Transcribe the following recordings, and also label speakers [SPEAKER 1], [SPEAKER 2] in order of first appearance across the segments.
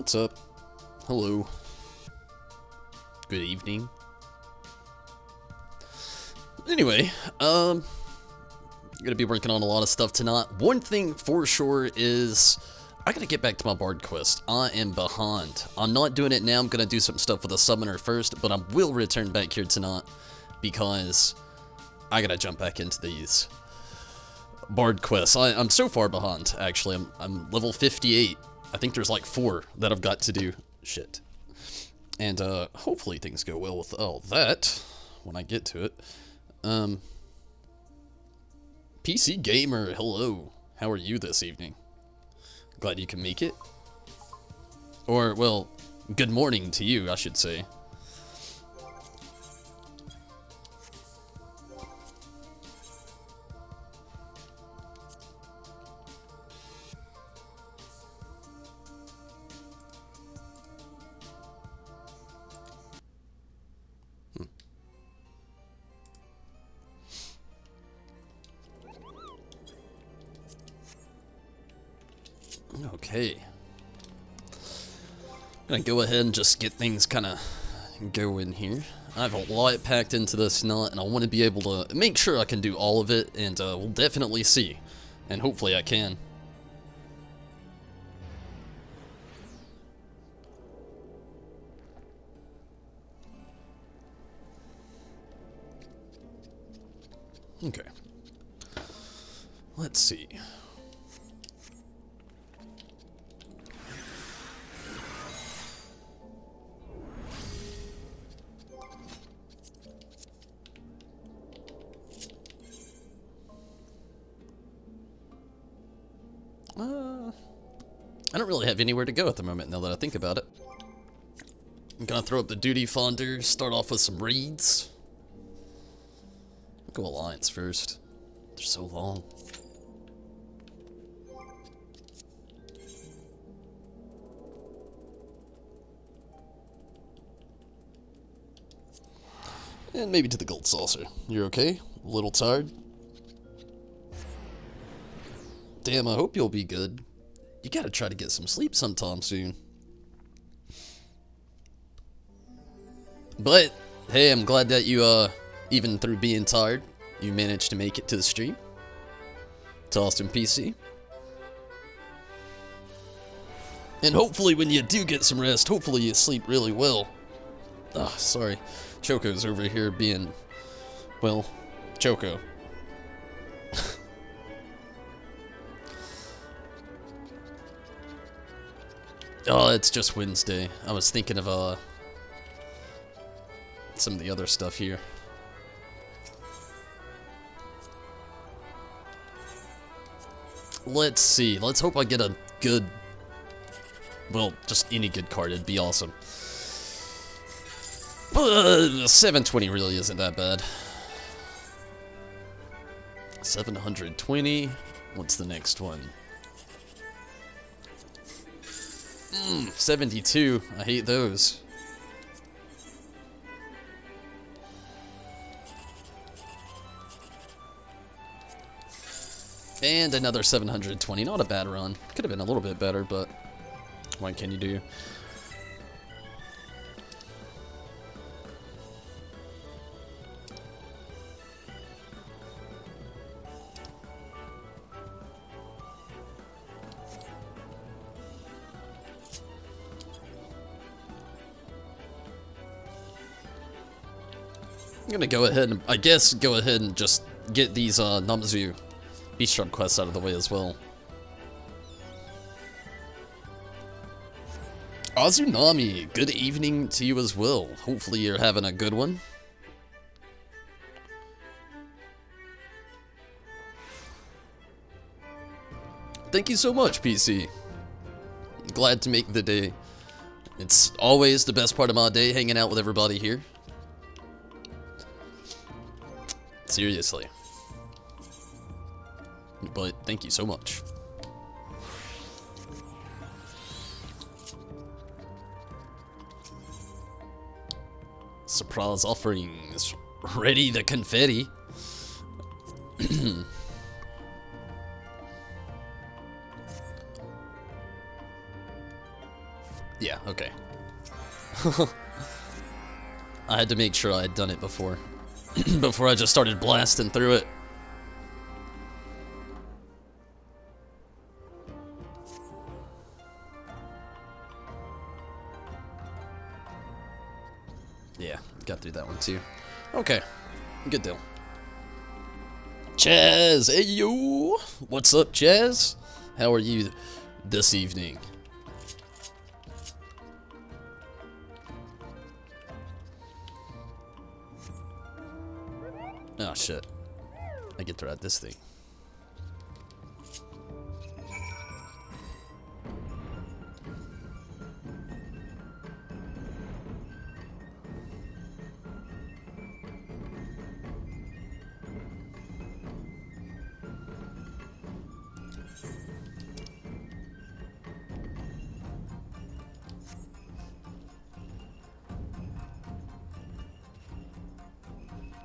[SPEAKER 1] What's up? Hello. Good evening. Anyway, I'm gonna be working on a lot of stuff tonight. One thing for sure is I gotta get back to my Bard quest. I am behind. I'm not doing it now. I'm gonna do some stuff with a summoner first, but I will return back here tonight because I gotta jump back into these Bard quests. I'm so far behind, actually. I'm level 58. I think there's like 4 that I've got to do. Shit. And hopefully things go well with all that when I get to it. PC Gamer, hello. How are you this evening? Glad you can make it. Or, well, good morning to you, I should say. Okay. I'm gonna go ahead and just get things kind of going here. I have a lot packed into this tonight, and I want to be able to make sure I can do all of it, and we'll definitely see. And hopefully I can. Okay. Let's see. I don't really have anywhere to go at the moment now that I think about it. I'm gonna throw up the duty fonder, start off with some reads. Go Alliance first. They're so long. And maybe to the Gold Saucer. You're okay? A little tired? Damn, I hope you'll be good. You gotta try to get some sleep sometime soon. But, hey, I'm glad that you, even through being tired, you managed to make it to the stream. It's awesome, PC. And hopefully when you do get some rest, hopefully you sleep really well. Ah, sorry. Choco's over here being, well, Choco. Oh, it's just Wednesday. I was thinking of, some of the other stuff here. Let's see. Let's hope I get a good, well, just any good card. It'd be awesome. 720 really isn't that bad. 720. What's the next one? 72. I hate those. And another 720. Not a bad run. Could have been a little bit better, but what can you do? I'm gonna go ahead and, I guess, go ahead and just get these Namazu Beast Drum quests out of the way as well. Azunami, good evening to you as well. Hopefully you're having a good one. Thank you so much, PC. Glad to make the day. It's always the best part of my day, hanging out with everybody here. Seriously. But thank you so much. Surprise offerings. Ready the confetti. Yeah, okay. I had to make sure I had done it before. Before I just started blasting through it. Yeah, got through that one too. Okay, good deal. Chaz, hey yo! What's up, Chaz? How are you this evening? Oh shit. I get to ride this thing.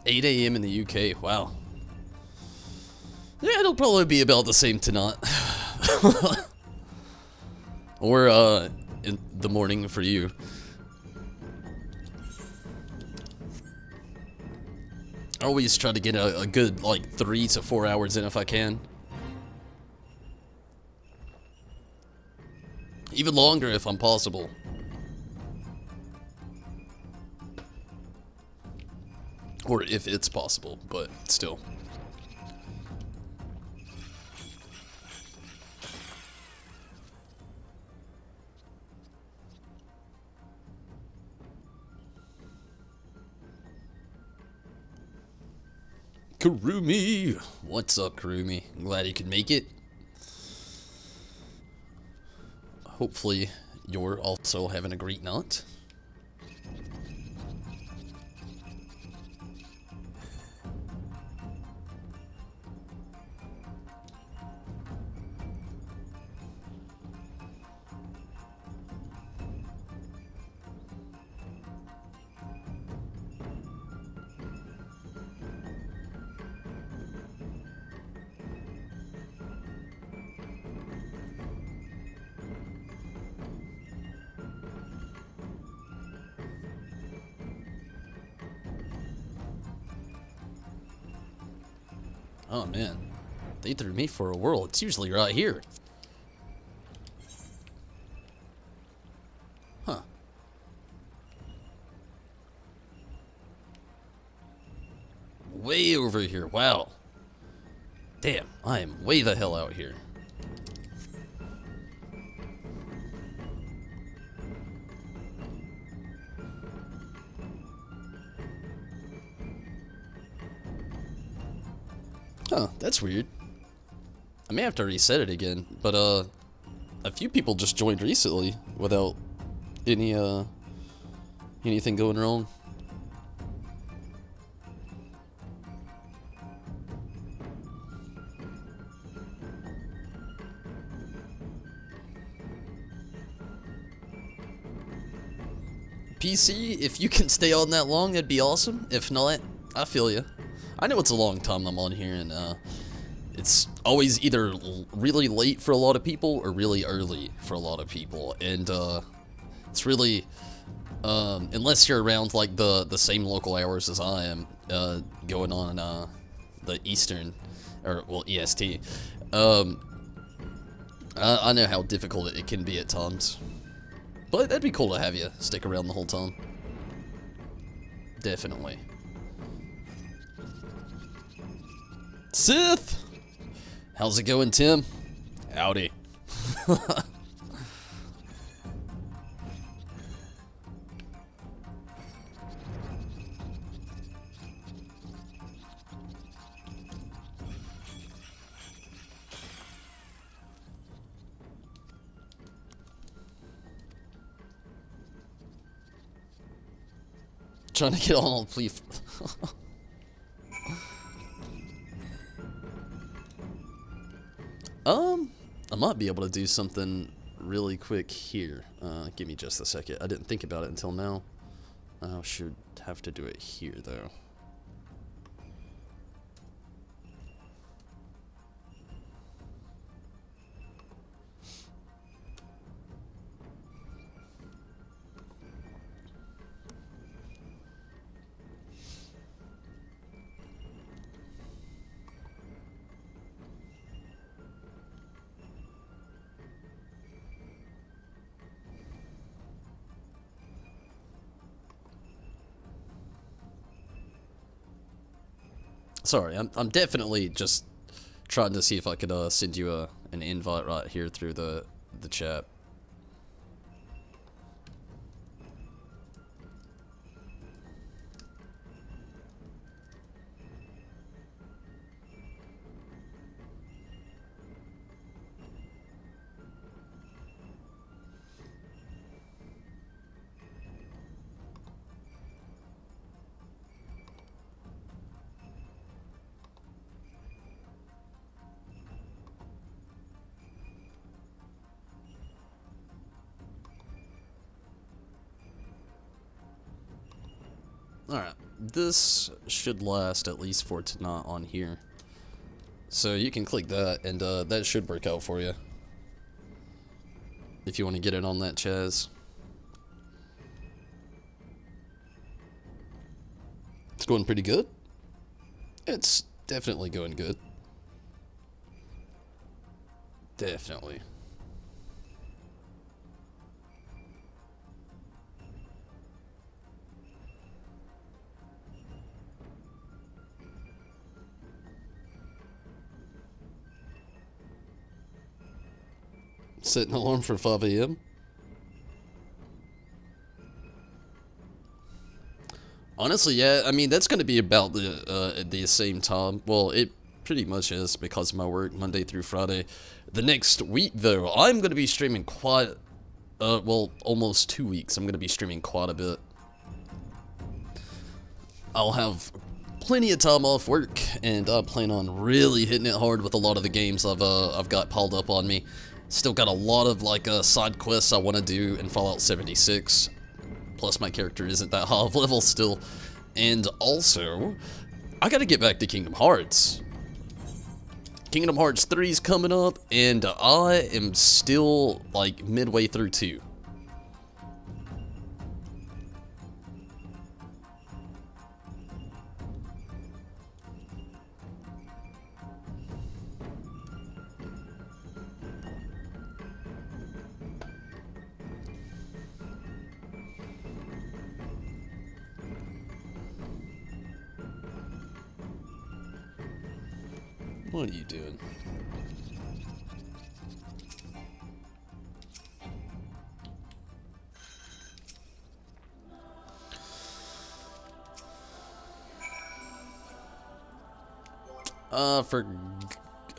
[SPEAKER 1] $8 a.m. in the UK, wow. Yeah, it'll probably be about the same tonight. Or, in the morning for you. I always try to get a good, like, 3 to 4 hours in if I can. Even longer if I'm possible. Or if it's possible, but still. Kurumi! What's up, Kurumi? I'm glad you could make it. Hopefully, you're also having a great night. Oh man, they threw me for a whirl. It's usually right here. Huh. Way over here, wow. Damn, I am way the hell out here. Huh, that's weird. I may have to reset it again, but a few people just joined recently without any anything going wrong. PC, if you can stay on that long, that'd be awesome. If not, I feel you. I know it's a long time I'm on here, and it's always either really late for a lot of people or really early for a lot of people, and it's really unless you're around like the same local hours as I am, going on the Eastern or well EST. I know how difficult it can be at times, but that'd be cool to have you stick around the whole time. Definitely. Sith! How's it going, Tim? Howdy. Trying to get on, please. I might be able to do something really quick here. Give me just a second. I didn't think about it until now. I should have to do it here, though. Sorry, I'm definitely just trying to see if I could send you an invite right here through the chat. Alright, this should last at least for tonight on here. So you can click that, and that should work out for you. If you want to get it on that, Chaz. It's going pretty good. It's definitely going good. Definitely. Set an alarm for 5 a.m. Honestly, yeah, I mean, that's going to be about the same time. Well, it pretty much is because of my work Monday through Friday. The next week, though, I'm going to be streaming quite, well, almost 2 weeks. I'm going to be streaming quite a bit. I'll have plenty of time off work, and I plan on really hitting it hard with a lot of the games I've got piled up on me. Still got a lot of, like, side quests I want to do in Fallout 76. Plus, my character isn't that high of level still. And also, I gotta get back to Kingdom Hearts. Kingdom Hearts 3 is coming up, and I am still, like, midway through 2. What are you doing?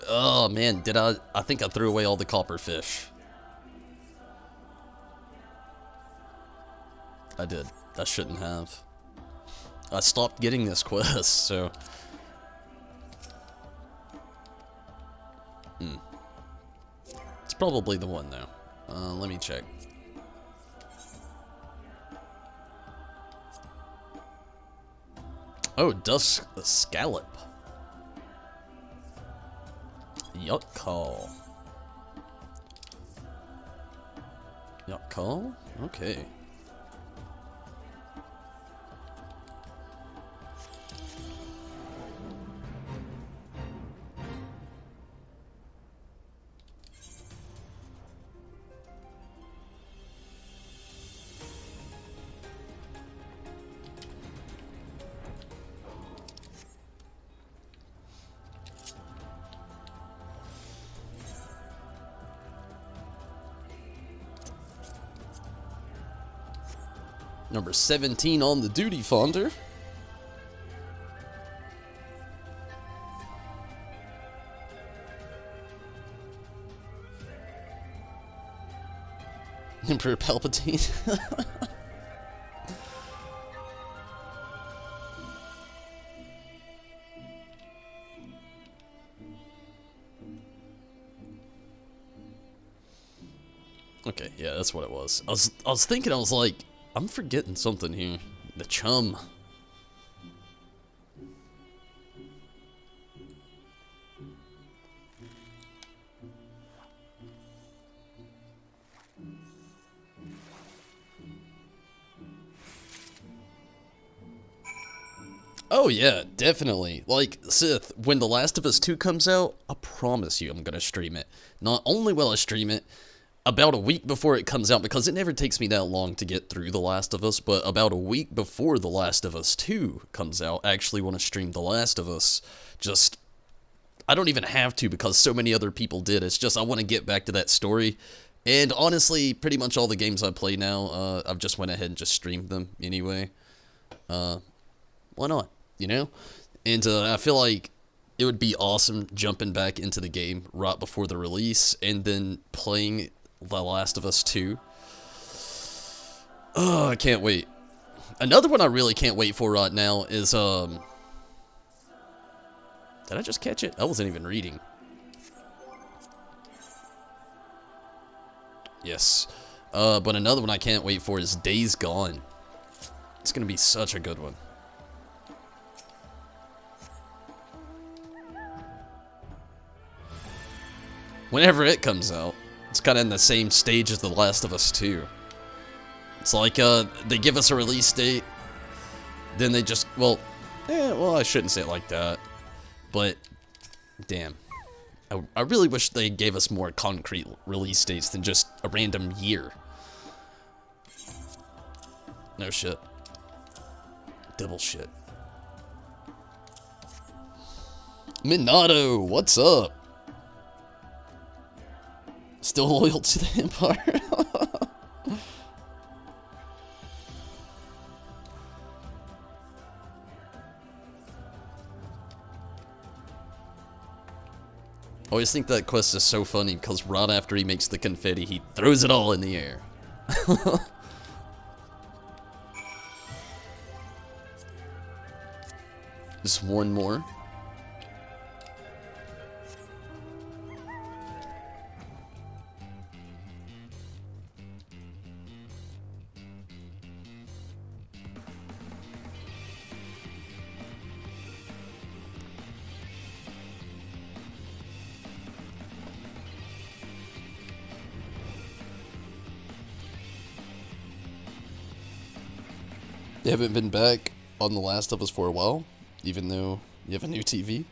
[SPEAKER 1] Oh man, I think I threw away all the copper fish. I did. I shouldn't have. I stopped getting this quest, so... It's probably the one, though. Let me check. Oh, Dusk Scallop. Yuck call. Yuck call? Okay. Number 17 on the duty fonder. Emperor Palpatine. Okay, yeah, that's what it was. I was thinking, I was like, I'm forgetting something here. The chum. Oh yeah, definitely. Like, Sith, when The Last of Us 2 comes out, I promise you I'm gonna stream it. Not only will I stream it, about a week before it comes out, because it never takes me that long to get through The Last of Us, but about a week before The Last of Us 2 comes out, I actually want to stream The Last of Us. Just, I don't even have to because so many other people did. It's just I want to get back to that story. And honestly, pretty much all the games I play now, I've just went ahead and just streamed them anyway. Why not, you know? And I feel like it would be awesome jumping back into the game right before the release and then playing The Last of Us 2. Oh, I can't wait. Another one I really can't wait for right now is, did I just catch it? I wasn't even reading. Yes. But another one I can't wait for is Days Gone. It's gonna be such a good one. Whenever it comes out, it's kind of in the same stage as The Last of Us 2. It's like, they give us a release date, then they just, well, I shouldn't say it like that, but, damn. I really wish they gave us more concrete release dates than just a random year. No shit. Double shit. Minato, what's up? Still loyal to the Empire? I always think that quest is so funny because right after he makes the confetti, he throws it all in the air. Just one more. You haven't been back on The Last of Us for a while, even though you have a new TV?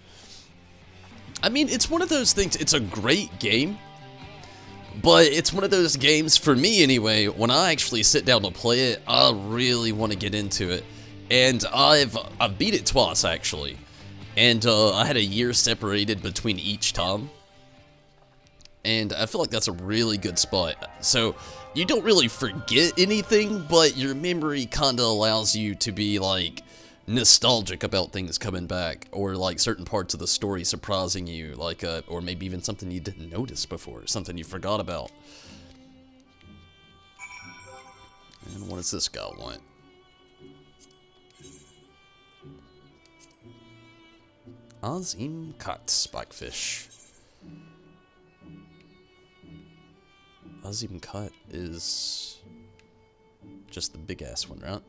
[SPEAKER 1] I mean, it's one of those things, it's a great game, but it's one of those games, for me anyway, when I actually sit down to play it, I really want to get into it. And I've beat it twice, actually. And I had a year separated between each time. And I feel like that's a really good spot. So, you don't really forget anything, but your memory kinda allows you to be, like, nostalgic about things coming back, or, like, certain parts of the story surprising you, like, or maybe even something you didn't notice before, something you forgot about. And what does this guy want? Azim Kat Spikefish. Azim Kat is just the big ass one, right?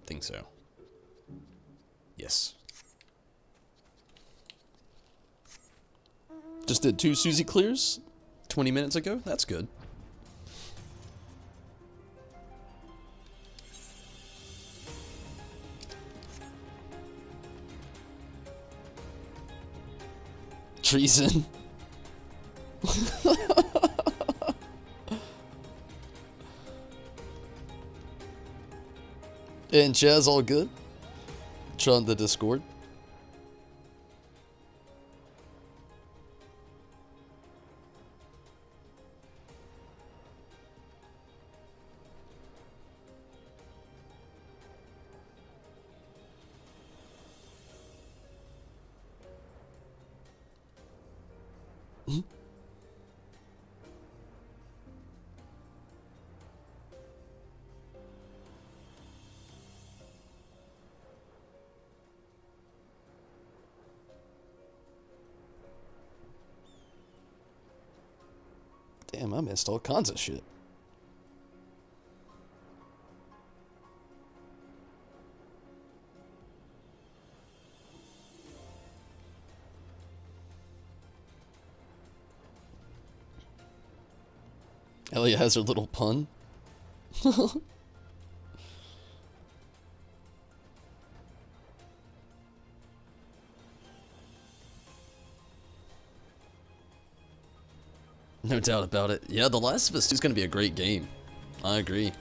[SPEAKER 1] Think so. Yes. Just did 2 Suzy clears 20 minutes ago. That's good. Treason. And Chaz, all good? Trying the Discord. Damn, I missed all kinds of shit. Ellie has her little pun. No doubt about it. Yeah, The Last of Us 2 is going to be a great game. I agree.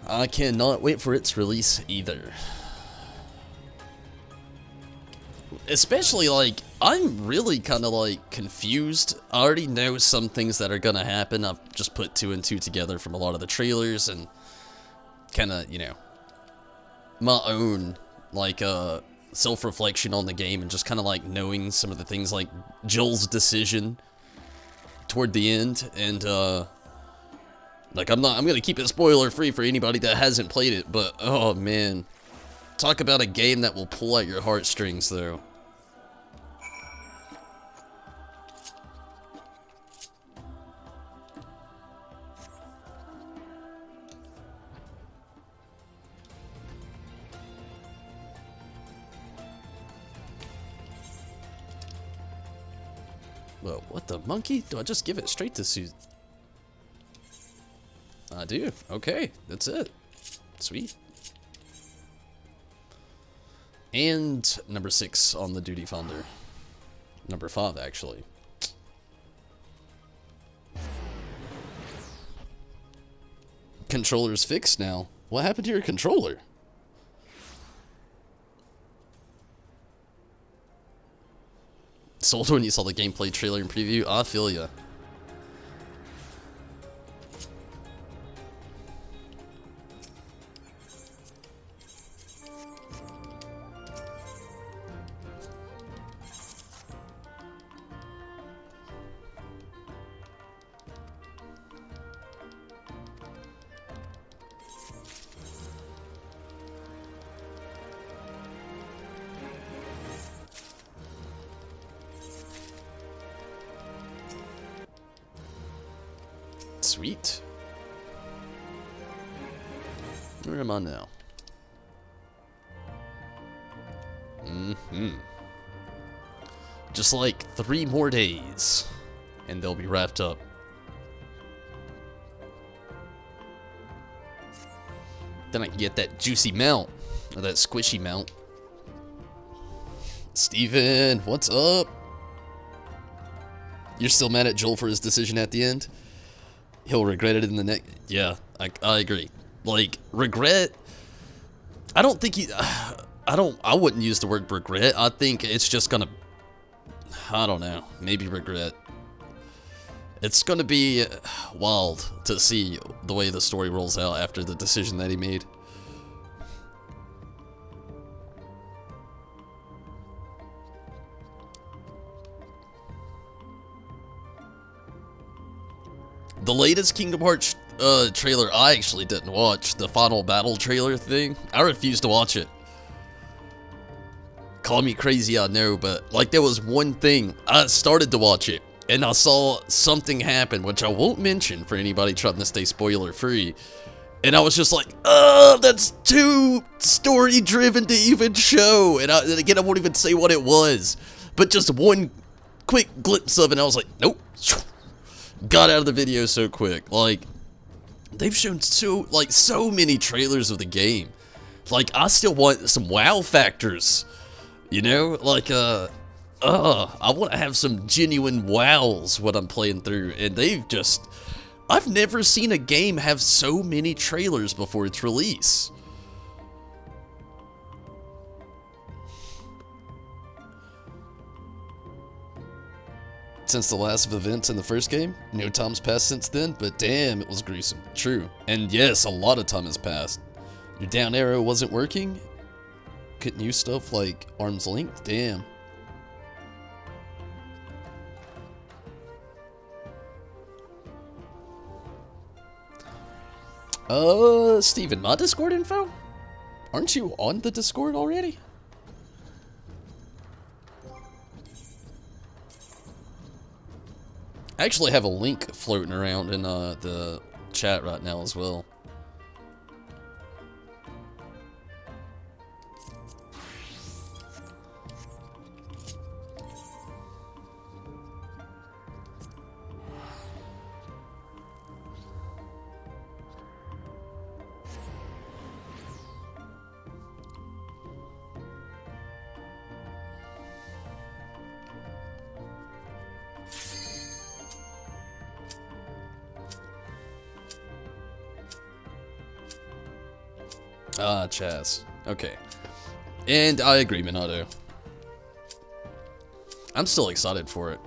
[SPEAKER 1] I cannot wait for its release either. Especially, like, I'm really kind of, like, confused. I already know some things that are going to happen. I've just put 2 and 2 together from a lot of the trailers and kind of, you know, my own, like, self-reflection on the game and just kind of, like, knowing some of the things, like Jill's decision toward the end. And, like, I'm going to keep it spoiler-free for anybody that hasn't played it, but, oh, man. Talk about a game that will pull at your heartstrings, though. Whoa, what the monkey? Do I just give it straight to Suzy? I do. Okay, that's it. Sweet. And number 6 on the duty finder. Number 5, actually. Controller's fixed now. What happened to your controller? Sold when you saw the gameplay trailer and preview. I feel ya. Sweet. Where am I now? Just like 3 more days, and they'll be wrapped up. Then I can get that juicy mount, or that squishy mount. Steven, what's up? You're still mad at Joel for his decision at the end? He'll regret it in the next... Yeah, I agree. Like, regret... I don't think he... I wouldn't use the word regret. I think it's just gonna... I don't know. Maybe regret. It's gonna be wild to see the way the story rolls out after the decision that he made. The latest Kingdom Hearts trailer I actually didn't watch, the Final Battle trailer thing. I refused to watch it. Call me crazy, I know, but like there was one thing. I started to watch it, and I saw something happen, which I won't mention for anybody trying to stay spoiler free. And I was just like, that's too story-driven to even show. And again, I won't even say what it was. But just one quick glimpse of it, and I was like, nope. Got out of the video so quick. Like, they've shown so many trailers of the game. Like, I still want some wow factors. You know? Like, I want to have some genuine wows when I'm playing through. And they've just... I've never seen a game have so many trailers before its release. Since the last of events in the first game, no time's passed since then, but damn, it was gruesome. True. And yes, a lot of time has passed. Your down arrow wasn't working? Couldn't use stuff like arm's length? Damn. Steven, my Discord info? Aren't you on the Discord already? I actually have a link floating around in the chat right now as well. Ah, Chaz. Okay. And I agree, Minato. I'm still excited for it.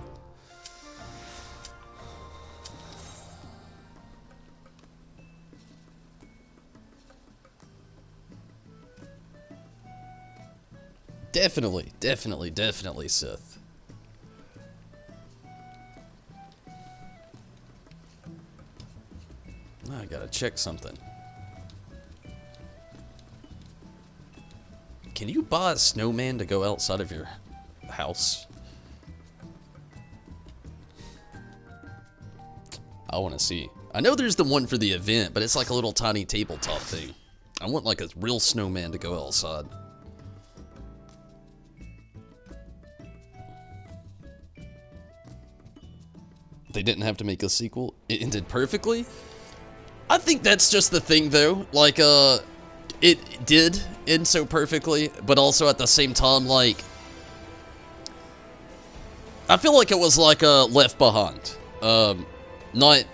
[SPEAKER 1] Definitely, definitely, definitely Sith. I gotta check something. Can you buy a snowman to go outside of your house? I want to see. I know there's the one for the event, but it's like a little tiny tabletop thing. I want like a real snowman to go outside. They didn't have to make a sequel. It ended perfectly. I think that's just the thing though. Like, it did end so perfectly, but also at the same time, like, I feel like it was like Left Behind. Not,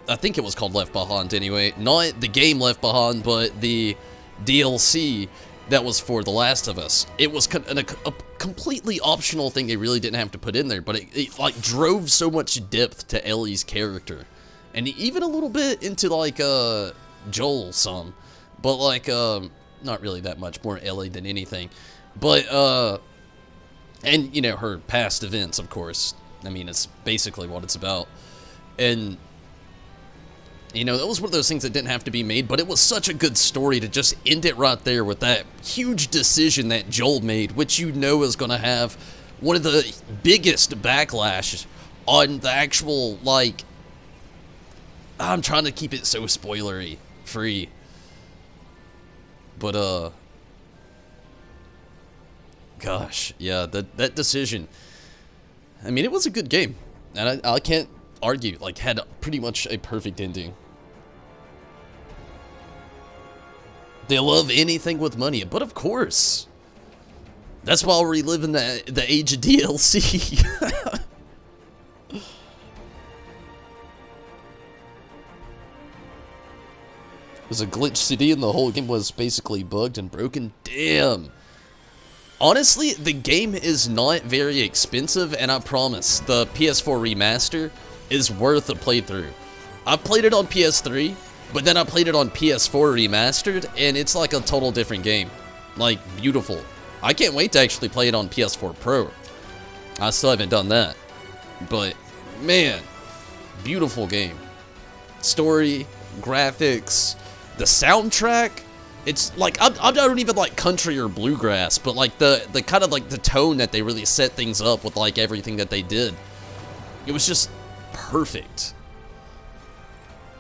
[SPEAKER 1] I think it was called Left Behind anyway. Not the game Left Behind, but the DLC that was for The Last of Us. It was a completely optional thing they really didn't have to put in there, but it like drove so much depth to Ellie's character. And even a little bit into like Joel some. But like not really that much, more Ellie than anything. But and you know, her past events, of course. I mean, it's basically what it's about. And you know, that was one of those things that didn't have to be made, but it was such a good story to just end it right there with that huge decision that Joel made, which you know is going to have one of the biggest backlashes on the actual, like, I'm trying to keep it so spoilery free. But, gosh, yeah, that decision, I mean, it was a good game, and I can't argue, like, had pretty much a perfect ending. They love anything with money, but of course. That's why we're reliving the age of DLC. There's a glitch CD and the whole game was basically bugged and broken. Damn. Honestly, the game is not very expensive, and I promise, the PS4 remaster is worth a playthrough. I played it on PS3, but then I played it on PS4 remastered, and it's like a total different game. Like, beautiful. I can't wait to actually play it on PS4 Pro. I still haven't done that. But, man, beautiful game. Story, graphics, the soundtrack. It's like, I don't even like country or bluegrass, but like the kind of like the tone that they really set things up with like everything that they did. It was just perfect.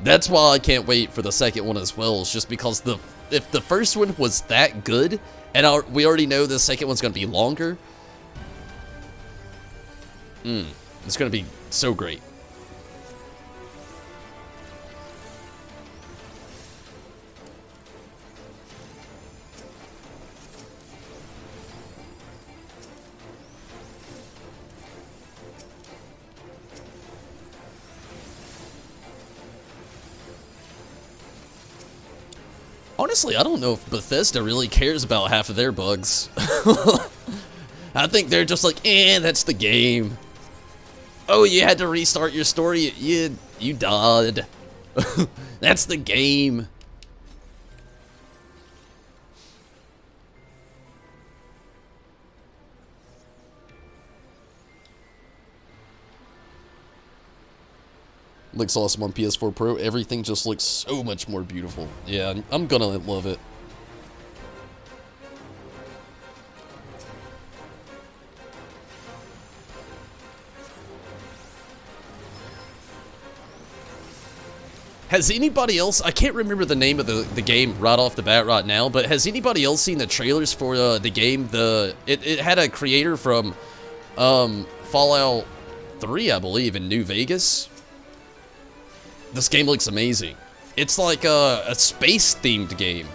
[SPEAKER 1] That's why I can't wait for the second one as well. It's just because if the first one was that good, and we already know the second one's going to be longer, it's going to be so great. Honestly, I don't know if Bethesda really cares about half of their bugs. I think they're just like, that's the game. Oh, you had to restart your story? You died. That's the game. Looks awesome on PS4 Pro. Everything just looks so much more beautiful. Yeah, I'm gonna love it. Has anybody else, I can't remember the name of the game right off the bat right now, but has anybody else seen the trailers for the game? It had a creator from Fallout 3, I believe, in New Vegas. This game looks amazing. It's like a space-themed game,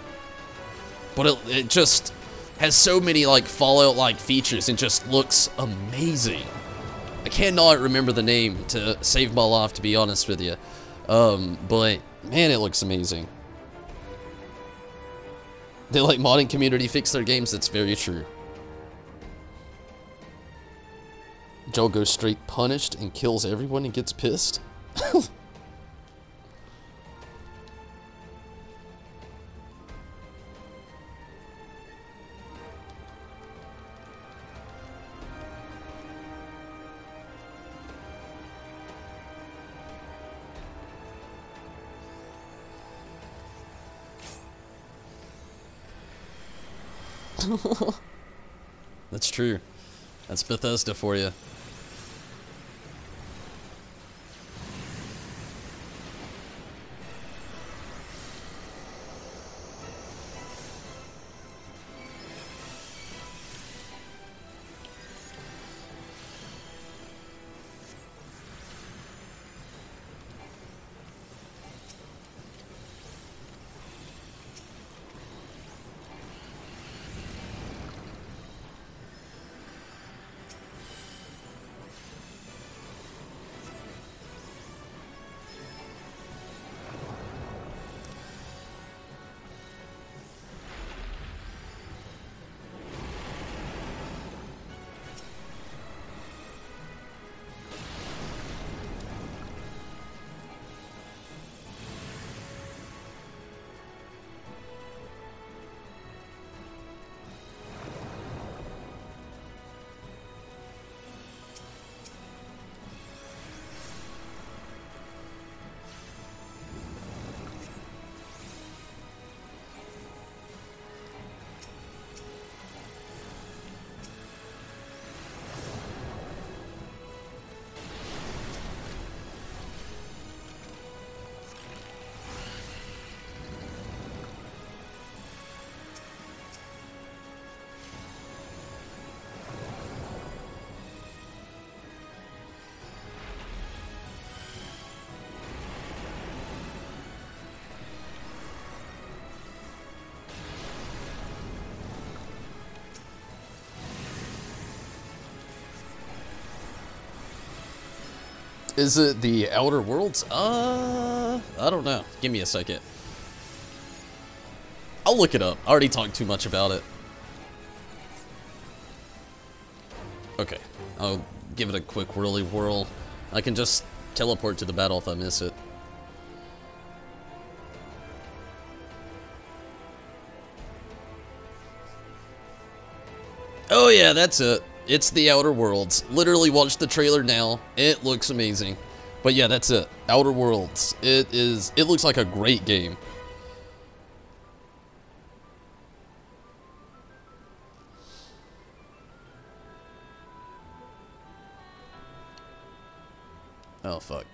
[SPEAKER 1] but it just has so many like Fallout-like features and just looks amazing. I cannot remember the name to save my life, to be honest with you. But man, it looks amazing. They like modding community fix their games. That's very true. Joe goes straight punished and kills everyone and gets pissed. That's true. That's Bethesda for you. Is it the Outer Worlds? I don't know. Give me a second. I'll look it up. I already talked too much about it. Okay. I'll give it a quick whirly whirl. I can just teleport to the battle if I miss it. Oh yeah, that's it. It's the Outer Worlds. Literally watch the trailer now. It looks amazing. But yeah, that's it. Outer Worlds. It looks like a great game. Oh fuck.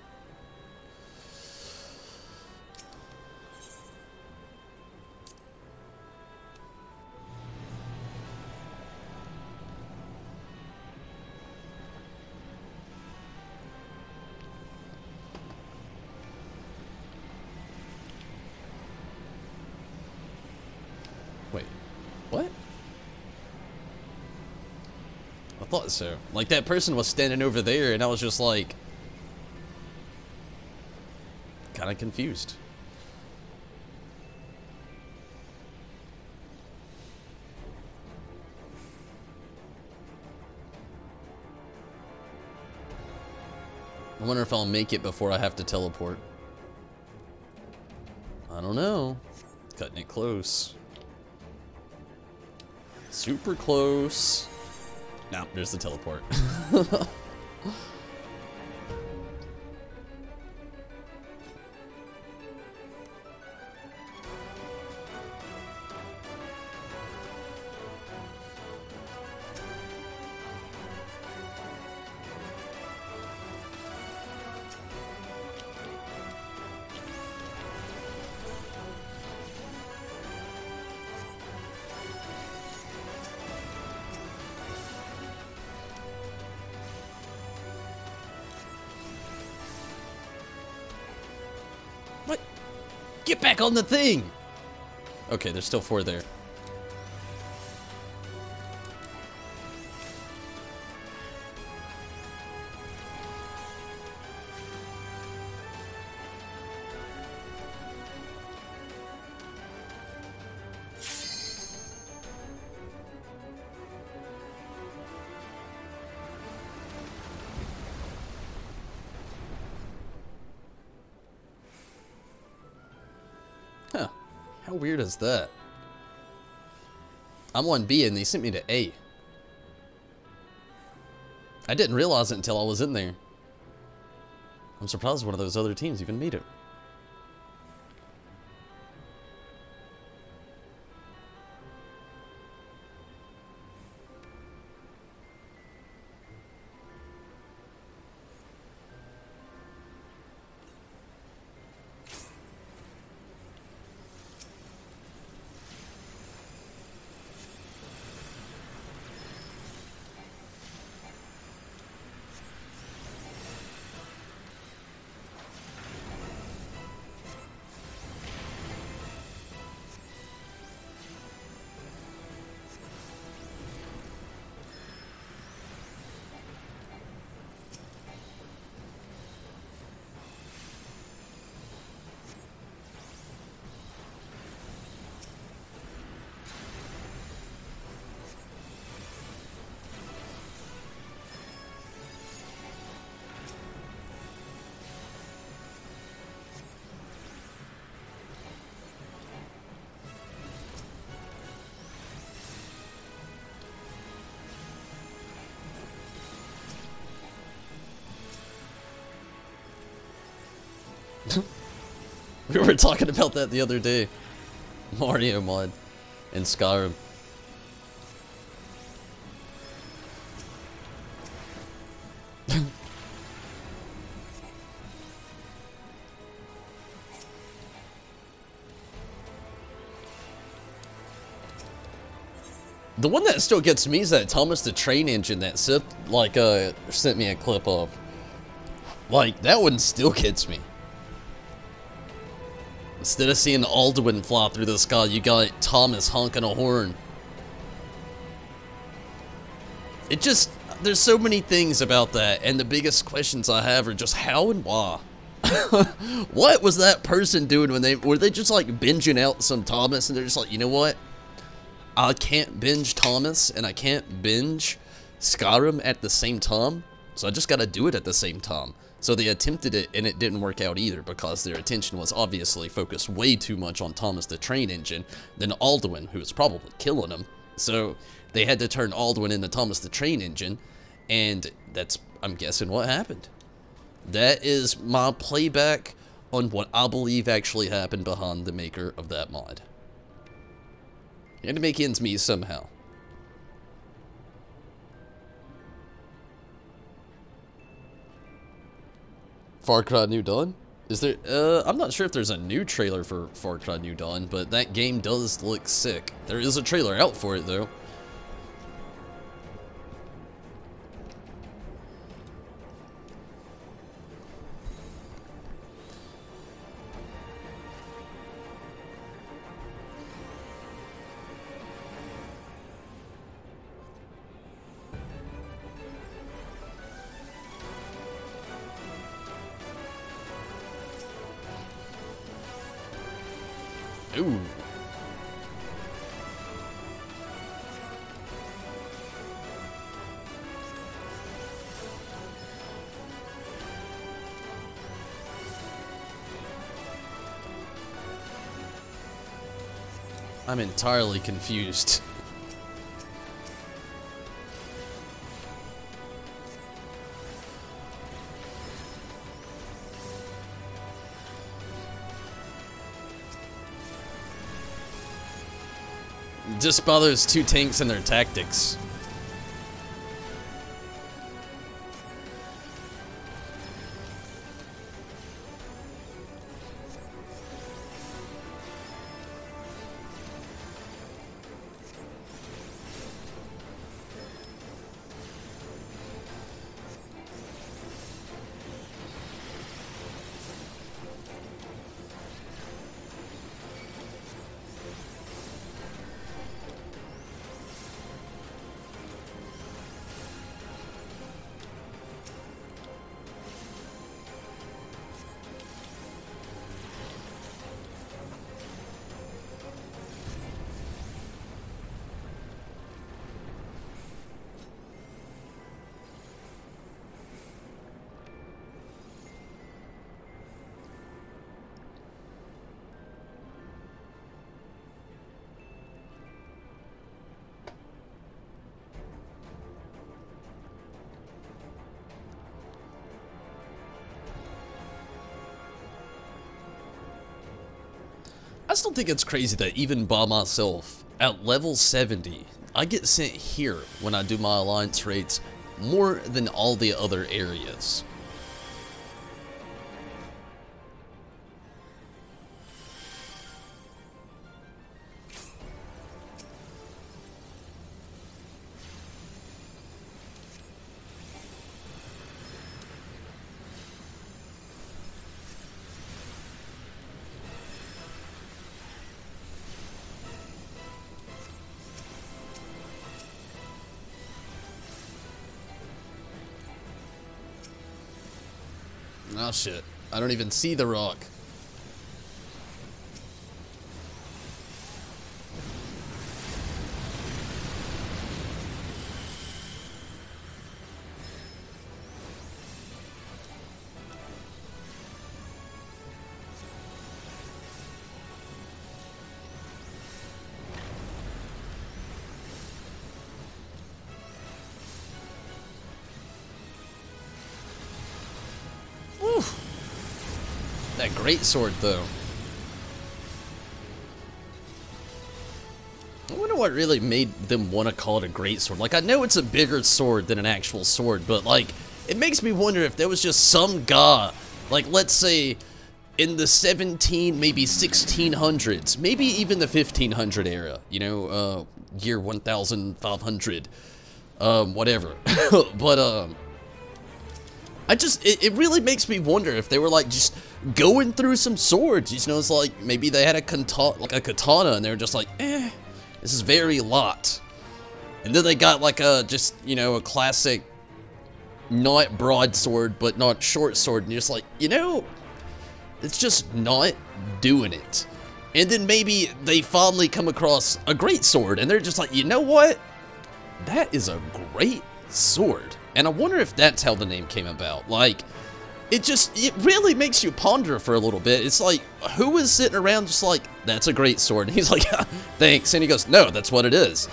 [SPEAKER 1] Wait, what? I thought so. Like, that person was standing over there, and I was just like... kind of confused. I wonder if I'll make it before I have to teleport. I don't know. Cutting it close. Super close. Now, there's the teleport. What? Get back on the thing! Okay, there's still 4 there. How weird is that? I'm on B and they sent me to A. I didn't realize it until I was in there. I'm surprised one of those other teams even made it. We were talking about that the other day. Mario mod in Skyrim. The one that still gets me is that Thomas the Train Engine that Sith, sent me a clip of. Like, that one still gets me. Instead of seeing Alduin fly through the sky, you got Thomas honking a horn. It just, there's so many things about that, and the biggest questions I have are just how and why. What was that person doing when were they just like binging out some Thomas and they're just like, you know what? I can't binge Thomas and I can't binge Skyrim at the same time, so I just gotta do it at the same time. So they attempted it and it didn't work out either because their attention was obviously focused way too much on Thomas the Train Engine than Alduin, who was probably killing him. So they had to turn Alduin into Thomas the Train Engine, and that's, I'm guessing, what happened. That is my playback on what I believe actually happened behind the maker of that mod. You had to make ends meet somehow. Far Cry New Dawn? Is there, I'm not sure if there's a new trailer for Far Cry New Dawn, but that game does look sick. There is a trailer out for it, though. Ooh. I'm entirely confused. Just by those two tanks and their tactics. still think it's crazy that even by myself, at level 70, I get sent here when I do my alliance raids more than all the other areas. Oh shit, I don't even see the rock. That great sword, though. I wonder what really made them want to call it a great sword. Like, I know it's a bigger sword than an actual sword, but, like, it makes me wonder if there was just some guy, like, let's say, in the 17, maybe 1600s, maybe even the 1500 era, you know, year 1500, whatever. But, it really makes me wonder if they were, like, just going through some swords, you know, it's like, maybe they had a katana, and they were just like, this is very lot. And then they got, like, just, you know, a classic, not broadsword, but not short sword, and you're just like, you know, it's just not doing it. And then maybe they finally come across a great sword, and they're just like, you know what? That is a great sword. And I wonder if that's how the name came about. Like, it really makes you ponder for a little bit. It's like, who is sitting around just like, that's a great sword? And he's like, thanks. And he goes, no, that's what it is.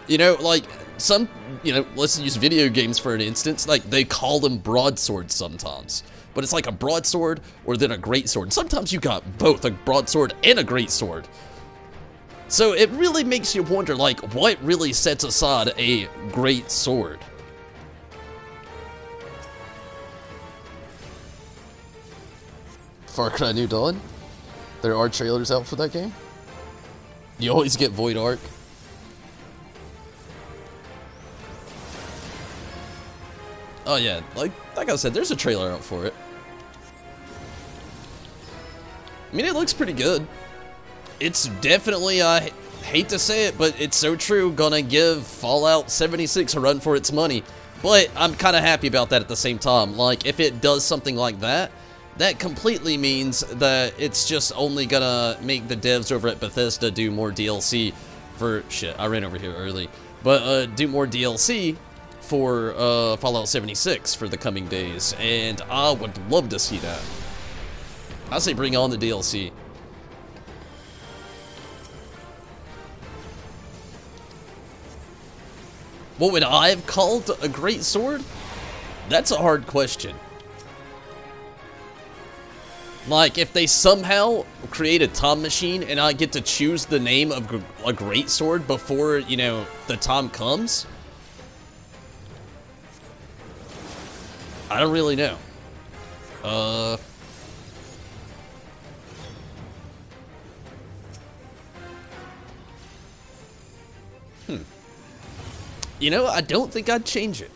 [SPEAKER 1] You know, like, some, you know, let's use video games for an instance. Like, they call them broadswords sometimes. But it's like a broadsword or then a great sword. And sometimes you got both, a broadsword and a great sword. So it really makes you wonder, like, what really sets aside a great sword? Far Cry New Dawn? There are trailers out for that game? You always get Void Arc. Oh yeah, like I said, there's a trailer out for it. I mean, it looks pretty good. It's definitely, I hate to say it, but it's so true, gonna give Fallout 76 a run for its money. But I'm kind of happy about that at the same time. Like, if it does something like that, that completely means that it's just only gonna make the devs over at Bethesda do more DLC for, shit, I ran over here early, but do more DLC for Fallout 76 for the coming days, and I would love to see that. I say bring on the DLC. What would I have called a great sword? That's a hard question. Like, if they somehow create a time machine and I get to choose the name of a great sword before, you know, the time comes, I don't really know. You know, I don't think I'd change it.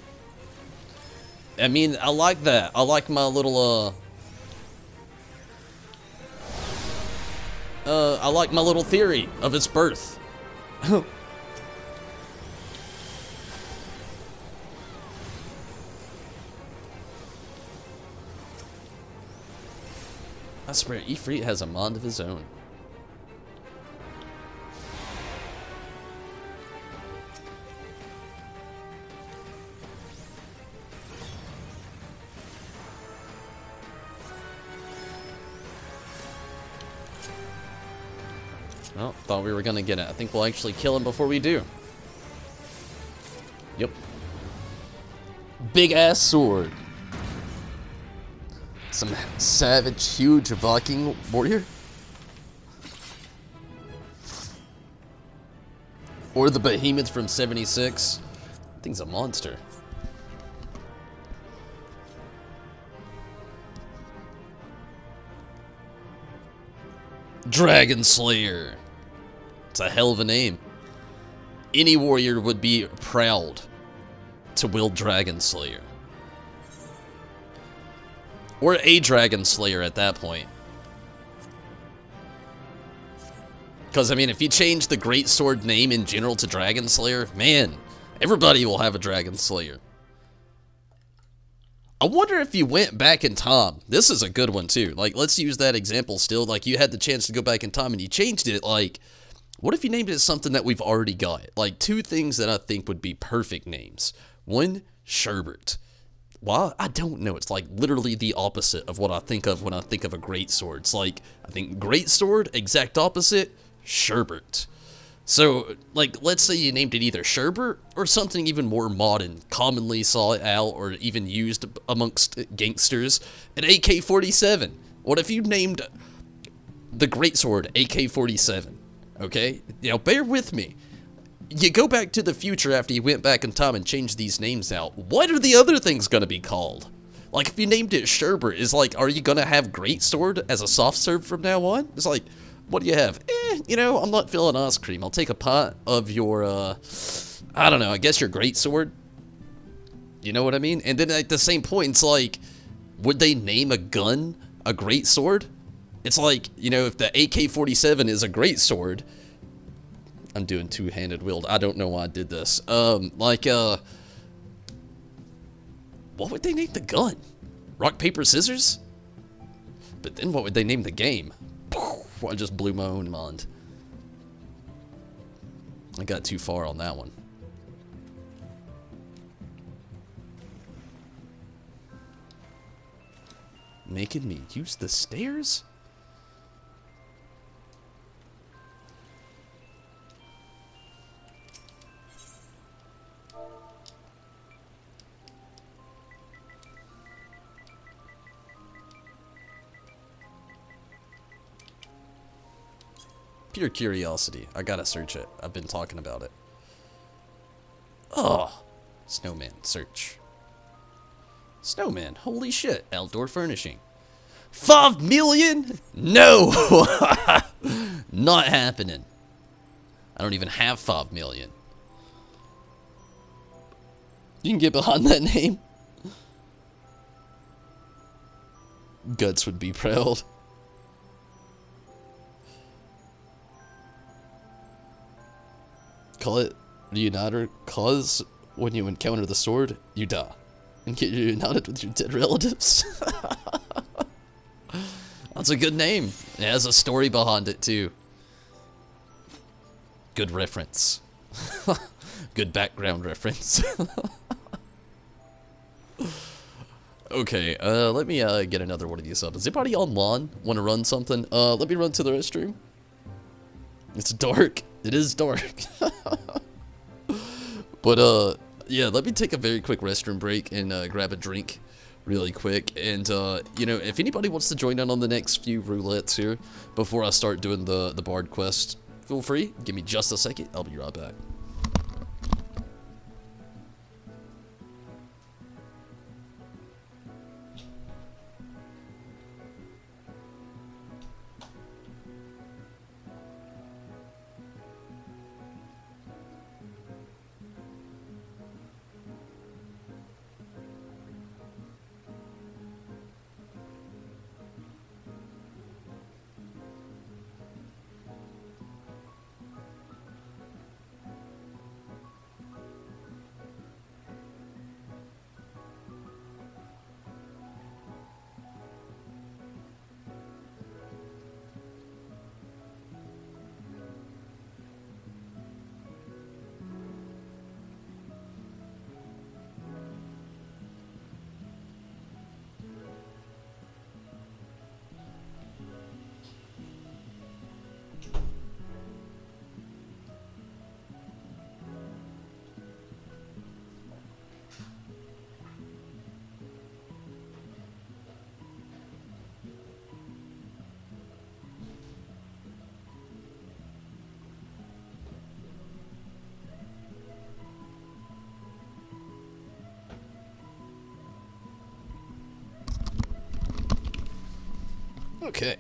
[SPEAKER 1] I mean, I like that. I like my little, I like my little theory of its birth. I swear, Ifrit has a mind of his own. Well, thought we were gonna get it. I think we'll actually kill him before we do. Yep. Big ass sword. Some savage, huge Viking warrior. Or the behemoth from 76. That thing's a monster. Dragon Slayer. It's a hell of a name. Any warrior would be proud to wield Dragon Slayer. Or a Dragon Slayer at that point. Because, I mean, if you change the Greatsword name in general to Dragon Slayer, man, everybody will have a Dragon Slayer. I wonder if you went back in time. This is a good one, too. Like, let's use that example still. Like, you had the chance to go back in time and you changed it. Like, what if you named it something that we've already got? Like, two things that I think would be perfect names. One, Sherbert. Why? I don't know. It's like literally the opposite of what I think of when I think of a greatsword. It's like, I think greatsword, exact opposite, Sherbert. So, like, let's say you named it either Sherbert or something even more modern, commonly sought out or even used amongst gangsters, an AK-47. What if you named the greatsword AK-47? Okay? Now, bear with me. You go back to the future after you went back in time and changed these names out. What are the other things going to be called? Like, if you named it Sherbert, is like, are you going to have Greatsword as a soft serve from now on? It's like, what do you have? You know, I'm not feeling ice cream. I'll take a pot of your, I don't know, I guess your Greatsword. You know what I mean? And then at the same point, it's like, would they name a gun a Greatsword? It's like, you know, if the AK-47 is a Greatsword, I'm doing two-handed wield. I don't know why I did this. What would they name the gun? Rock, paper, scissors? But then what would they name the game? I just blew my own mind. I got too far on that one. Making me use the stairs? Pure curiosity. I gotta search it. I've been talking about it. Oh, snowman, search. Snowman, holy shit. Outdoor furnishing. 5 million? No! Not happening. I don't even have 5 million. You can get behind that name. Guts would be proud. Call it reunited, cause when you encounter the sword, you die. And get reunited with your dead relatives. That's a good name. It has a story behind it, too. Good reference. Good background reference. Okay, let me get another one of these up. Does anybody online want to run something? Let me run to the restroom. It's dark. It is dark. But, yeah, let me take a very quick restroom break and grab a drink really quick. And, you know, if anybody wants to join in on the next few roulettes here before I start doing the Bard quest, feel free. Give me just a second. I'll be right back. Okay.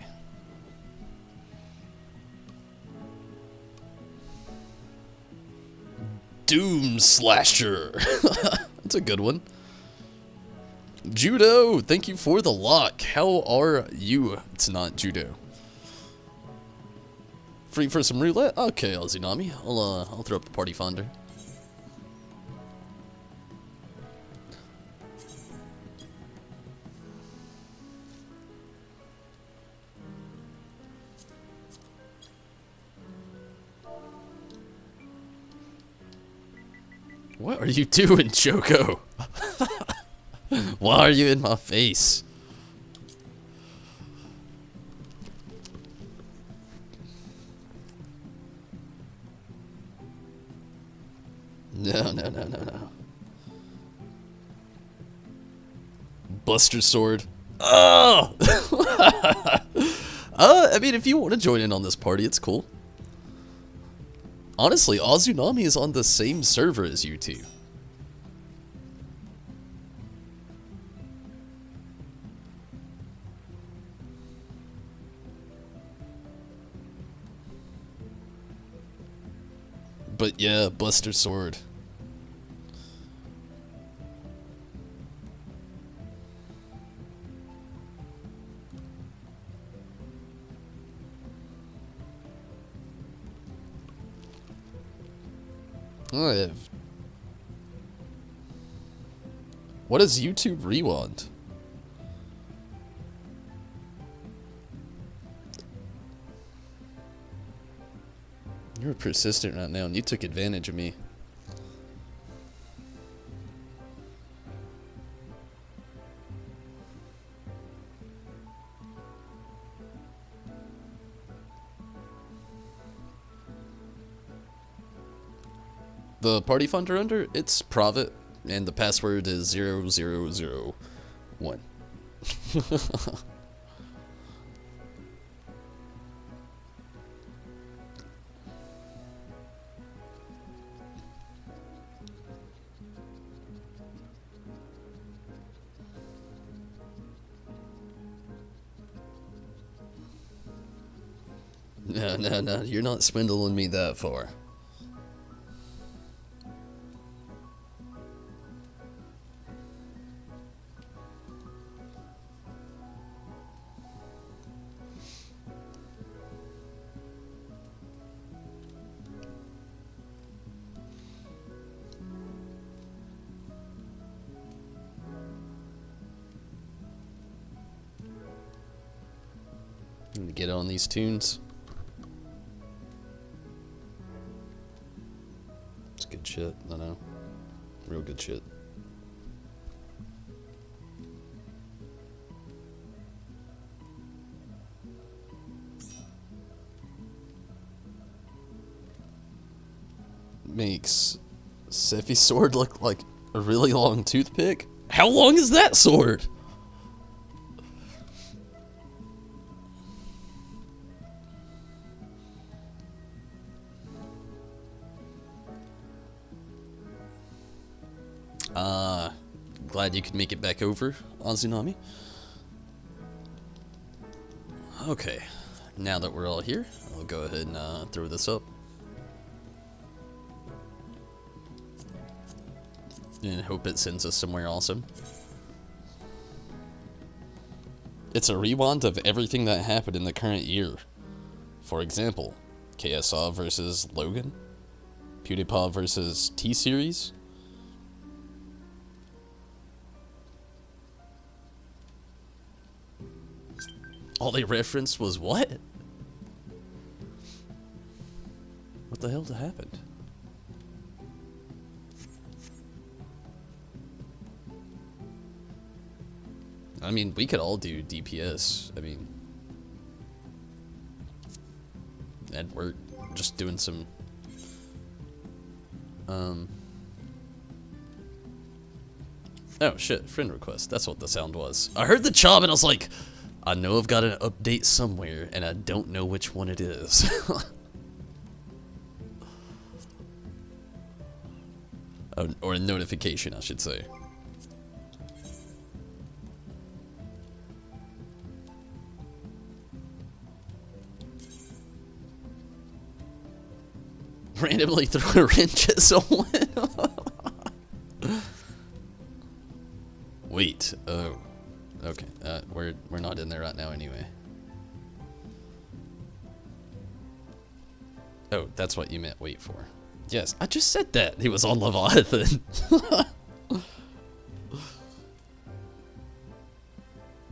[SPEAKER 1] Doom Slasher. That's a good one. Judo, thank you for the lock. How are you? It's not Judo. Free for some roulette? Okay, Ozunami. I'll throw up the party finder. What are you doing, Choco? Why are you in my face? No. Buster Sword. Oh! I mean, if you want to join in on this party, it's cool. Honestly, Ozunami is on the same server as you two. But yeah, Buster Sword. What is YouTube Rewind? You're persistent right now, and you took advantage of me. The party fund you're under, it's private, and the password is 0001. No, you're not swindling me that far. I'm gonna get on these tunes. It's good shit, I know. Real good shit. Makes Sephi's sword look like a really long toothpick? How long is that sword? Glad you could make it back over, Ozunami. Okay, now that we're all here, I'll go ahead and throw this up. And hope it sends us somewhere awesome. It's a rewind of everything that happened in the current year. For example, KSI versus Logan, PewDiePie versus T-Series. All they referenced was what? What the hell happened? I mean, we could all do DPS. I mean, that'd work. Just doing some, oh shit, friend request. That's what the sound was. I heard the chop and I was like, I know I've got an update somewhere, and I don't know which one it is. Or a notification, I should say. randomly throw a wrench at someone. Wait. Oh. Okay. We're not in there right now anyway. Oh, that's what you meant wait for. Yes, I just said that. He was on Leviathan.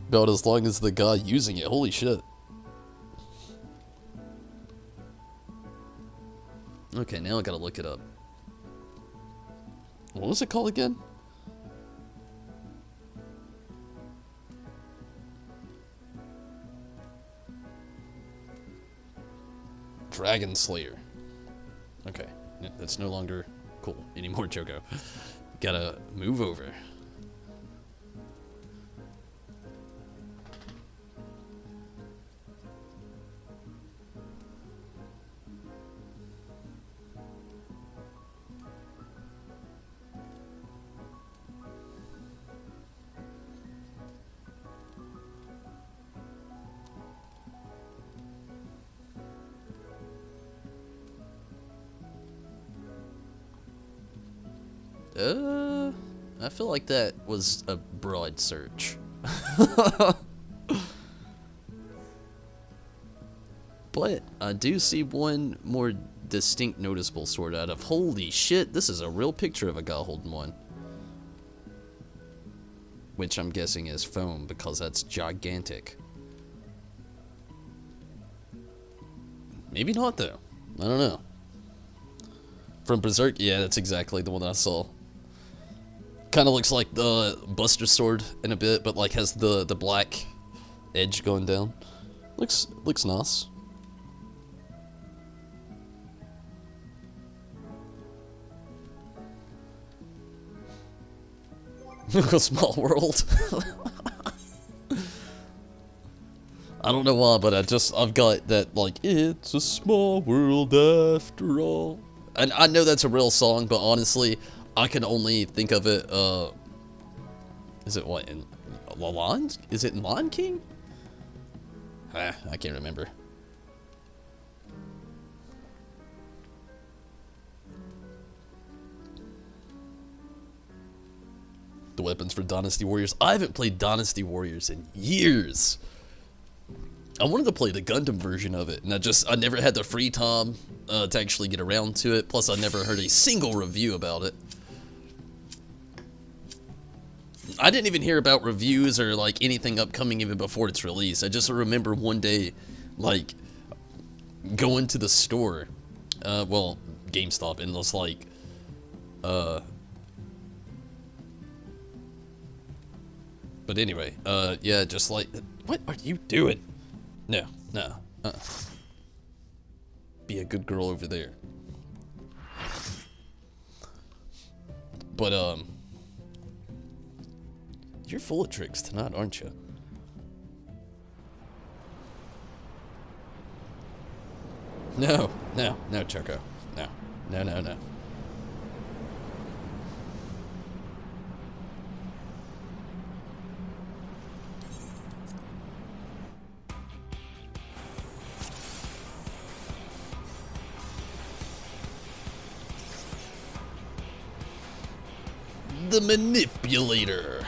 [SPEAKER 1] About as long as the guy using it. Holy shit. Okay, now I gotta look it up. What was it called again? Dragon Slayer. Okay, that's no longer cool anymore, Choco. Gotta move over. I feel like that was a broad search. But I do see one more distinct noticeable sword out of. Holy shit, this is a real picture of a guy holding one. Which I'm guessing is foam because that's gigantic. Maybe not though. I don't know. From Berserk? Yeah, that's exactly the one I saw. Kind of looks like the Buster Sword in a bit, but like has the black edge going down. Looks nice. Small world. I don't know why, but I've got that like it's a small world after all. And I know that's a real song, but honestly, I can only think of it, is it what, in Lion? Is it in Lion King? I can't remember. The weapons for Dynasty Warriors. I haven't played Dynasty Warriors in years. I wanted to play the Gundam version of it, and I never had the free time to actually get around to it. Plus, I never heard a single review about it. I didn't even hear about reviews or like anything upcoming even before its release. I just remember one day, like, going to the store, well, GameStop, and it was like, but anyway, yeah, just like, what are you doing? No, be a good girl over there. But, you're full of tricks tonight, aren't you? No, Choco. No. The Manipulator.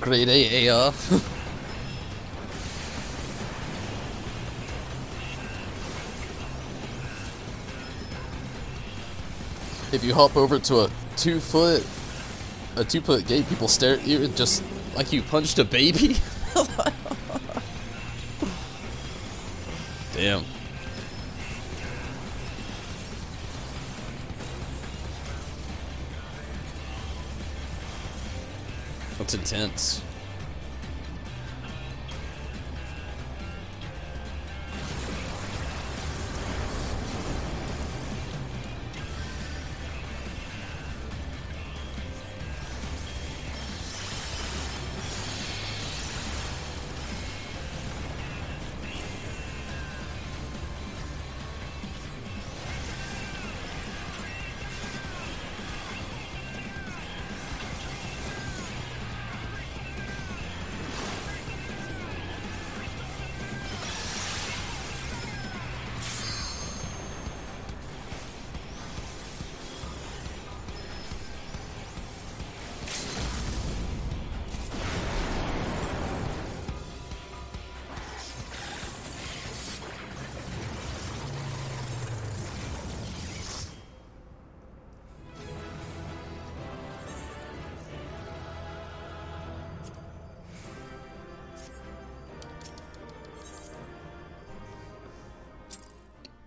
[SPEAKER 1] Grade A AR. If you hop over to a 2-foot gate, people stare at you just like you punched a baby. Damn. That's intense.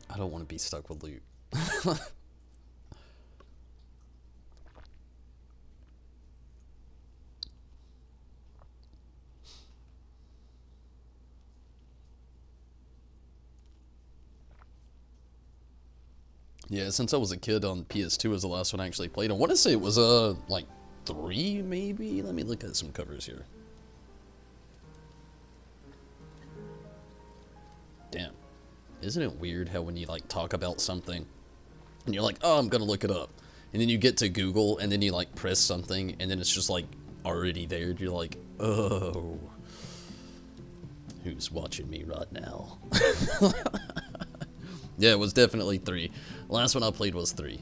[SPEAKER 1] I don't want to be stuck with loot. Yeah, since I was a kid on PS2 was the last one I actually played. I want to say it was like 3 maybe. Let me look at some covers here. Damn. Isn't it weird how when you like talk about something and you're like, oh, I'm gonna look it up, and then you get to Google and then you like press something and then it's just like already there and you're like, oh, who's watching me right now? Yeah, it was definitely 3. Last one I played was 3.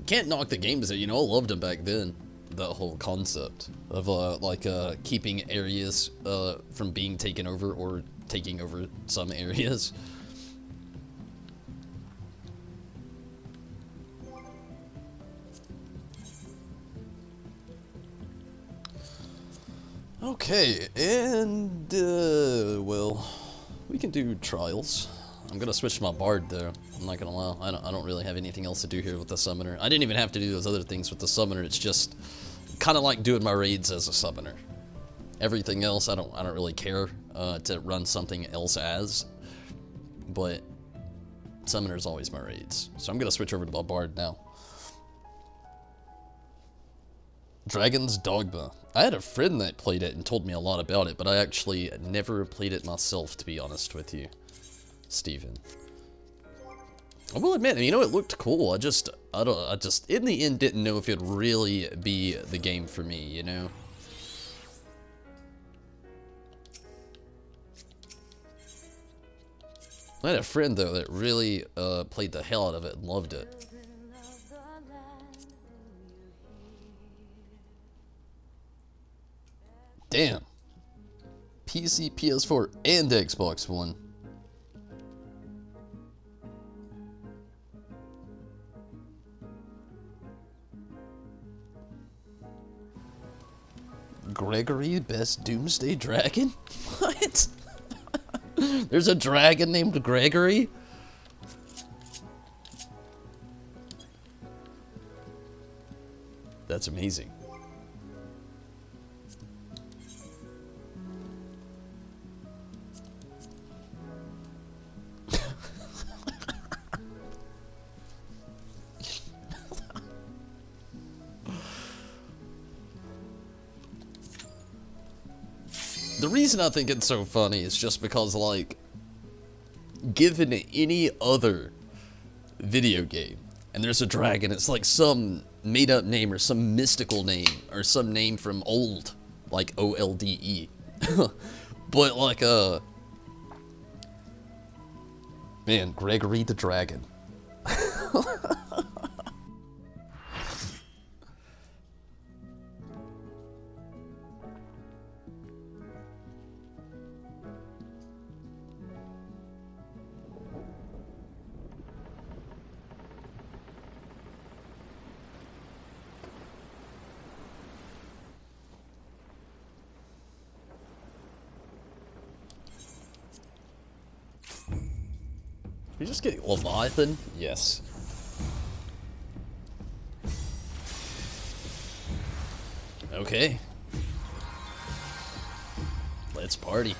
[SPEAKER 1] Can't knock the games that, you know, I loved them back then. That whole concept of keeping areas from being taken over or taking over some areas. Okay, and well, we can do trials. I'm gonna switch to my bard though. I'm not gonna lie. I don't really have anything else to do here with the summoner. I didn't even have to do those other things with the summoner. It's just kind of like doing my raids as a summoner. Everything else, I don't really care to run something else as. But summoner is always my raids. So I'm gonna switch over to my bard now. Dragon's Dogma. I had a friend that played it and told me a lot about it, but I actually never played it myself, to be honest with you, Steven. I will admit, you know, it looked cool. I just, in the end, didn't know if it'd really be the game for me, you know? I had a friend, though, that really played the hell out of it and loved it. Damn. PC, PS4, and Xbox One. Gregory, best Doomsday Dragon? What? There's a dragon named Gregory? That's amazing. The reason I think it's so funny is just because, like, given any other video game, and there's a dragon, it's like some made-up name or some mystical name or some name from old, like OLDE. But, like, man, Gregory the Dragon. We just get Leviathan? Yes. Okay. Let's party.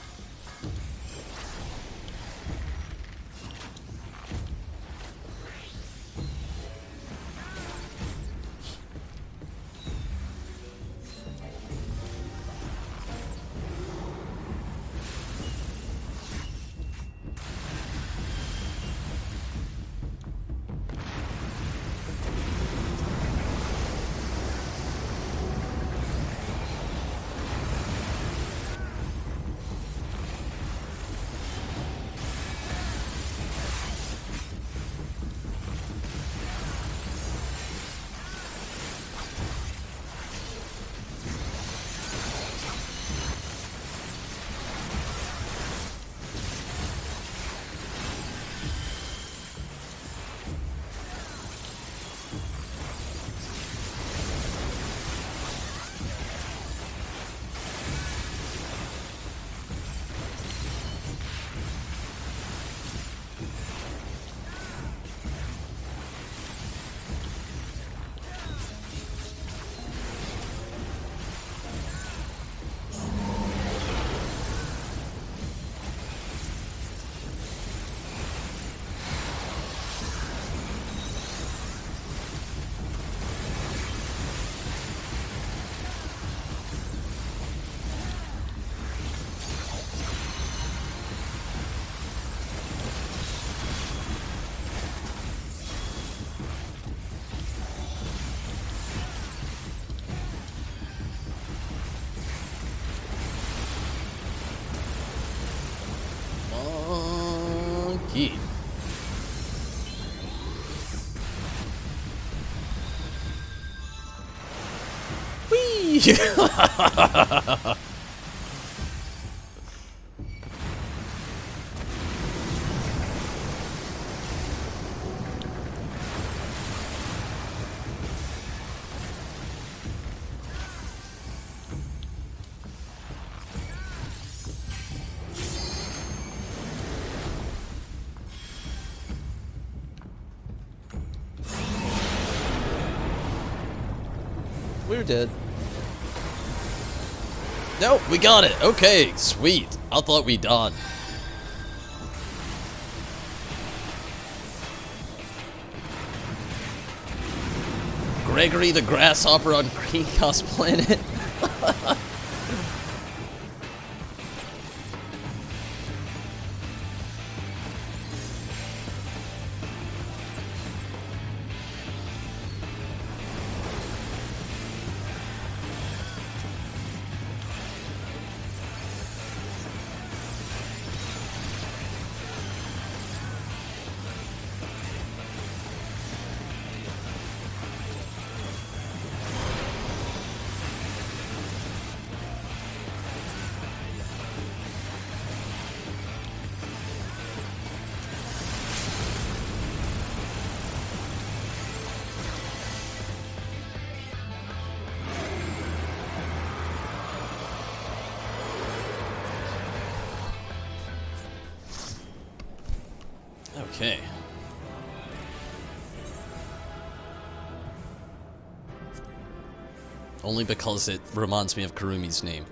[SPEAKER 1] Monkey. Whee! We're dead. No, we got it. Okay, sweet. I thought we done. Gregory the Grasshopper on Greencast Planet. Okay. Only because it reminds me of Kurumi's name.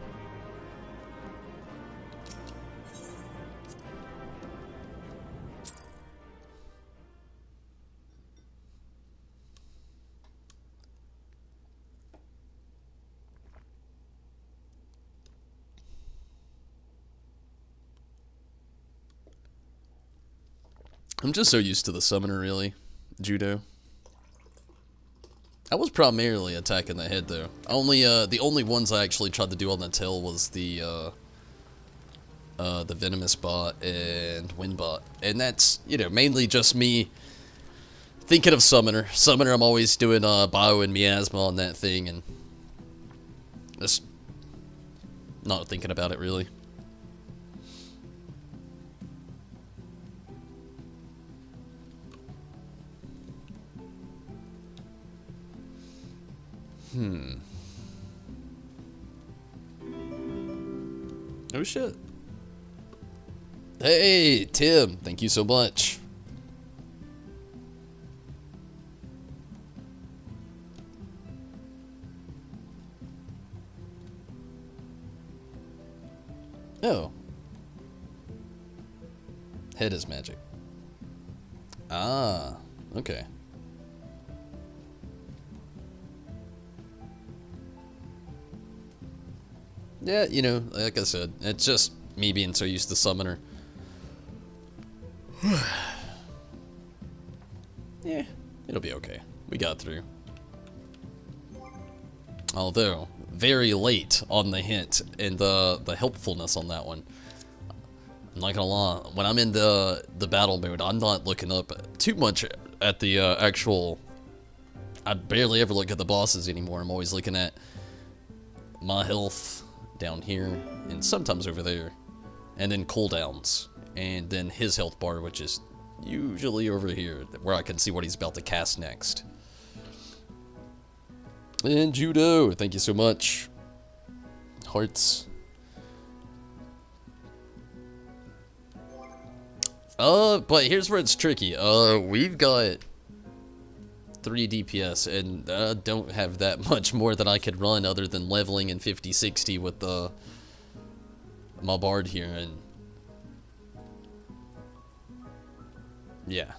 [SPEAKER 1] I'm just so used to the summoner, really. Judo. I was primarily attacking the head, though. The only ones I actually tried to do on the tail was the Venomous bot and Wind bot. And that's, you know, mainly just me thinking of summoner. Summoner, I'm always doing bio and miasma on that thing, and just not thinking about it, really. Oh shit. Hey, Tim, thank you so much. Oh. Head is magic. Ah, okay. Yeah, you know, like I said, it's just me being so used to Summoner. Yeah, it'll be okay. We got through. Although, very late on the hint and the helpfulness on that one. I'm not gonna lie, when I'm in the battle mode, I'm not looking up too much at the actual... I barely ever look at the bosses anymore. I'm always looking at my health down here, and sometimes over there. And then cooldowns. And then his health bar, which is usually over here, where I can see what he's about to cast next. And Judo, thank you so much. Hearts. But here's where it's tricky. We've got 3 DPS, and I don't have that much more that I could run other than leveling in 50-60 with my bard here, and yeah.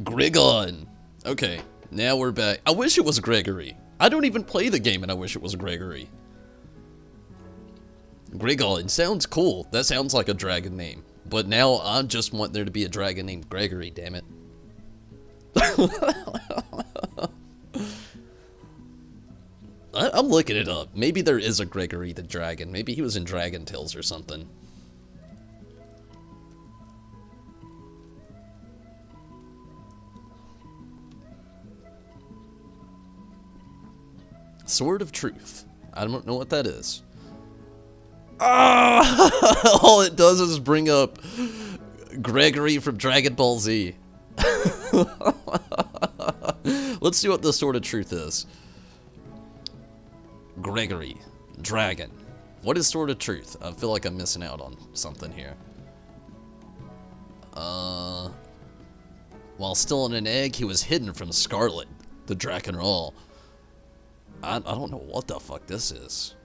[SPEAKER 1] Grigon. Okay, now we're back. I wish it was Gregory. I don't even play the game and I wish it was Gregory. Grigon sounds cool. That sounds like a dragon name. But now I just want there to be a dragon named Gregory, damn it. I'm looking it up. Maybe there is a Gregory the Dragon. Maybe he was in Dragon Tales or something. Sword of Truth. I don't know what that is. Ah! All it does is bring up Gregory from Dragon Ball Z. Let's see what the Sword of Truth is. Gregory. Dragon. What is Sword of Truth? I feel like I'm missing out on something here. While still in an egg, he was hidden from Scarlet, the Draken Roll. I don't know what the fuck this is.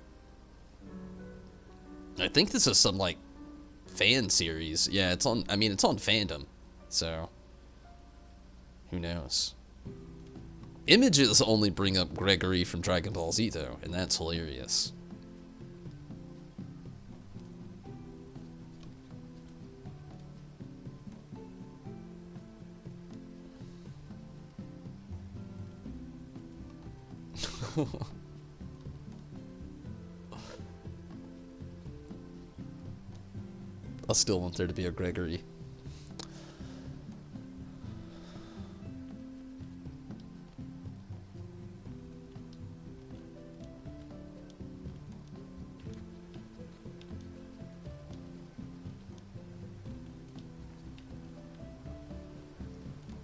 [SPEAKER 1] I think this is some, like, fan series. Yeah, it's on, I mean, it's on Fandom. So, who knows? Images only bring up Gregory from Dragon Ball Z, though, and that's hilarious. I still want there to be a Gregory.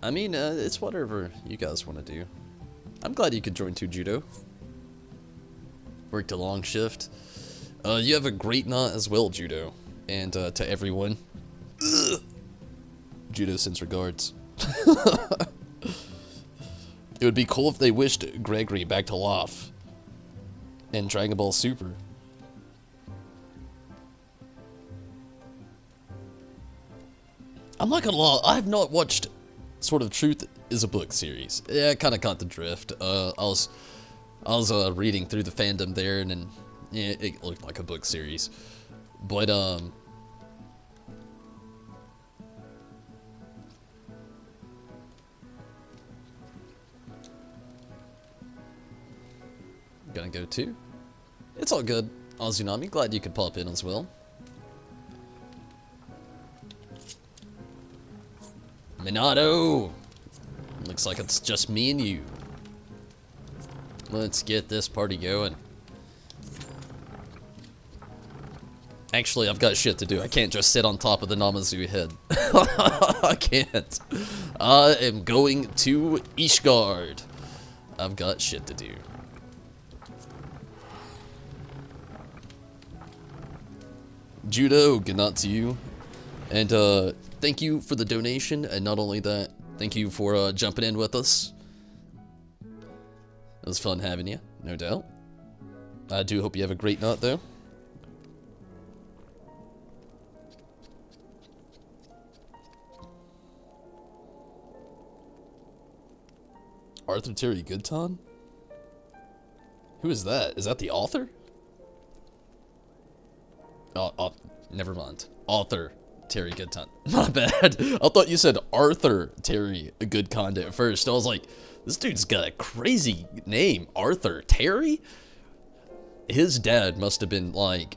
[SPEAKER 1] I mean, it's whatever you guys want to do. I'm glad you could join too, Judo. Worked a long shift. You have a great night as well, Judo. And to everyone, ugh. Judo sends regards. It would be cool if they wished Gregory back to life in Dragon Ball Super. I'm not gonna lie, I have not watched Sword of Truth is a book series. Yeah, I kind of caught the drift. I was reading through the fandom there, and then yeah, it looked like a book series. But gonna go too. It's all good, Azunami. Glad you could pop in as well. Minato! Looks like it's just me and you. Let's get this party going. Actually, I've got shit to do. I can't just sit on top of the Namazu head. I can't. I am going to Ishgard. I've got shit to do. Judo, good night to you. And thank you for the donation, and not only that, thank you for jumping in with us. It was fun having you, no doubt. I do hope you have a great night, though. Arthur Terry Goodton? Who is that? Is that the author? Oh, never mind. Author Terry Goodton. My bad. I thought you said Arthur Terry Goodton at first. I was like, this dude's got a crazy name. Arthur Terry? His dad must have been, like,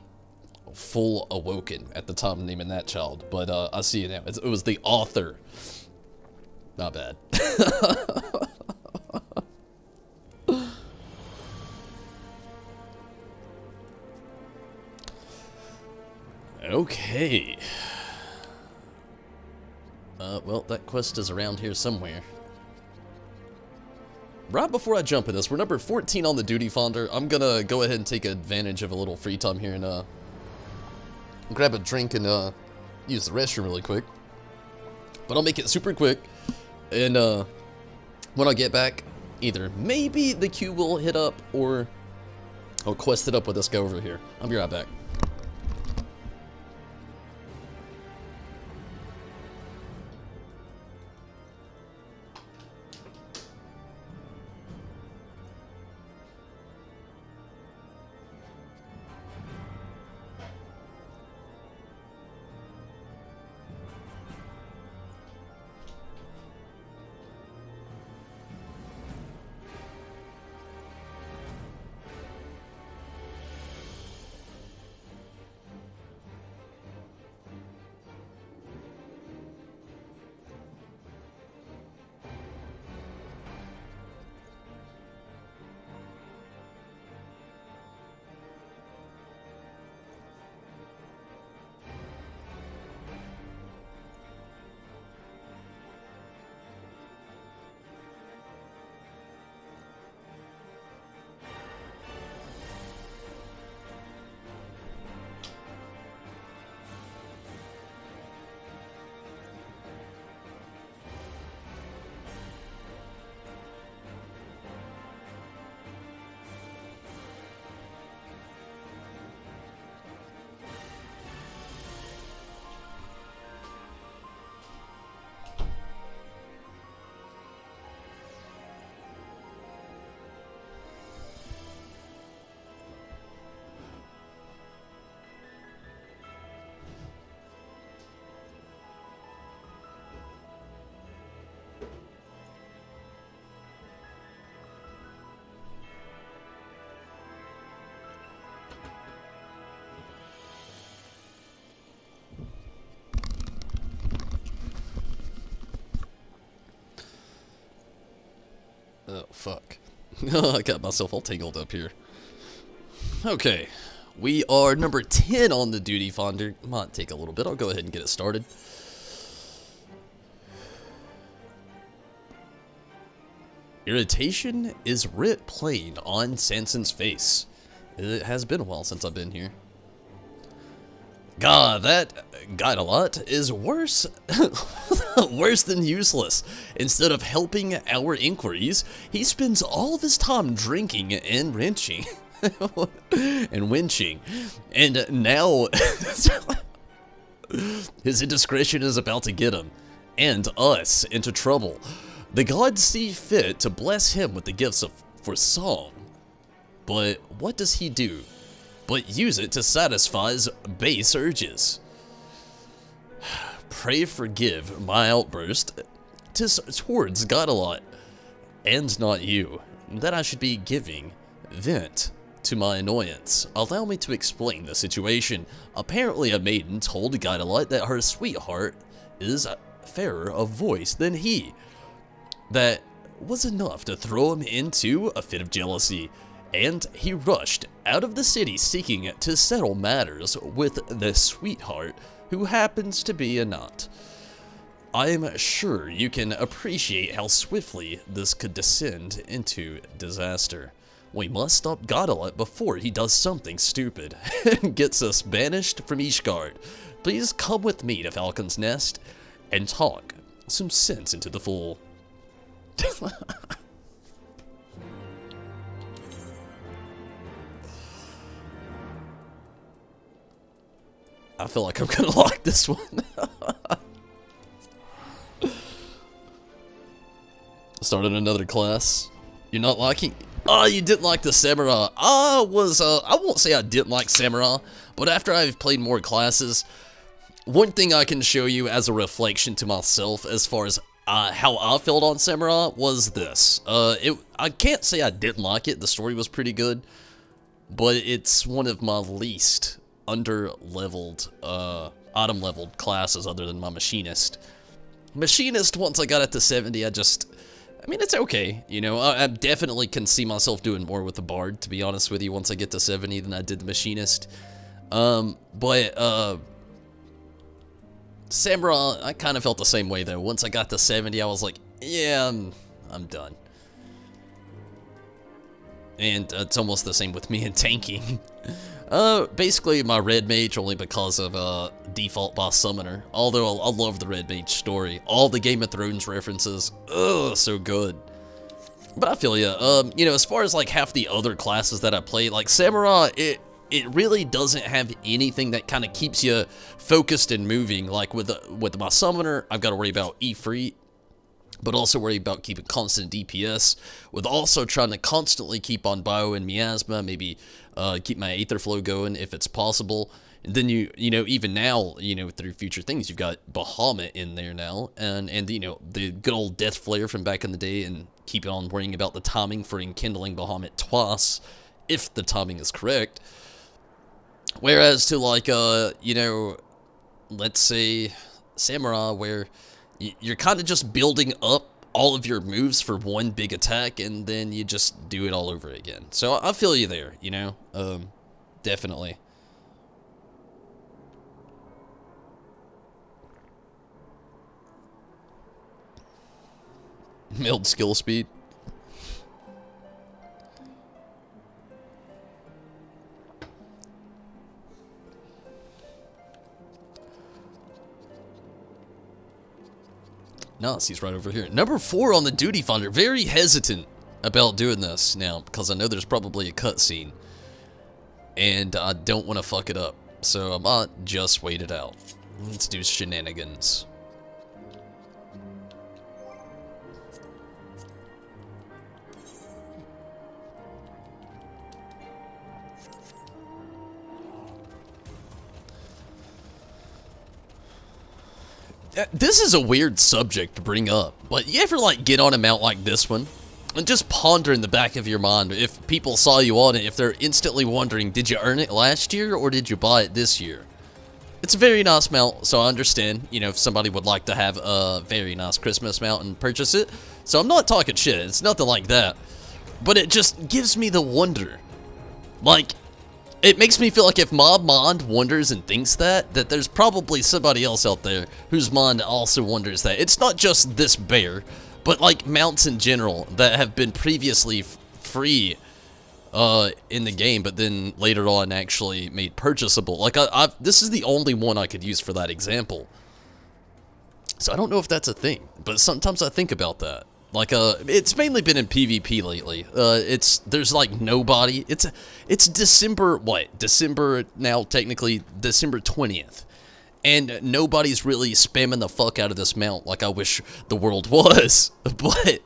[SPEAKER 1] full awoken at the time of naming that child. But I see it now. It was the author. Not bad. Okay. Well, that quest is around here somewhere. Right before I jump in this, we're number 14 on the duty finder. I'm gonna go ahead and take advantage of a little free time here and grab a drink and use the restroom really quick. But I'll make it super quick. And when I get back, either maybe the queue will hit up or I'll quest it up with this guy over here. I'll be right back. Oh, fuck. I got myself all tangled up here. Okay. We are number 10 on the duty finder. Might take a little bit. I'll go ahead and get it started. Irritation is writ plain on Sanson's face. It has been a while since I've been here. God, that guide a lot is worse worse than useless. Instead of helping our inquiries, he spends all of his time drinking and wrenching and winching. And now his indiscretion is about to get him and us into trouble. The gods see fit to bless him with the gifts for song. But what does he do but use it to satisfy his base urges? Pray forgive my outburst. 'Tis towards God a lot, and not you, that I should be giving vent to my annoyance. Allow me to explain the situation. Apparently a maiden told Guidalite that her sweetheart is fairer of voice than he. That was enough to throw him into a fit of jealousy, and he rushed out of the city seeking to settle matters with the sweetheart who happens to be a nut. I am sure you can appreciate how swiftly this could descend into disaster. We must stop Godalite before he does something stupid and gets us banished from Ishgard. Please come with me to Falcon's Nest and talk some sense into the fool. I feel like I'm gonna like this one. Started another class. You're not liking? Oh, you didn't like the Samurai. I won't say I didn't like Samurai, but after I've played more classes, one thing I can show you as a reflection to myself as far as how I felt on Samurai was this. I can't say I didn't like it. The story was pretty good, but it's one of my least under-leveled, item-leveled classes other than my Machinist. Machinist, once I got it to 70, I mean, it's okay, you know, I definitely can see myself doing more with the Bard, to be honest with you, once I get to 70 than I did the Machinist. Samurai, I kind of felt the same way, though. Once I got to 70, I was like, yeah, I'm done. And it's almost the same with me in tanking. Basically my Red Mage only because of, default boss summoner. Although I love the Red Mage story. All the Game of Thrones references. Ugh, so good. But I feel ya. You know, as far as, like, half the other classes that I play, like, Samurai, it really doesn't have anything that kind of keeps you focused and moving. Like, with my summoner, I've got to worry about E-Free, but also worry about keeping constant DPS, with also trying to constantly keep on Bio and Miasma, maybe keep my Aether Flow going if it's possible. And then you know, even now, you know, through future things, you've got Bahamut in there now, and you know, the good old Death Flare from back in the day, and keep on worrying about the timing for enkindling Bahamut twice, if the timing is correct. Whereas to, like, you know, let's say Samurai, where you're kind of just building up all of your moves for one big attack, and then you just do it all over again. So I feel you there, you know, definitely. Milled skill speed. Nazi's right over here. Number 4 on the duty finder. Very hesitant about doing this now, because I know there's probably a cutscene, and I don't want to fuck it up. So I might just wait it out. Let's do shenanigans. This is a weird subject to bring up, but you ever, like, get on a mount like this one and just ponder in the back of your mind, if people saw you on it, if they're instantly wondering, did you earn it last year or did you buy it this year? It's a very nice mount, so I understand, you know, if somebody would like to have a very nice Christmas mount and purchase it. So I'm not talking shit, it's nothing like that. But it just gives me the wonder. Like, it makes me feel like if my mind wonders and thinks that there's probably somebody else out there whose mind also wonders that. It's not just this bear, but like mounts in general that have been previously free in the game, but then later on actually made purchasable. Like, this is the only one I could use for that example. So I don't know if that's a thing, but sometimes I think about that. Like, it's mainly been in PvP lately. There's like nobody. It's December, what? December, now technically December 20th. And nobody's really spamming the fuck out of this mount like I wish the world was. But,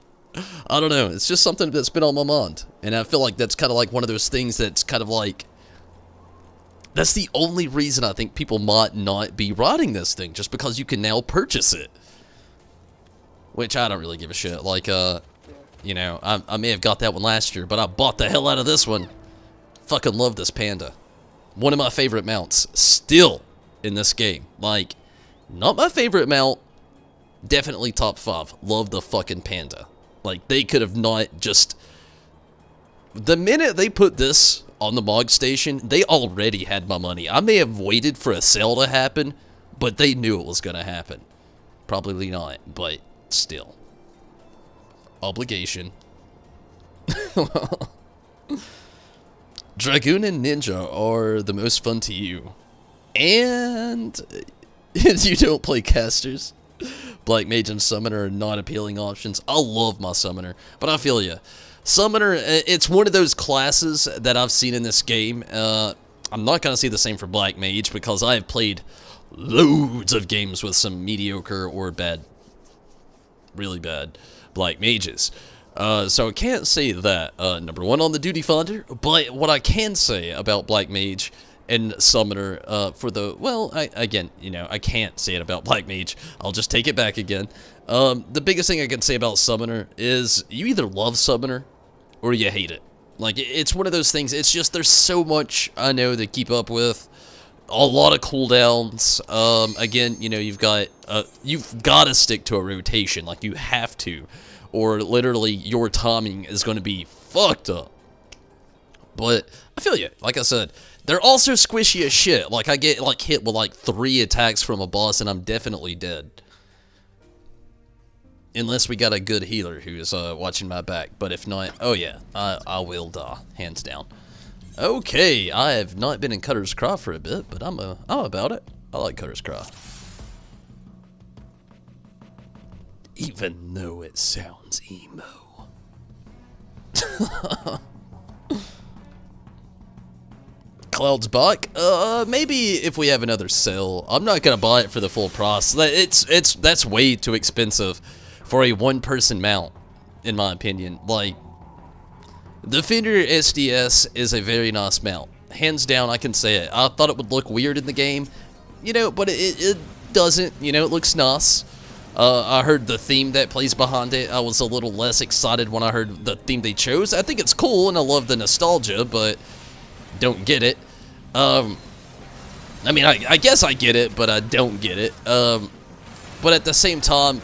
[SPEAKER 1] I don't know. It's just something that's been on my mind. And I feel like that's kind of like one of those things that's kind of like, that's the only reason I think people might not be riding this thing, just because you can now purchase it. Which I don't really give a shit. Like, you know, I may have got that one last year, but I bought the hell out of this one. Fucking love this panda. One of my favorite mounts. Still in this game. Like, not my favorite mount. Definitely top 5. Love the fucking panda. Like, they could have not just... The minute they put this on the Mog Station, they already had my money. I may have waited for a sale to happen, but they knew it was going to happen. Probably not, but... Still. Obligation. Dragoon and Ninja are the most fun to you. And you don't play casters. Black Mage and Summoner are not appealing options. I love my Summoner, but I feel ya. Summoner, it's one of those classes that I've seen in this game. I'm not going to say the same for Black Mage because I have played loads of games with some mediocre or bad, really bad Black Mages. So I can't say that, number one on the duty finder, but what I can say about Black Mage and Summoner, again, you know, I can't say it about Black Mage. I'll just take it back again. The biggest thing I can say about Summoner is you either love Summoner or you hate it. Like, it's one of those things, it's just, there's so much, I know, to keep up with. A lot of cooldowns. Again, you know, you've got to stick to a rotation, like, you have to. Or literally, your timing is going to be fucked up. But, I feel you. Like I said, they're also squishy as shit. Like, I get, like, hit with, like, 3 attacks from a boss, and I'm definitely dead. Unless we got a good healer who's watching my back. But if not, oh yeah, I will die, hands down. Okay, I have not been in Cutter's Cry for a bit, but I'm about it. I like Cutter's Cry. Even though it sounds emo. Cloud's back. Maybe if we have another sale. I'm not gonna buy it for the full price. That's way too expensive for a one-person mount, in my opinion. Like, the Defender SDS is a very nice mount. Hands down, I can say it. I thought it would look weird in the game, you know, but it doesn't, you know, it looks nice. I heard the theme that plays behind it. I was a little less excited when I heard the theme they chose. I think it's cool, and I love the nostalgia, but don't get it. I mean, I guess I get it, but I don't get it. But at the same time,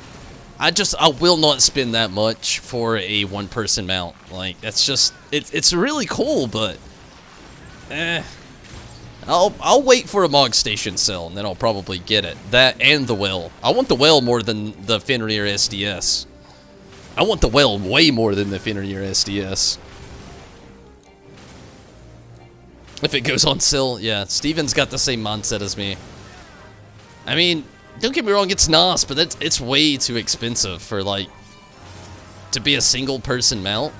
[SPEAKER 1] I will not spend that much for a one-person mount. Like, that's just, it's really cool, but, I'll wait for a Mog Station sale, and then I'll probably get it. That and the Well. I want the Well more than the Fenrir SDS. I want the Well way more than the Fenrir SDS. If it goes on sale, yeah, Steven's got the same mindset as me. I mean, don't get me wrong, it's nice, but it's way too expensive for, like, to be a single-person mount.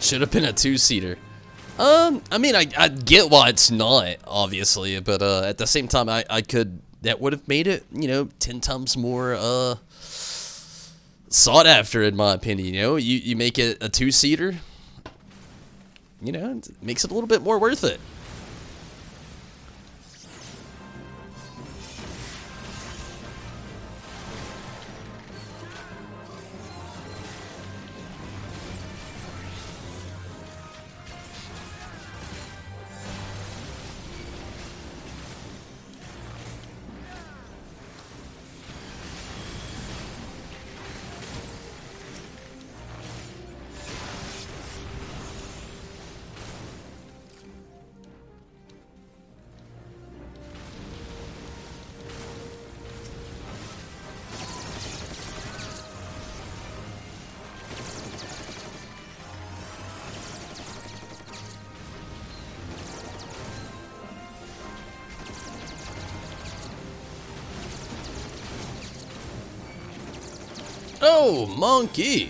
[SPEAKER 1] Should have been a 2-seater. I mean, I get why it's not, obviously, but at the same time, that would have made it, you know, 10 times more sought after, in my opinion. You know, you make it a 2-seater, you know, it makes it a little bit more worth it. Oh, monkey!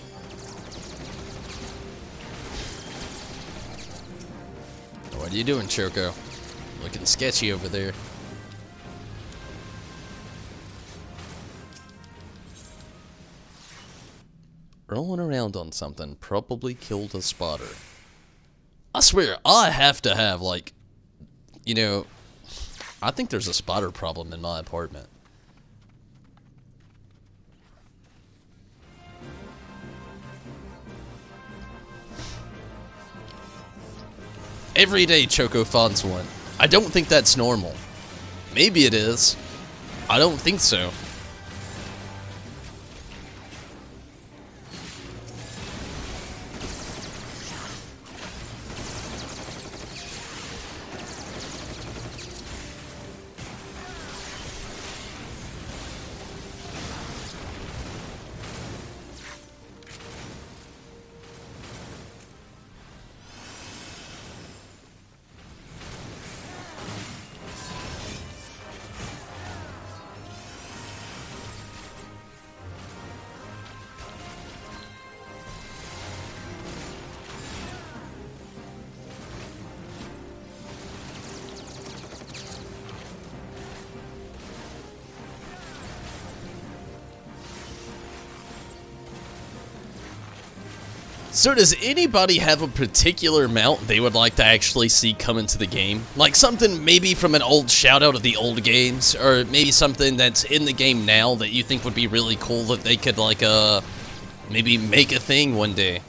[SPEAKER 1] What are you doing, Choco? Looking sketchy over there. Rolling around on something probably killed a spotter. I swear, I have to have, like, you know, I think there's a spotter problem in my apartment. Every day Choco finds one. I don't think that's normal. Maybe it is. I don't think so. So does anybody have a particular mount they would like to actually see come into the game? Like something maybe from an old shout out of the old games, or maybe something that's in the game now that you think would be really cool that they could like maybe make a thing one day.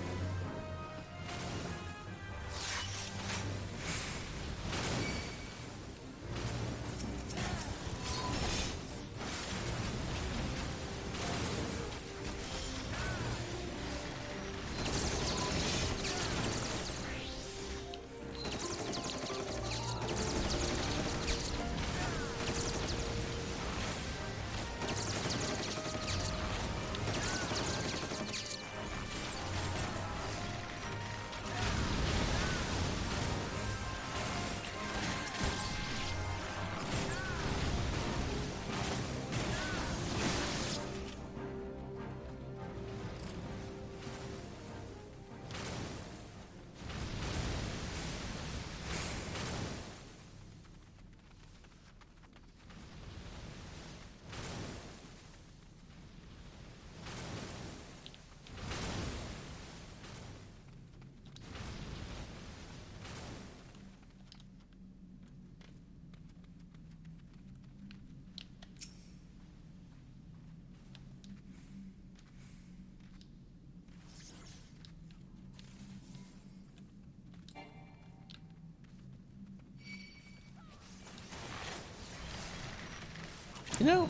[SPEAKER 1] You know,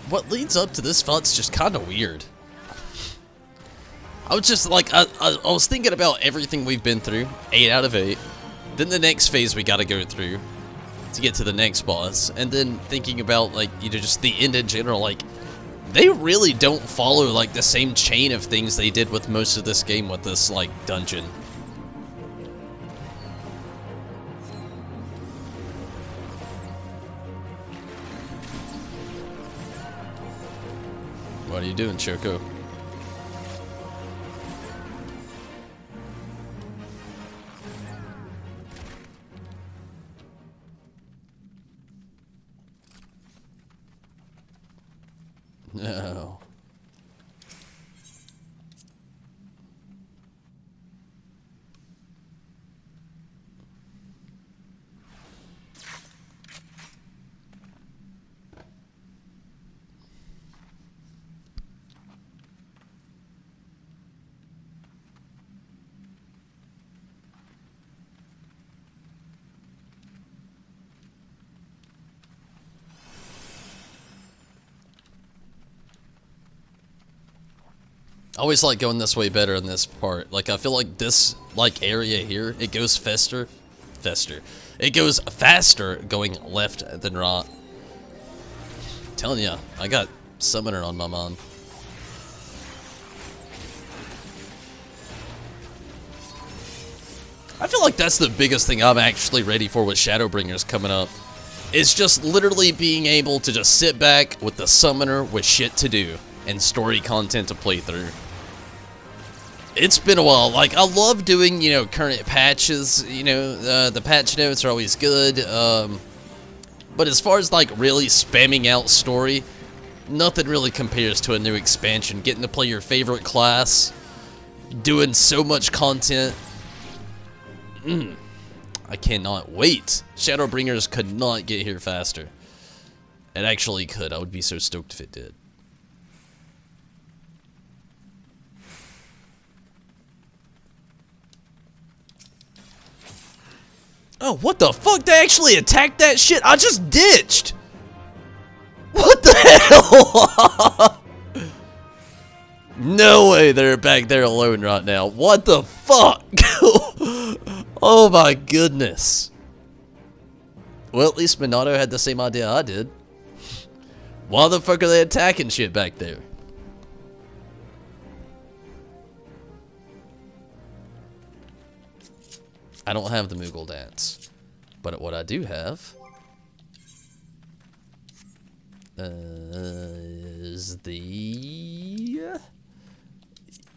[SPEAKER 1] what leads up to this fight's just kind of weird. I was just like, I was thinking about everything we've been through, 8 out of 8. Then the next phase we gotta go through to get to the next boss, and then thinking about, like, you know, just the end in general. Like, they really don't follow like the same chain of things they did with most of this game with this like dungeon. What are you doing, Choco? No. I always like going this way better in this part. Like, I feel like this, like, area here, it goes faster. It goes faster going left than right. I'm telling ya, I got Summoner on my mind. I feel like that's the biggest thing I'm actually ready for with Shadowbringers coming up. It's just literally being able to just sit back with the Summoner with shit to do and story content to play through. It's been a while. Like, I love doing, you know, current patches. You know, the patch notes are always good. But as far as, like, really spamming out story, nothing really compares to a new expansion. Getting to play your favorite class, doing so much content. I cannot wait. Shadowbringers could not get here faster. It actually could. I would be so stoked if it did. Oh, what the fuck? They actually attacked that shit? I just ditched! What the hell? No way they're back there alone right now. What the fuck? Oh my goodness. Well, at least Minato had the same idea I did. Why the fuck are they attacking shit back there? I don't have the Moogle dance, but what I do have is the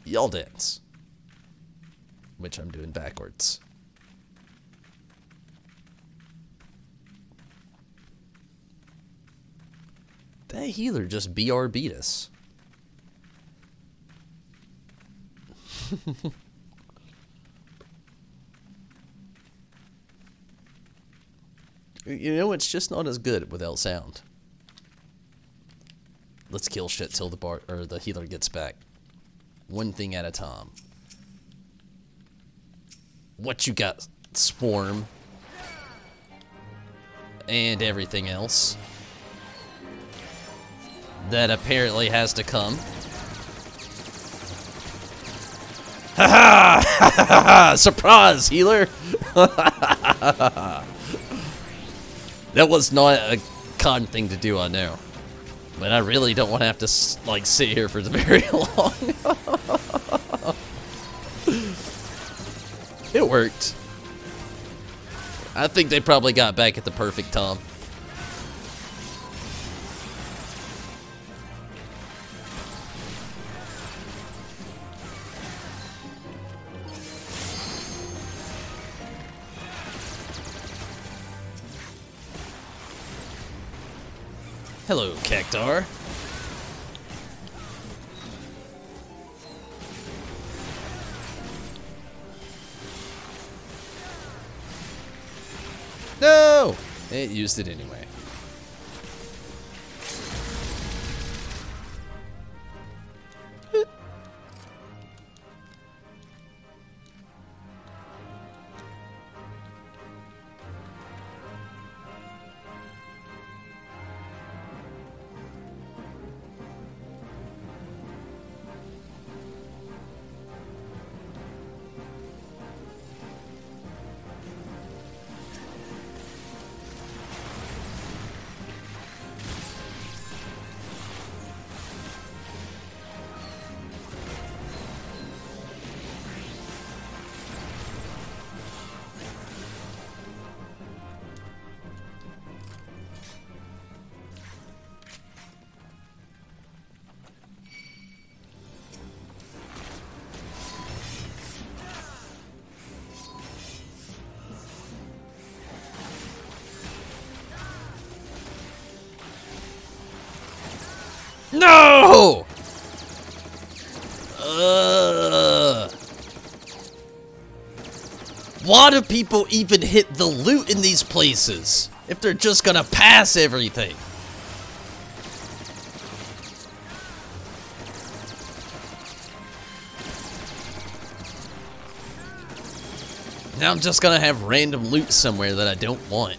[SPEAKER 1] Y'all dance. Which I'm doing backwards. That healer just BRB'd us. You know, it's just not as good without sound. Let's kill shit till the healer gets back. One thing at a time. What you got, Swarm? And everything else that apparently has to come. Ha ha! Surprise, healer! That was not a kind thing to do, I know. But I really don't want to have to, like, sit here for very long. It worked. I think they probably got back at the perfect time. Hello, Cactar. No! It used it anyway. No! Why do people even hit the loot in these places if they're just gonna pass everything? Now I'm just gonna have random loot somewhere that I don't want.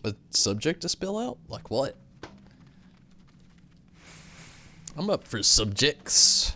[SPEAKER 1] A subject to spill out? Like what? I'm up for subjects.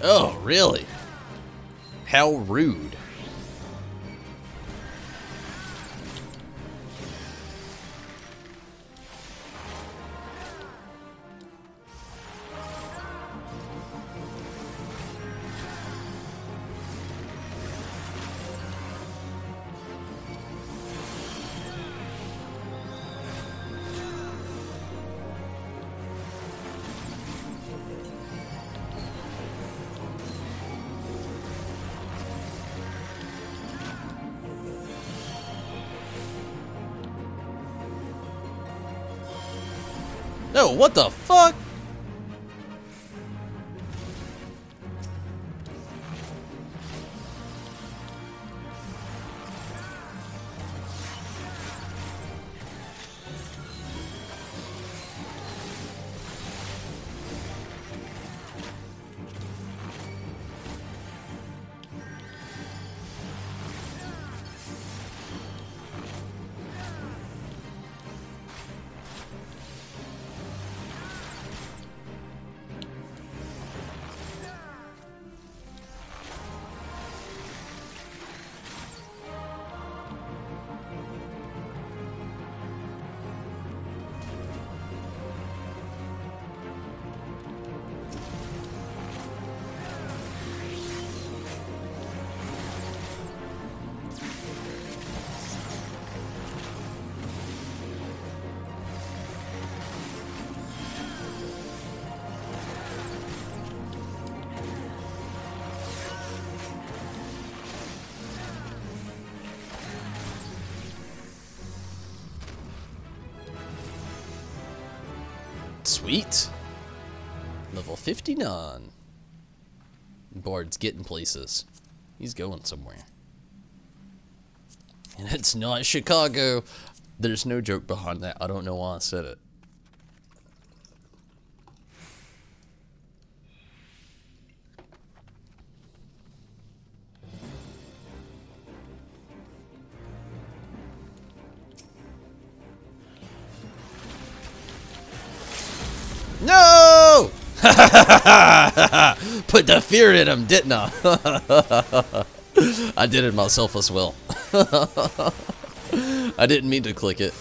[SPEAKER 1] Oh, really? How rude. No, what the fuck? Sweet. Level 59. Bard's getting places. He's going somewhere. And it's not Chicago. There's no joke behind that. I don't know why I said it. No! Put the fear in him, didn't I? I did it myself as well. I didn't mean to click it.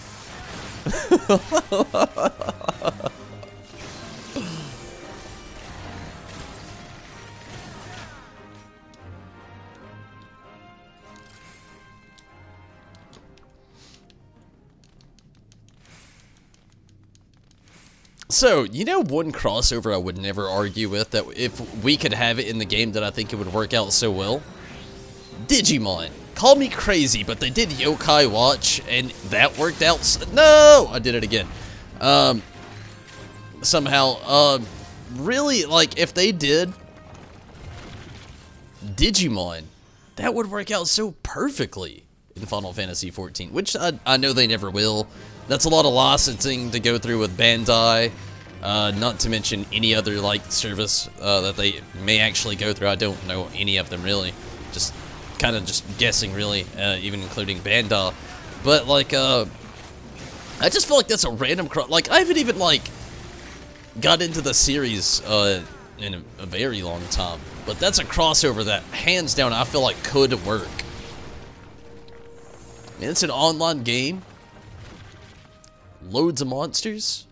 [SPEAKER 1] So, you know one crossover I would never argue with, that if we could have it in the game that I think it would work out so well? Digimon. Call me crazy, but they did Yokai Watch, and that worked out no! I did it again. Somehow, really, like, if they did Digimon, that would work out so perfectly in Final Fantasy XIV, which I know they never will. That's a lot of licensing to go through with Bandai, not to mention any other, like, service that they may actually go through. I don't know any of them, really. Just kind of just guessing, really, even including Bandai. But, like, I just feel like that's a random like, I haven't even, like, got into the series in a very long time. But that's a crossover that, hands down, I feel like could work. I mean, it's an online game. Loads of monsters.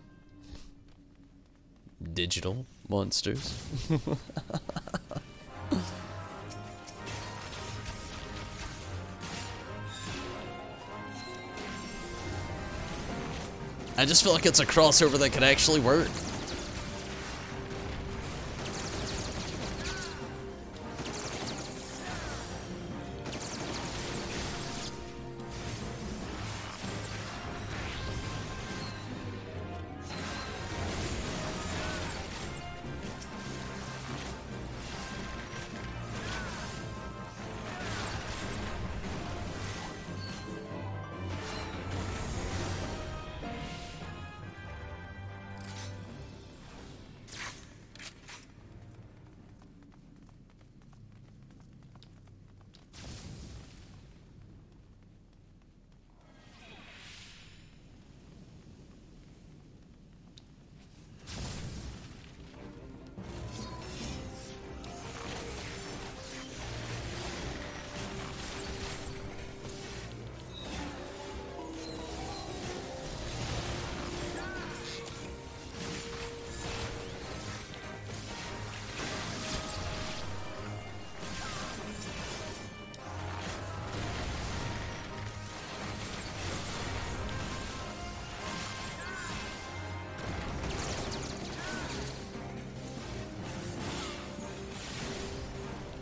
[SPEAKER 1] Digital monsters. I just feel like it's a crossover that could actually work.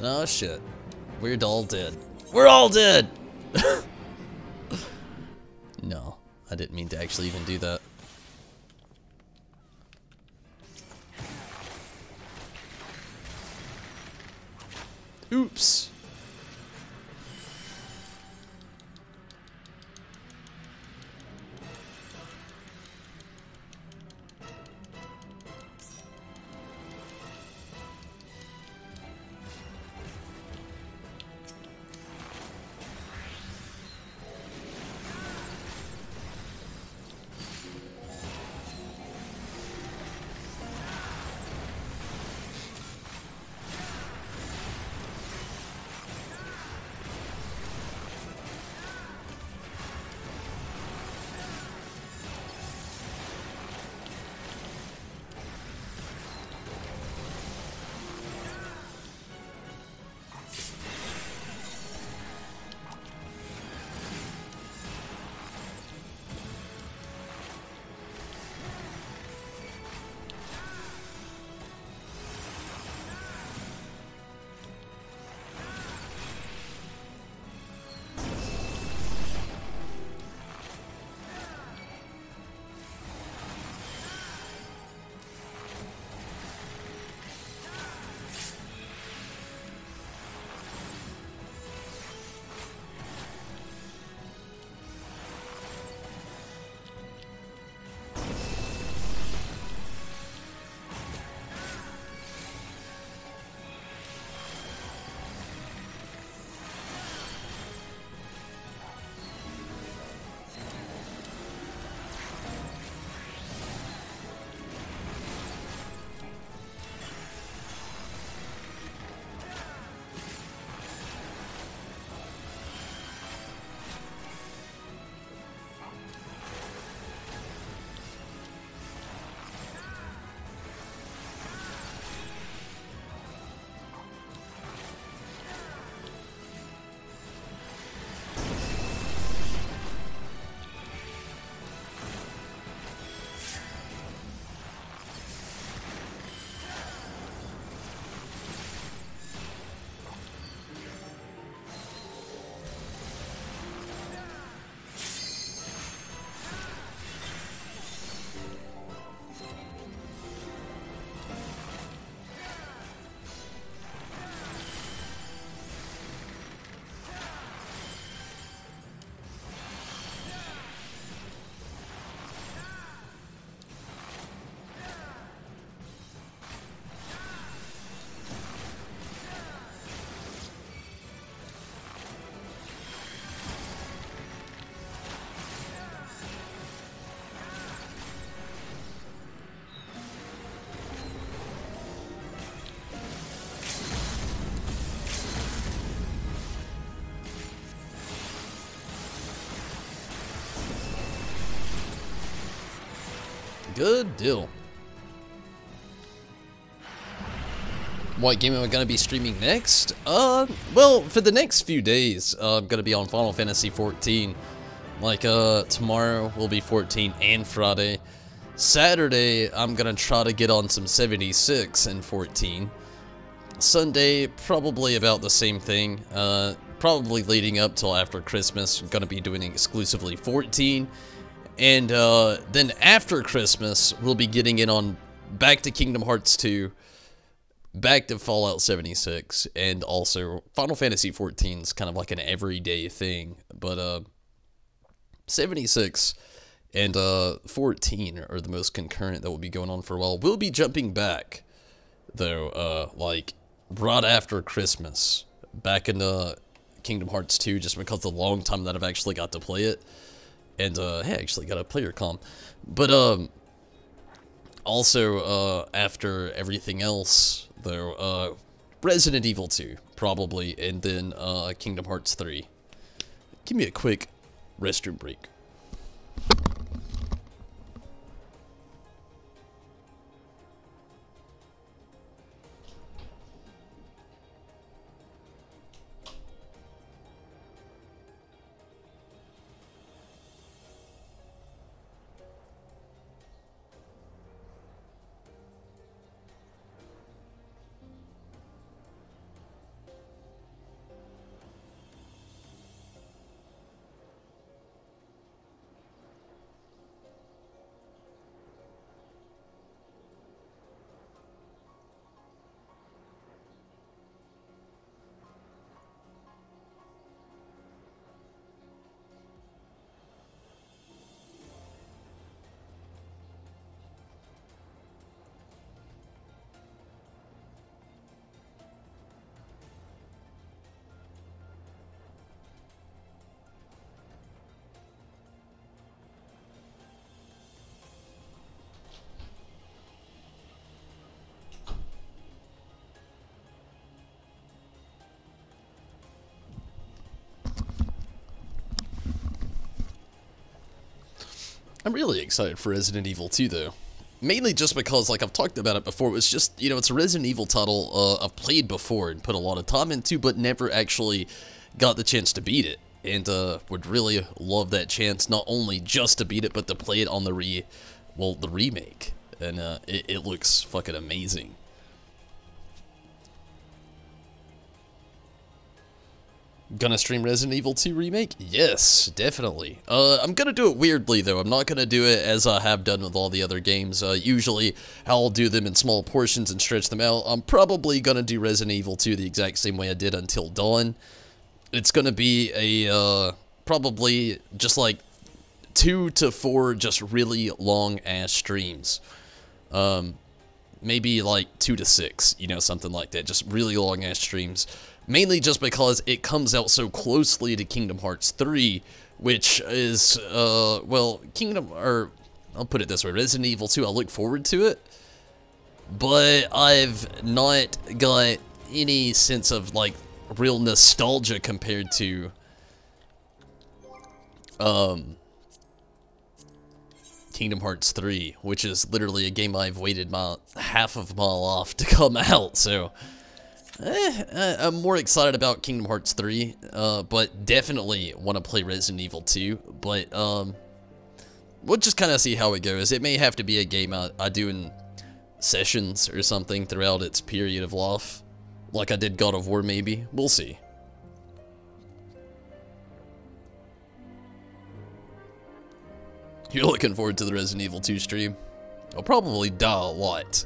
[SPEAKER 1] Oh shit. We're all dead. We're all dead! No, I didn't mean to actually even do that. Oops. Good deal. What game am I going to be streaming next? Well, for the next few days, I'm going to be on Final Fantasy 14. Like, tomorrow will be 14 and Friday. Saturday, I'm going to try to get on some 76 and 14. Sunday, probably about the same thing. Probably leading up till after Christmas. I'm going to be doing exclusively 14. And then after Christmas, we'll be getting in on back to Kingdom Hearts 2, back to Fallout 76, and also Final Fantasy 14 is kind of like an everyday thing. But 76 and 14 are the most concurrent that will be going on for a while. We'll be jumping back, though, like right after Christmas, back into Kingdom Hearts 2, just because of the long time that I've actually got to play it. And, hey, I actually got a player comm. But, also, after everything else, though, Resident Evil 2, probably, and then, Kingdom Hearts 3. Give me a quick restroom break. I'm really excited for Resident Evil 2, though. Mainly just because, like I've talked about it before, it's just, you know, it's a Resident Evil title I've played before and put a lot of time into, but never actually got the chance to beat it. And would really love that chance, not only just to beat it, but to play it on the remake. And it looks fucking amazing. Gonna stream Resident Evil 2 Remake? Yes, definitely. I'm gonna do it weirdly, though. I'm not gonna do it as I have done with all the other games. Usually, I'll do them in small portions and stretch them out. I'm probably gonna do Resident Evil 2 the exact same way I did Until Dawn. It's gonna be a, probably just like 2 to 4 just really long-ass streams. Maybe like 2 to 6, you know, something like that. Just really long-ass streams. Mainly just because it comes out so closely to Kingdom Hearts 3, which is, well, I'll put it this way, Resident Evil 2, I look forward to it, but I've not got any sense of, like, real nostalgia compared to, Kingdom Hearts 3, which is literally a game I've waited half of my life to come out, so I'm more excited about Kingdom Hearts 3, but definitely want to play Resident Evil 2, but, we'll just kind of see how it goes. It may have to be a game I do in sessions or something throughout its period of life, like I did God of War maybe. We'll see. You're looking forward to the Resident Evil 2 stream? I'll probably die a lot.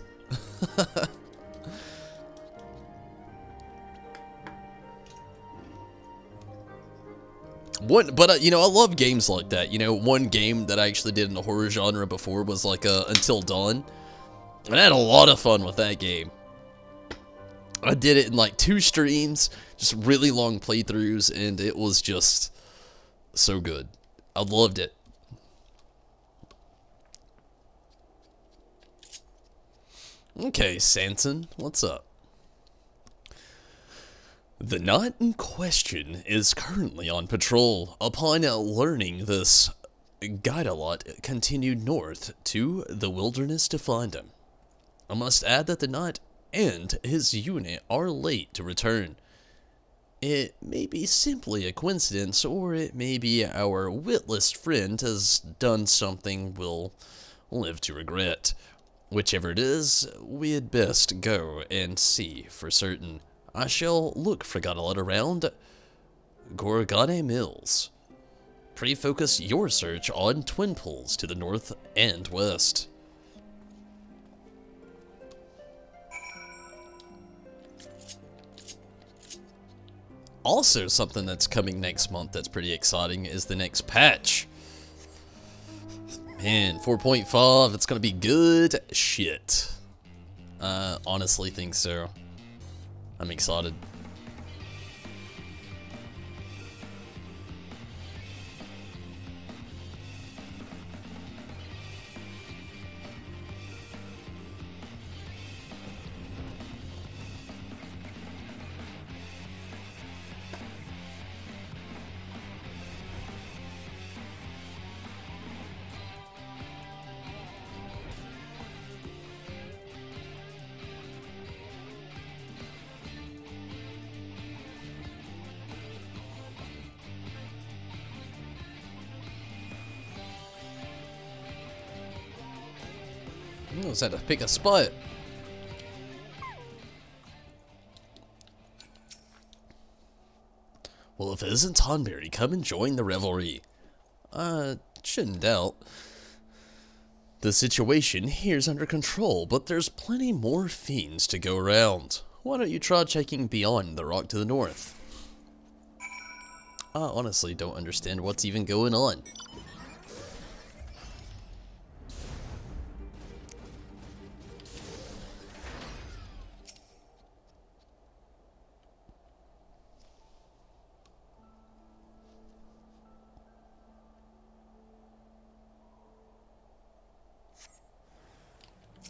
[SPEAKER 1] But you know, I love games like that. You know, one game that I actually did in the horror genre before was like Until Dawn. And I had a lot of fun with that game. I did it in like 2 streams, just really long playthroughs, and it was just so good. I loved it. Okay, Sanson, what's up? The knight in question is currently on patrol. Upon learning this, Guidalot continued north to the wilderness to find him. I must add that the knight and his unit are late to return. It may be simply a coincidence, or it may be our witless friend has done something we'll live to regret. Whichever it is, we had best go and see for certain. I shall look for Guidalot around Gorgane Mills. Pre-focus your search on twin pools to the north and west. Also, something that's coming next month that's pretty exciting is the next patch. Man, 4.5, it's gonna be good shit. Honestly think so. I'm excited. I just had to pick a spot. Well, if it isn't Tonberry, come and join the revelry. Shouldn't doubt. The situation here's under control, but there's plenty more fiends to go around. Why don't you try checking beyond the rock to the north? I honestly don't understand what's even going on.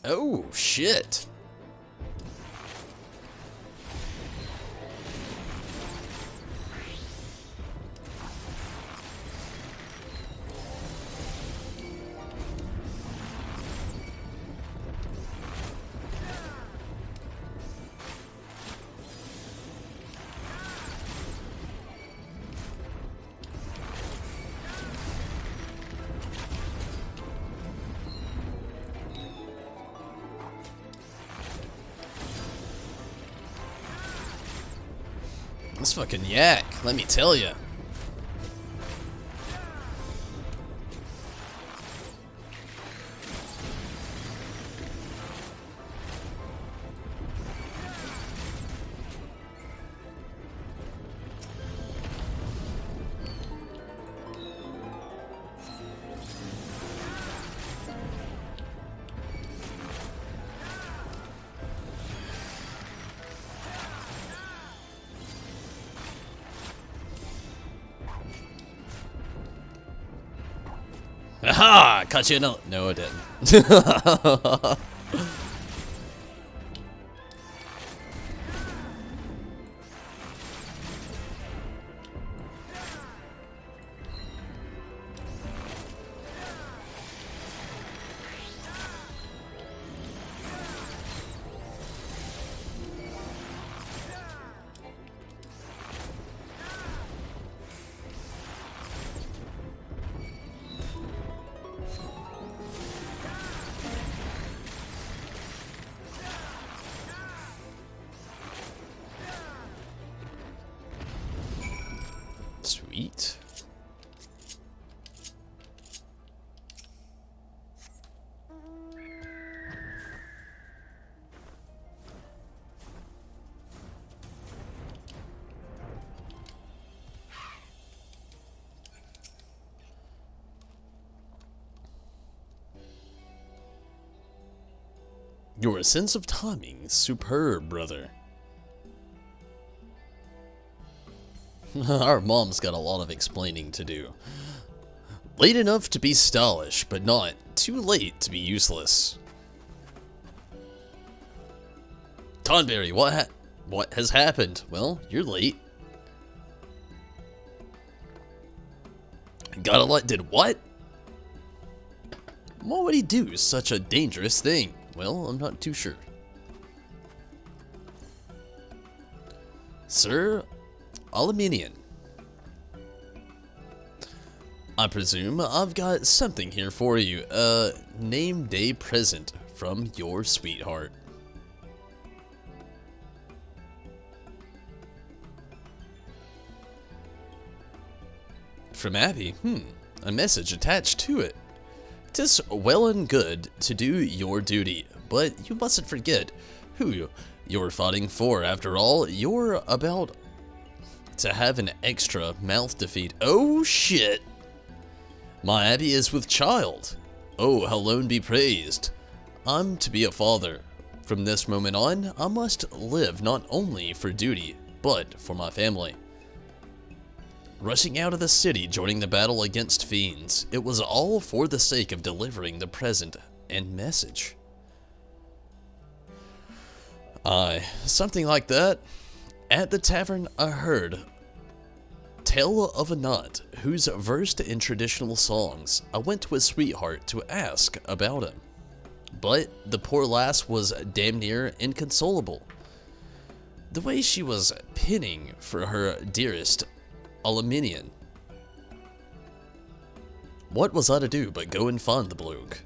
[SPEAKER 1] Oh, shit. This fucking yak, let me tell ya. Aha! Caught you in a... No, it didn't. Sweet. Your sense of timing is superb, brother. Our mom's got a lot of explaining to do. Late enough to be stylish, but not too late to be useless. Tonberry, what has happened? Well, you're late. Did what? Why would he do such a dangerous thing? Well, I'm not too sure. Sir Aluminium. I presume I've got something here for you. Name day present from your sweetheart. From Abby? A message attached to it. 'Tis well and good to do your duty, but you mustn't forget who you're fighting for. After all, you're about to have an extra mouth to feed. Oh shit! My Abby is with child. Oh, how alone be praised. I'm to be a father. From this moment on, I must live not only for duty, but for my family. Rushing out of the city, joining the battle against fiends, it was all for the sake of delivering the present and message. Aye, something like that. At the tavern, I heard tale of a nut who's versed in traditional songs. I went to his sweetheart to ask about him, but the poor lass was damn near inconsolable. The way she was pinning for her dearest aluminium. What was I to do but go and find the bloke?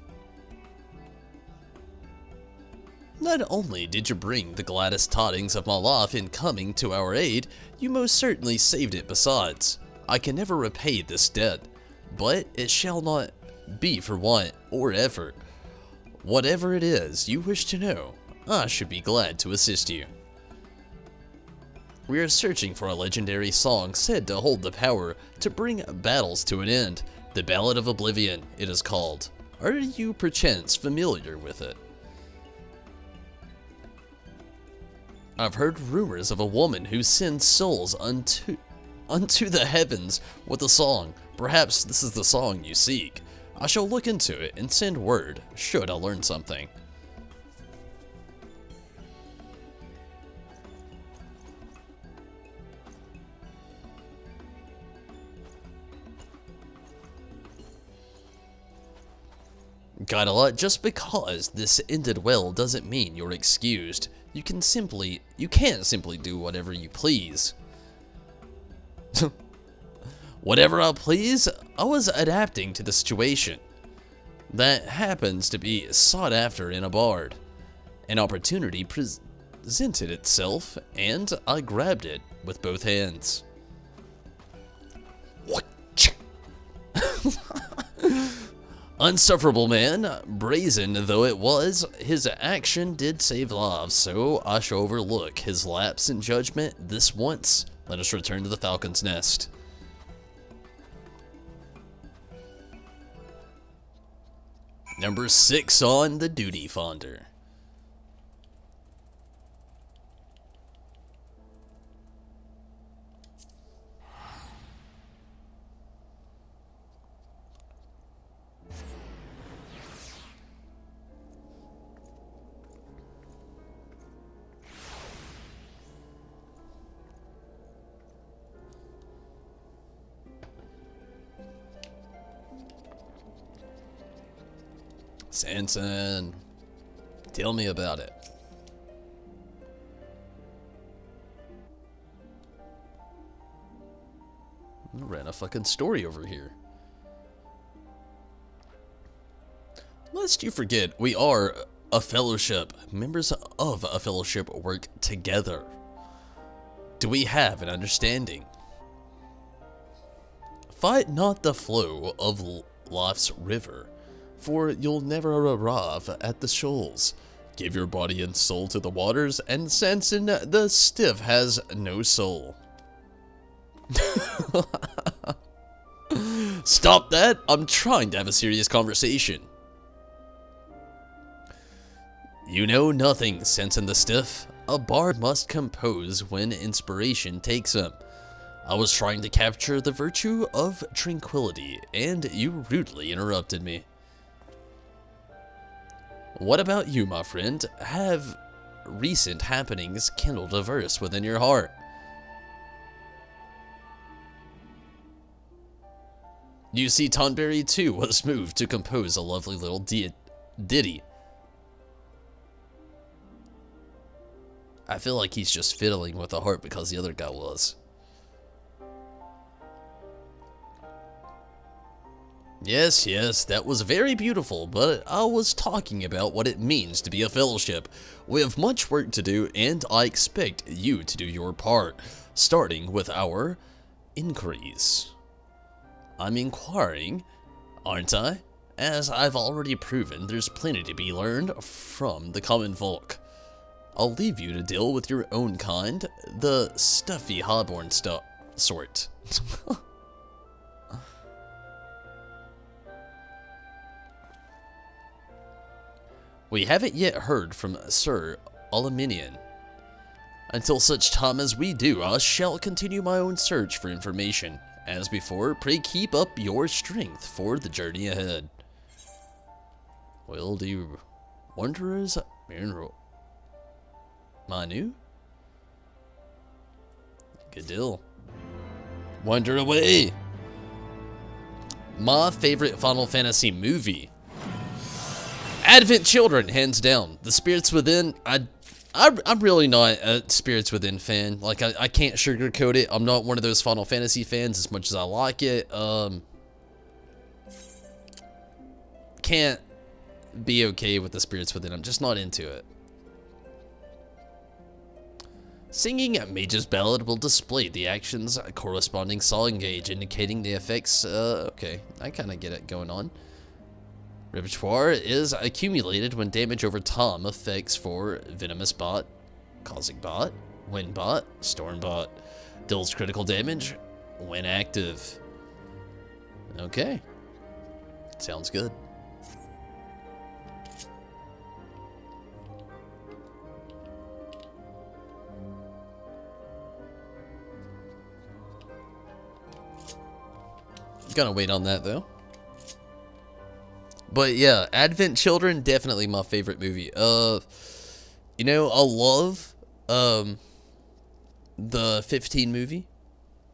[SPEAKER 1] Not only did you bring the gladdest tidings of my life in coming to our aid, you most certainly saved it besides. I can never repay this debt, but it shall not be for want or effort. Whatever it is you wish to know, I should be glad to assist you. We are searching for a legendary song said to hold the power to bring battles to an end. The Ballad of Oblivion, it is called. Are you perchance familiar with it? I've heard rumors of a woman who sends souls unto the heavens with a song. Perhaps this is the song you seek. I shall look into it and send word, should I learn something. Got a lot. Just because this ended well doesn't mean you're excused. You can't simply do whatever you please. Whatever I please, I was adapting to the situation. That happens to be sought after in a bard. An opportunity presented itself, and I grabbed it with both hands. Unsufferable man, brazen though it was, his action did save lives, so I shall overlook his lapse in judgment this once. Let us return to the Falcon's Nest. Number 6 on the Duty Finder. Sanson, tell me about it. I ran a fucking story over here. Lest you forget, we are a fellowship. Members of a fellowship work together. Do we have an understanding? Fight not the flow of life's river, for you'll never arrive at the shoals. Give your body and soul to the waters, and Sanson the Stiff has no soul. Stop that! I'm trying to have a serious conversation. You know nothing, Sanson the Stiff. A bard must compose when inspiration takes him. I was trying to capture the virtue of tranquility, and you rudely interrupted me. What about you, my friend? Have recent happenings kindled a verse within your heart? You see, Tonberry too was moved to compose a lovely little ditty. I feel like he's just fiddling with the heart because the other guy was. Yes, that was very beautiful, but I was talking about what it means to be a fellowship. We have much work to do, and I expect you to do your part, starting with our inquiries. I'm inquiring, aren't I? As I've already proven, there's plenty to be learned from the common folk. I'll leave you to deal with your own kind, the stuffy highborn sort. We haven't yet heard from Sir Aluminian. Until such time as we do, I shall continue my own search for information. As before, pray keep up your strength for the journey ahead. Will do wanderers mineral. Manu? Good deal. Wander away! My favorite Final Fantasy movie. Advent Children, hands down. The Spirits Within, I'm really not a Spirits Within fan. Like, I can't sugarcoat it. I'm not one of those Final Fantasy fans as much as I like it. Can't be okay with the Spirits Within. I'm just not into it. Singing Mage's Ballad will display the action's corresponding song gauge, indicating the effects. Okay, I kind of get it going on. Repertoire is accumulated when damage over time affects for Venomous Bot, Causing Bot, Wind Bot, Storm Bot. Deals critical damage when active. Okay. Sounds good. Gotta wait on that though. But yeah, Advent Children, definitely my favorite movie. You know, I love the 15 movie,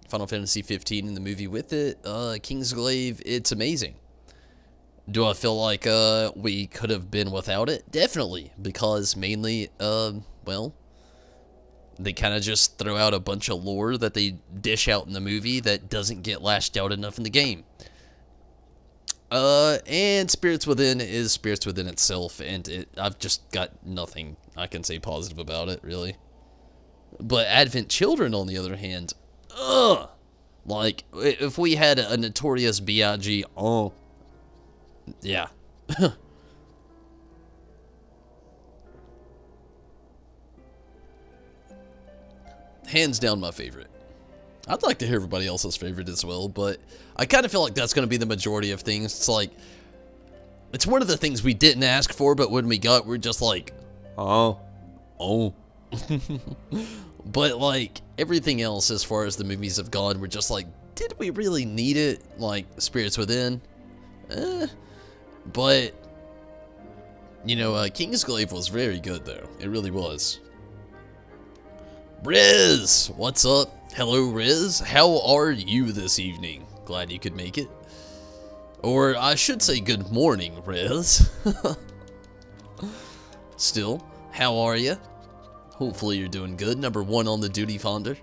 [SPEAKER 1] Final Fantasy 15 and the movie with it, Kingsglaive. It's amazing. Do I feel like we could have been without it? Definitely, because mainly, well, they kind of just throw out a bunch of lore that they dish out in the movie that doesn't get lashed out enough in the game. And Spirits Within is Spirits Within itself, and I've just got nothing I can say positive about it, really. But Advent Children, on the other hand, ugh! Like, if we had a Notorious B.I.G., oh, yeah. Hands down my favorite. I'd like to hear everybody else's favorite as well, but I kind of feel like that's going to be the majority of things. It's like, it's one of the things we didn't ask for, but when we got, we're just like, oh. But like, everything else as far as the movies have gone, we're just like, did we really need it? Like, Spirits Within? But, you know, Kingsglaive was very good, though. It really was. Riz! What's up? Hello, Riz. How are you this evening? Glad you could make it. Or, I should say good morning, Riz. Still, how are you? Hopefully you're doing good. Number 1 on the Duty Fonder.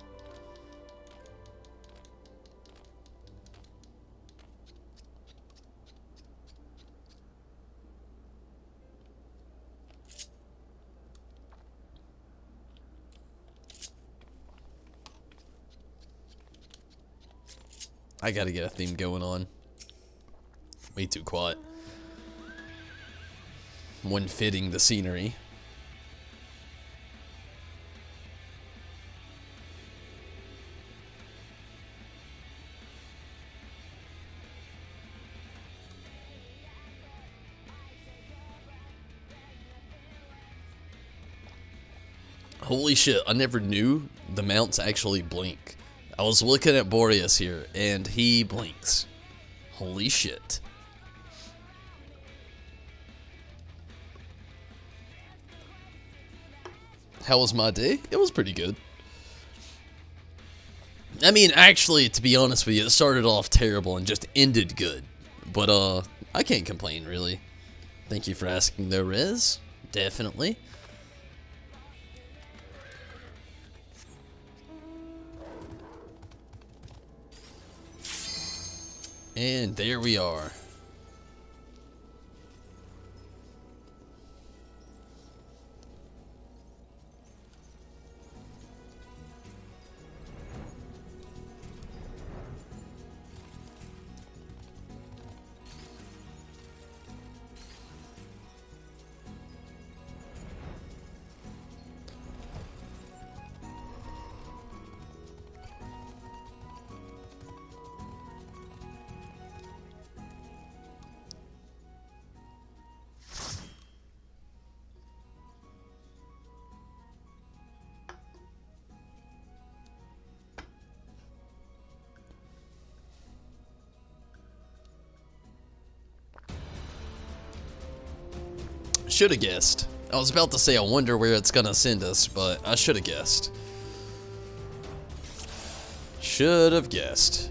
[SPEAKER 1] I gotta get a theme going on. Way too quiet. When fitting the scenery. Holy shit, I never knew the mounts actually blink. I was looking at Boreas here, and he blinks. Holy shit. How was my day? It was pretty good. I mean, actually, to be honest with you, it started off terrible and just ended good. But, I can't complain, really. Thank you for asking, though, Rez. Definitely. And there we are. Should have guessed. I was about to say I wonder where it's gonna send us, but I should have guessed. Should have guessed.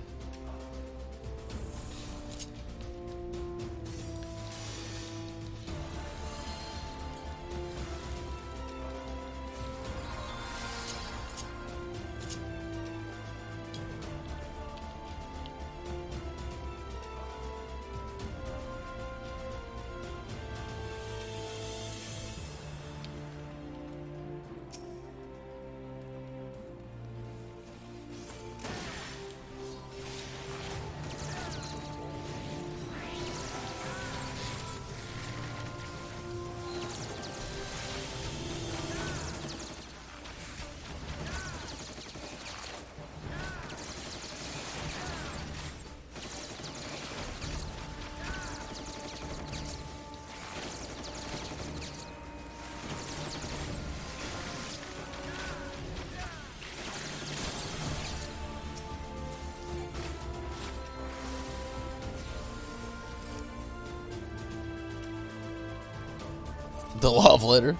[SPEAKER 1] The love letter.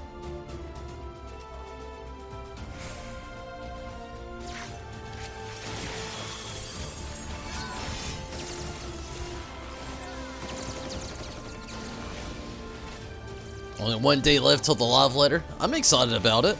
[SPEAKER 1] Only one day left till the love letter. I'm excited about it.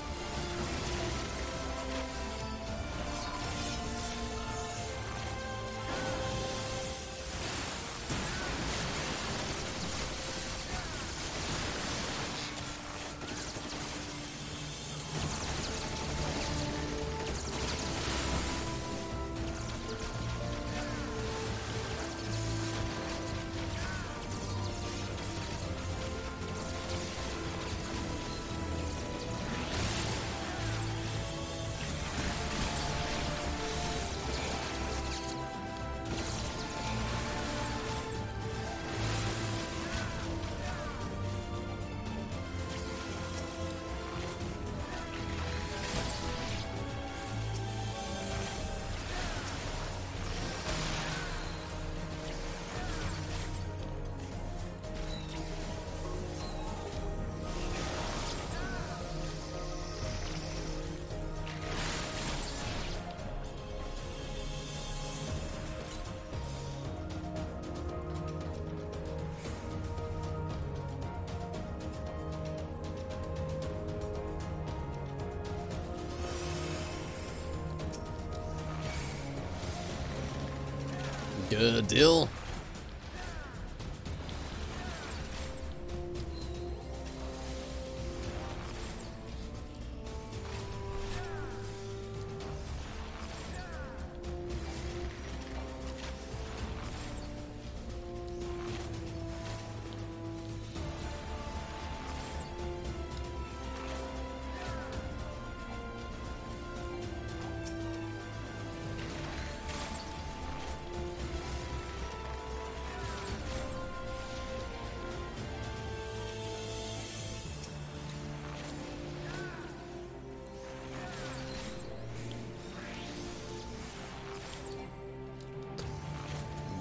[SPEAKER 1] Good deal.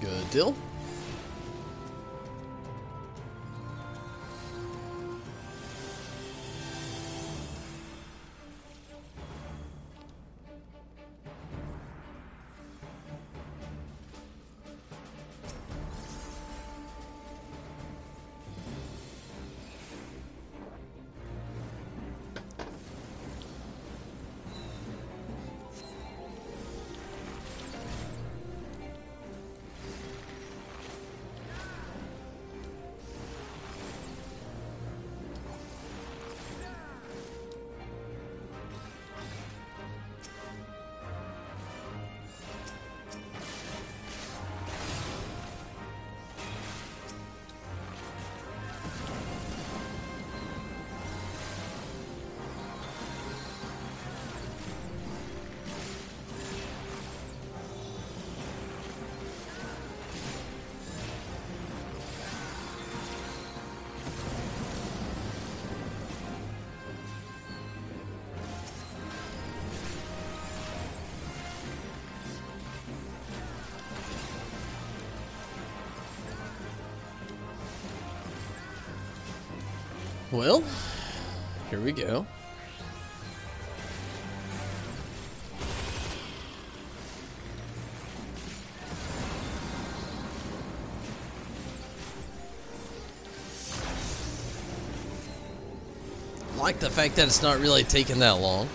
[SPEAKER 1] Good deal. Well, here we go. I like the fact that it's not really taking that long.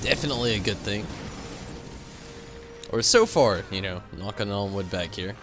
[SPEAKER 1] Definitely a good thing. Or so far, you know, knocking on wood back here.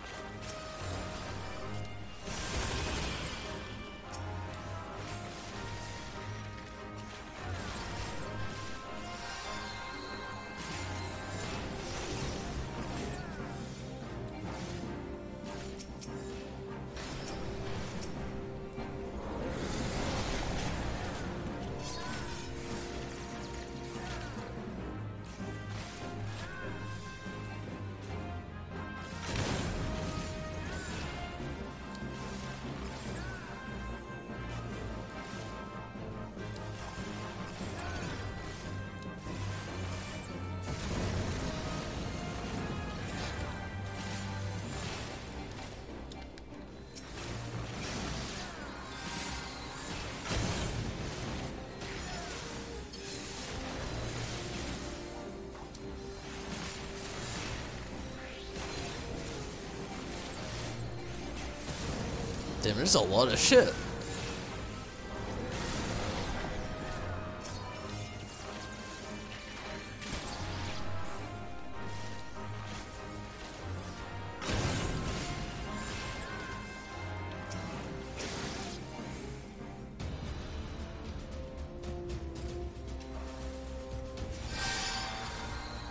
[SPEAKER 1] Damn, there's a lot of shit.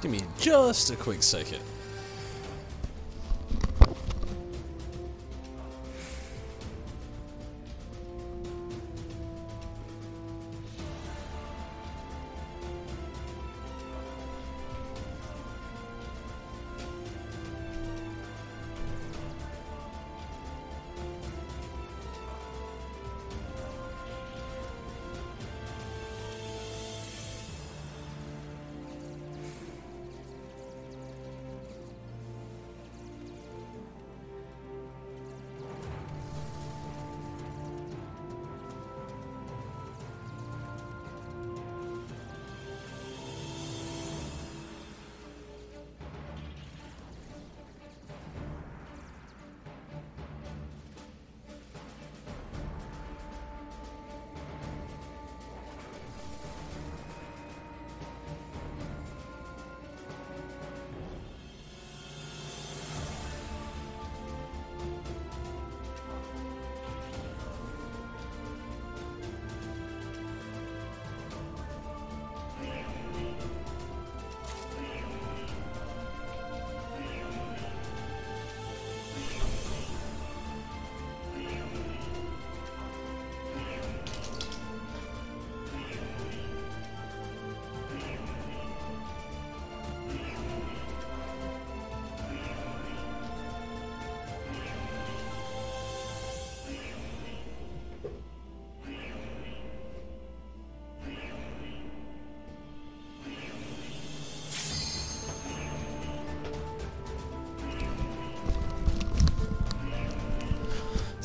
[SPEAKER 1] Give me just a quick second.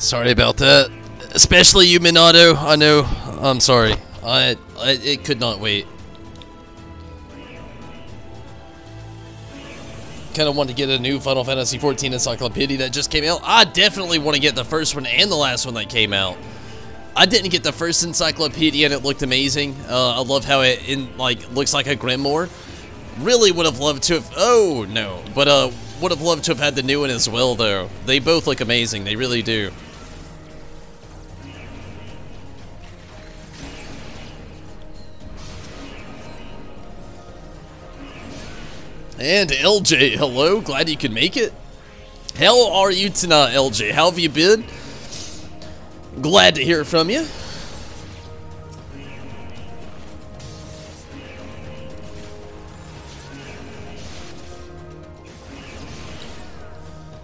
[SPEAKER 1] Sorry about that. Especially you, Minato. I know. I'm sorry. It could not wait. Kind of want to get a new Final Fantasy XIV encyclopedia that just came out. I definitely want to get the first one and the last one that came out. I didn't get the first encyclopedia and it looked amazing. I love how it looks like a grimoire. Really would have loved to have. Oh no, but would have loved to have had the new one as well though. They both look amazing. They really do. And LJ, hello, glad you could make it. How are you tonight, LJ? How have you been? Glad to hear from you.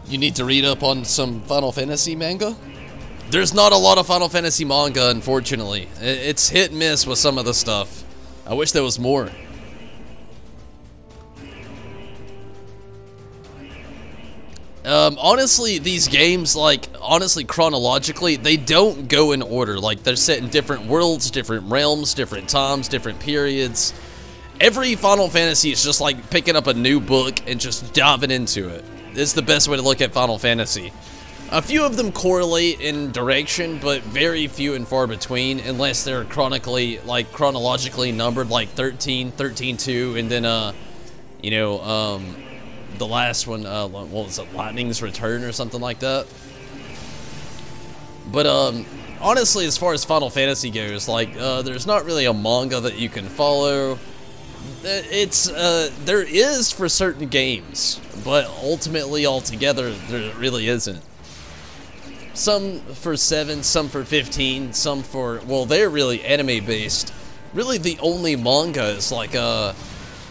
[SPEAKER 1] You need to read up on some Final Fantasy manga? There's not a lot of Final Fantasy manga, unfortunately. It's hit and miss with some of the stuff. I wish there was more. Honestly, these games, honestly, chronologically, they don't go in order. Like, they're set in different worlds, different realms, different times, different periods. Every Final Fantasy is just like picking up a new book and just diving into it. It's the best way to look at Final Fantasy. A few of them correlate in direction, but very few and far between, unless they're chronologically numbered, like 13, 13-2, and then, the last one, what was it, Lightning's Return or something like that. But, honestly, as far as Final Fantasy goes, there's not really a manga that you can follow. There is for certain games, but ultimately, altogether, there really isn't. Some for 7, some for 15, some for, well, they're really anime-based. Really, the only manga is,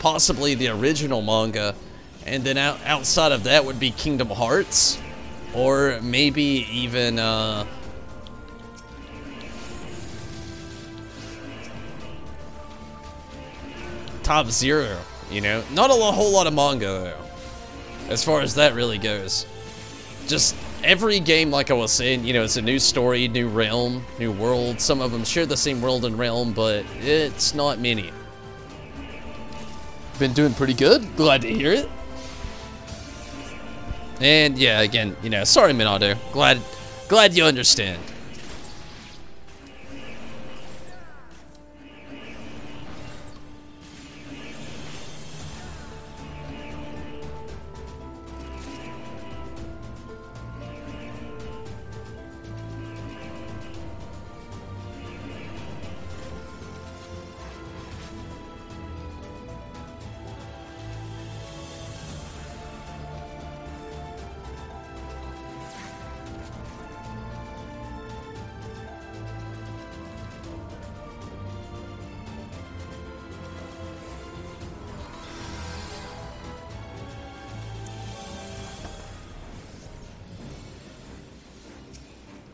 [SPEAKER 1] possibly the original manga. And then outside of that would be Kingdom Hearts, or maybe even, Top Zero, you know? Not a whole lot of manga, though, as far as that really goes. Just every game, like I was saying, you know, it's a new story, new realm, new world. Some of them share the same world and realm, but it's not many. Been doing pretty good. Glad to hear it. And yeah, again, you know, sorry, Minato. Glad you understand.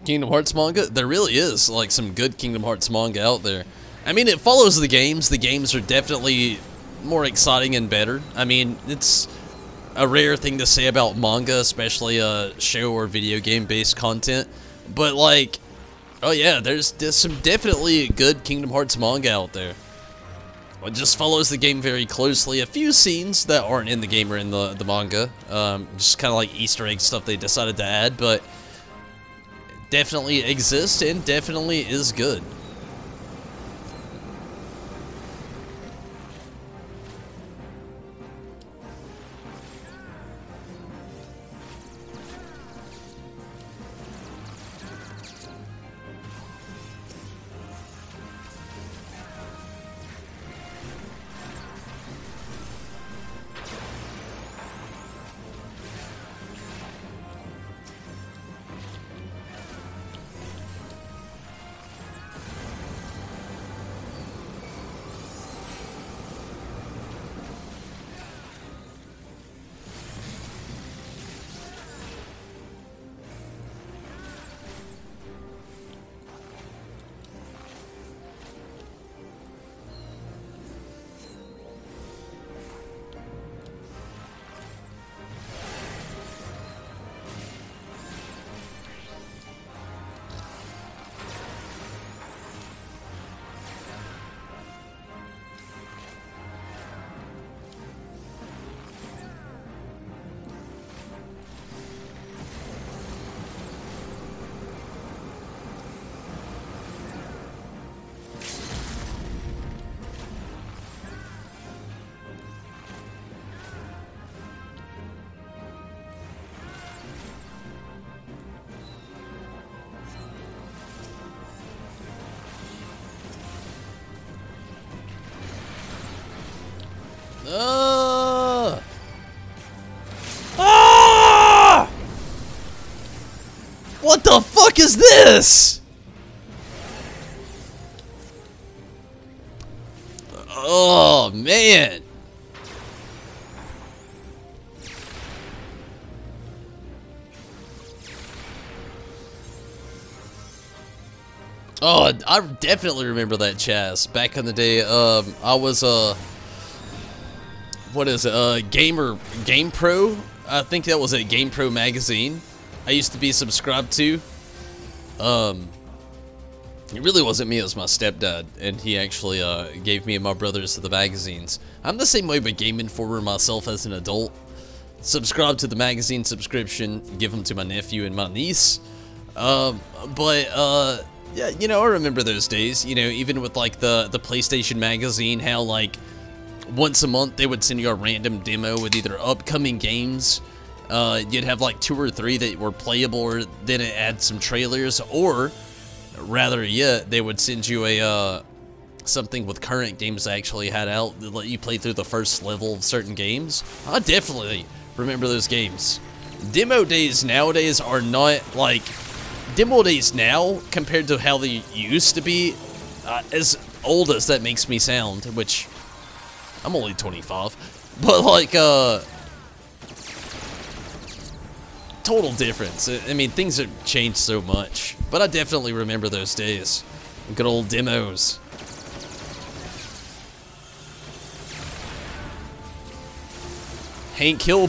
[SPEAKER 1] Kingdom Hearts manga? There really is, some good Kingdom Hearts manga out there. I mean, it follows the games. The games are definitely more exciting and better. I mean, it's a rare thing to say about manga, especially show or video game-based content. But, oh yeah, there's some definitely good Kingdom Hearts manga out there. It just follows the game very closely. A few scenes that aren't in the game are in the manga. Just kind of like Easter egg stuff they decided to add, but definitely exists and definitely is good. What the fuck is this? Oh, man. Oh, I definitely remember that Chaz. Back in the day, I was, what is it, Game Pro? I think that was a Game Pro magazine I used to be subscribed to. It really wasn't me, it was my stepdad, and he actually gave me and my brothers the magazines. I'm the same way with Game Informer myself as an adult. Subscribe to the magazine subscription, give them to my nephew and my niece. Yeah, you know, I remember those days, you know, even with like the PlayStation magazine, how like once a month they would send you a random demo with either upcoming games. You'd have like 2 or 3 that were playable, or then it had some trailers, or rather yet, they would send you a something with current games they actually had out that let you play through the first level of certain games. I definitely remember those games. Demo days nowadays are not like demo days now compared to how they used to be. As old as that makes me sound, which I'm only 25, but like total difference. I mean, things have changed so much, but I definitely remember those days. Good old demos. Hank Hill,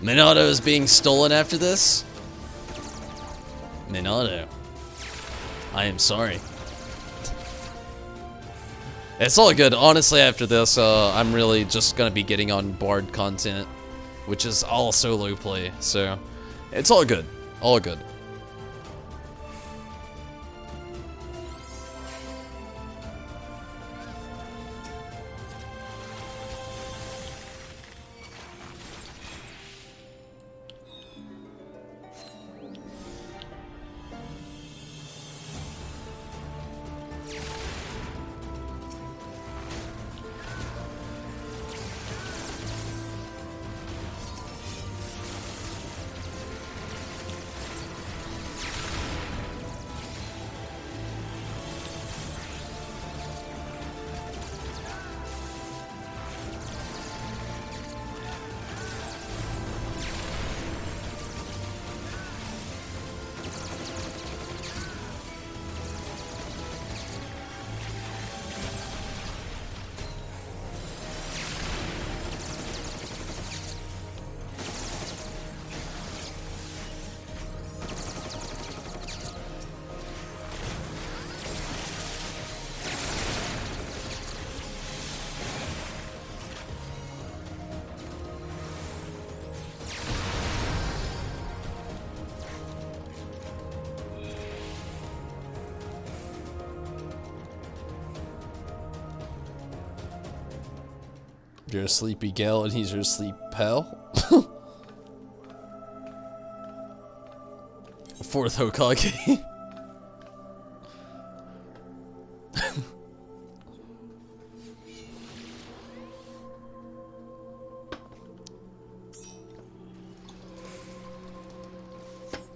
[SPEAKER 1] Minato is being stolen after this? Minato, I am sorry. It's all good. Honestly, after this, I'm really just gonna be getting on Bard content, which is all solo play, so it's all good. All good. You're a sleepy gal and he's your sleep pal. Fourth Hokage.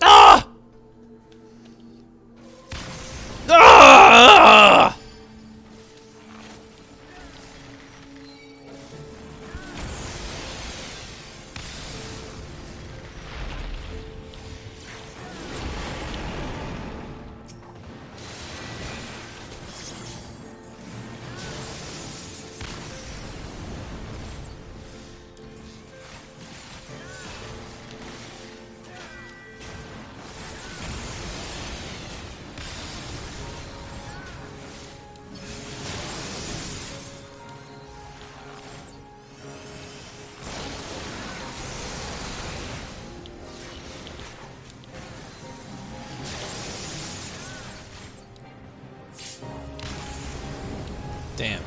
[SPEAKER 1] Ah! Ah! Damn.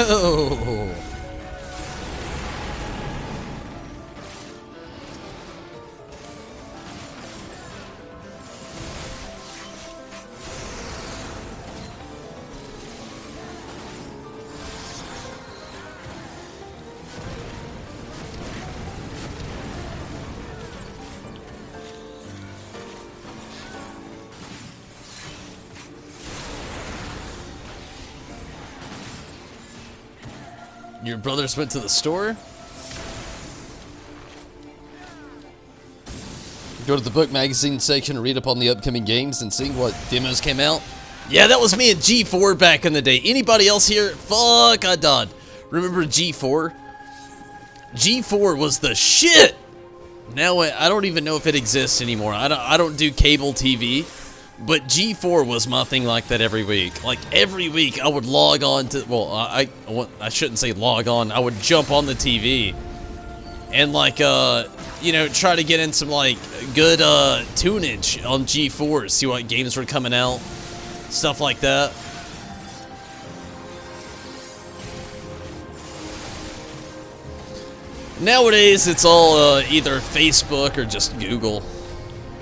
[SPEAKER 1] go! Your brothers went to the store? Go to the book magazine section and read up on the upcoming games and see what demos came out? Yeah, that was me at G4 back in the day. Anybody else here? Fuck, I died. Remember G4? G4 was the shit! Now, I don't even know if it exists anymore. I don't do cable TV. But G4 was my thing like that every week. Like, every week I would log on to, well, I shouldn't say log on. I would jump on the TV and, like, you know, try to get in some, like, good, tunage on G4. See what games were coming out. Stuff like that. Nowadays, it's all, either Facebook or just Google.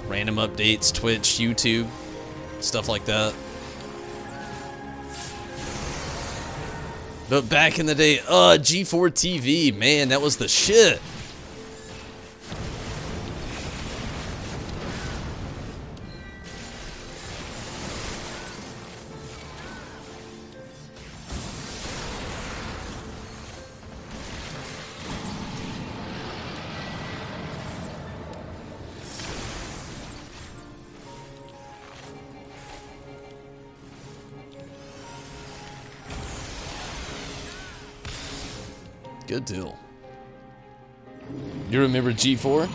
[SPEAKER 1] Random updates, Twitch, YouTube. Stuff like that. But back in the day, G4 TV, man, that was the shit. Good deal. You remember G4?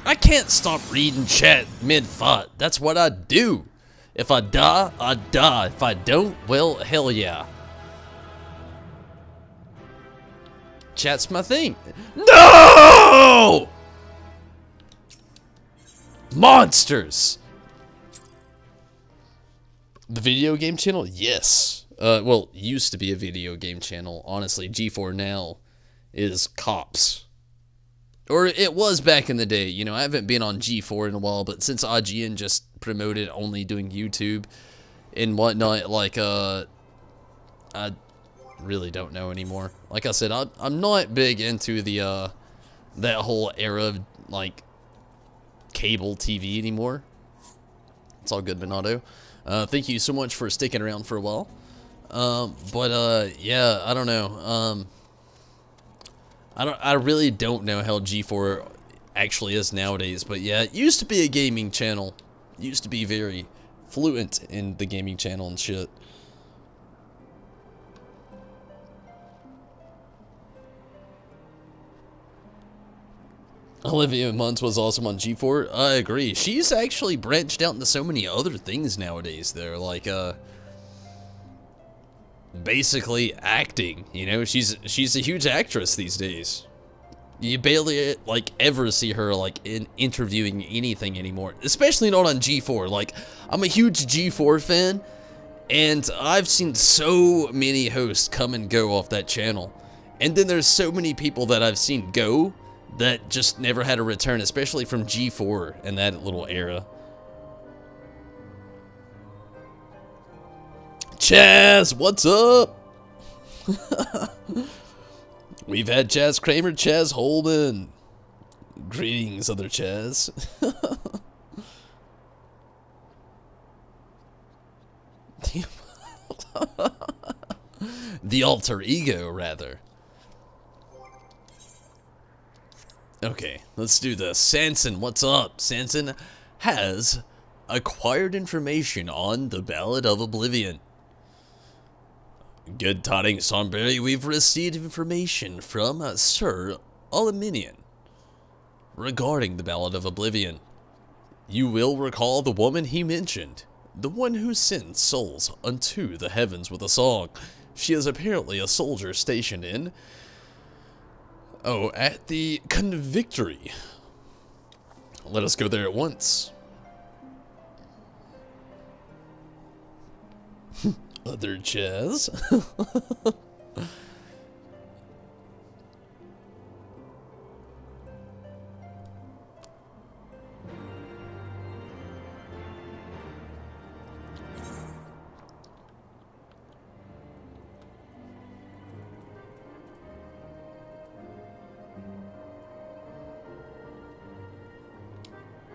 [SPEAKER 1] I can't stop reading chat mid-fight. That's what I do. If I die, I die. If I don't, well, hell yeah. Chat's my thing. No! Monsters! The video game channel? Yes. Well, used to be a video game channel. Honestly, G4 now is cops. Or it was back in the day. You know, I haven't been on G4 in a while, but since IGN just promoted only doing YouTube and whatnot, like, I really don't know anymore. Like I said, I'm not big into the, that whole era of, like, cable TV anymore. It's all good, Bernardo. Thank you so much for sticking around for a while. Yeah, I don't know. I really don't know how G4 actually is nowadays, but yeah, it used to be a gaming channel. It used to be very fluent in the gaming channel and shit. Olivia Munns was awesome on G4. I agree. She's actually branched out into so many other things nowadays. They're like, basically acting. You know, she's a huge actress these days. You barely like ever see her like in interviewing anything anymore, especially not on G4. Like, I'm a huge G4 fan, and I've seen so many hosts come and go off that channel, and then there's so many people that I've seen go that just never had a return, especially from G4 and that little era. Chaz, what's up? We've had Chaz Kramer, Chaz Holman. Greetings, other Chaz. The alter ego, rather. Okay, let's do this. Sanson, what's up? Sanson has acquired information on the Ballad of Oblivion. Good tidings, Sonberry. We've received information from Sir Aluminian regarding the Ballad of Oblivion. You will recall the woman he mentioned, the one who sends souls unto the heavens with a song. She is apparently a soldier stationed in... at the Convictory. Let us go there at once. Other chairs?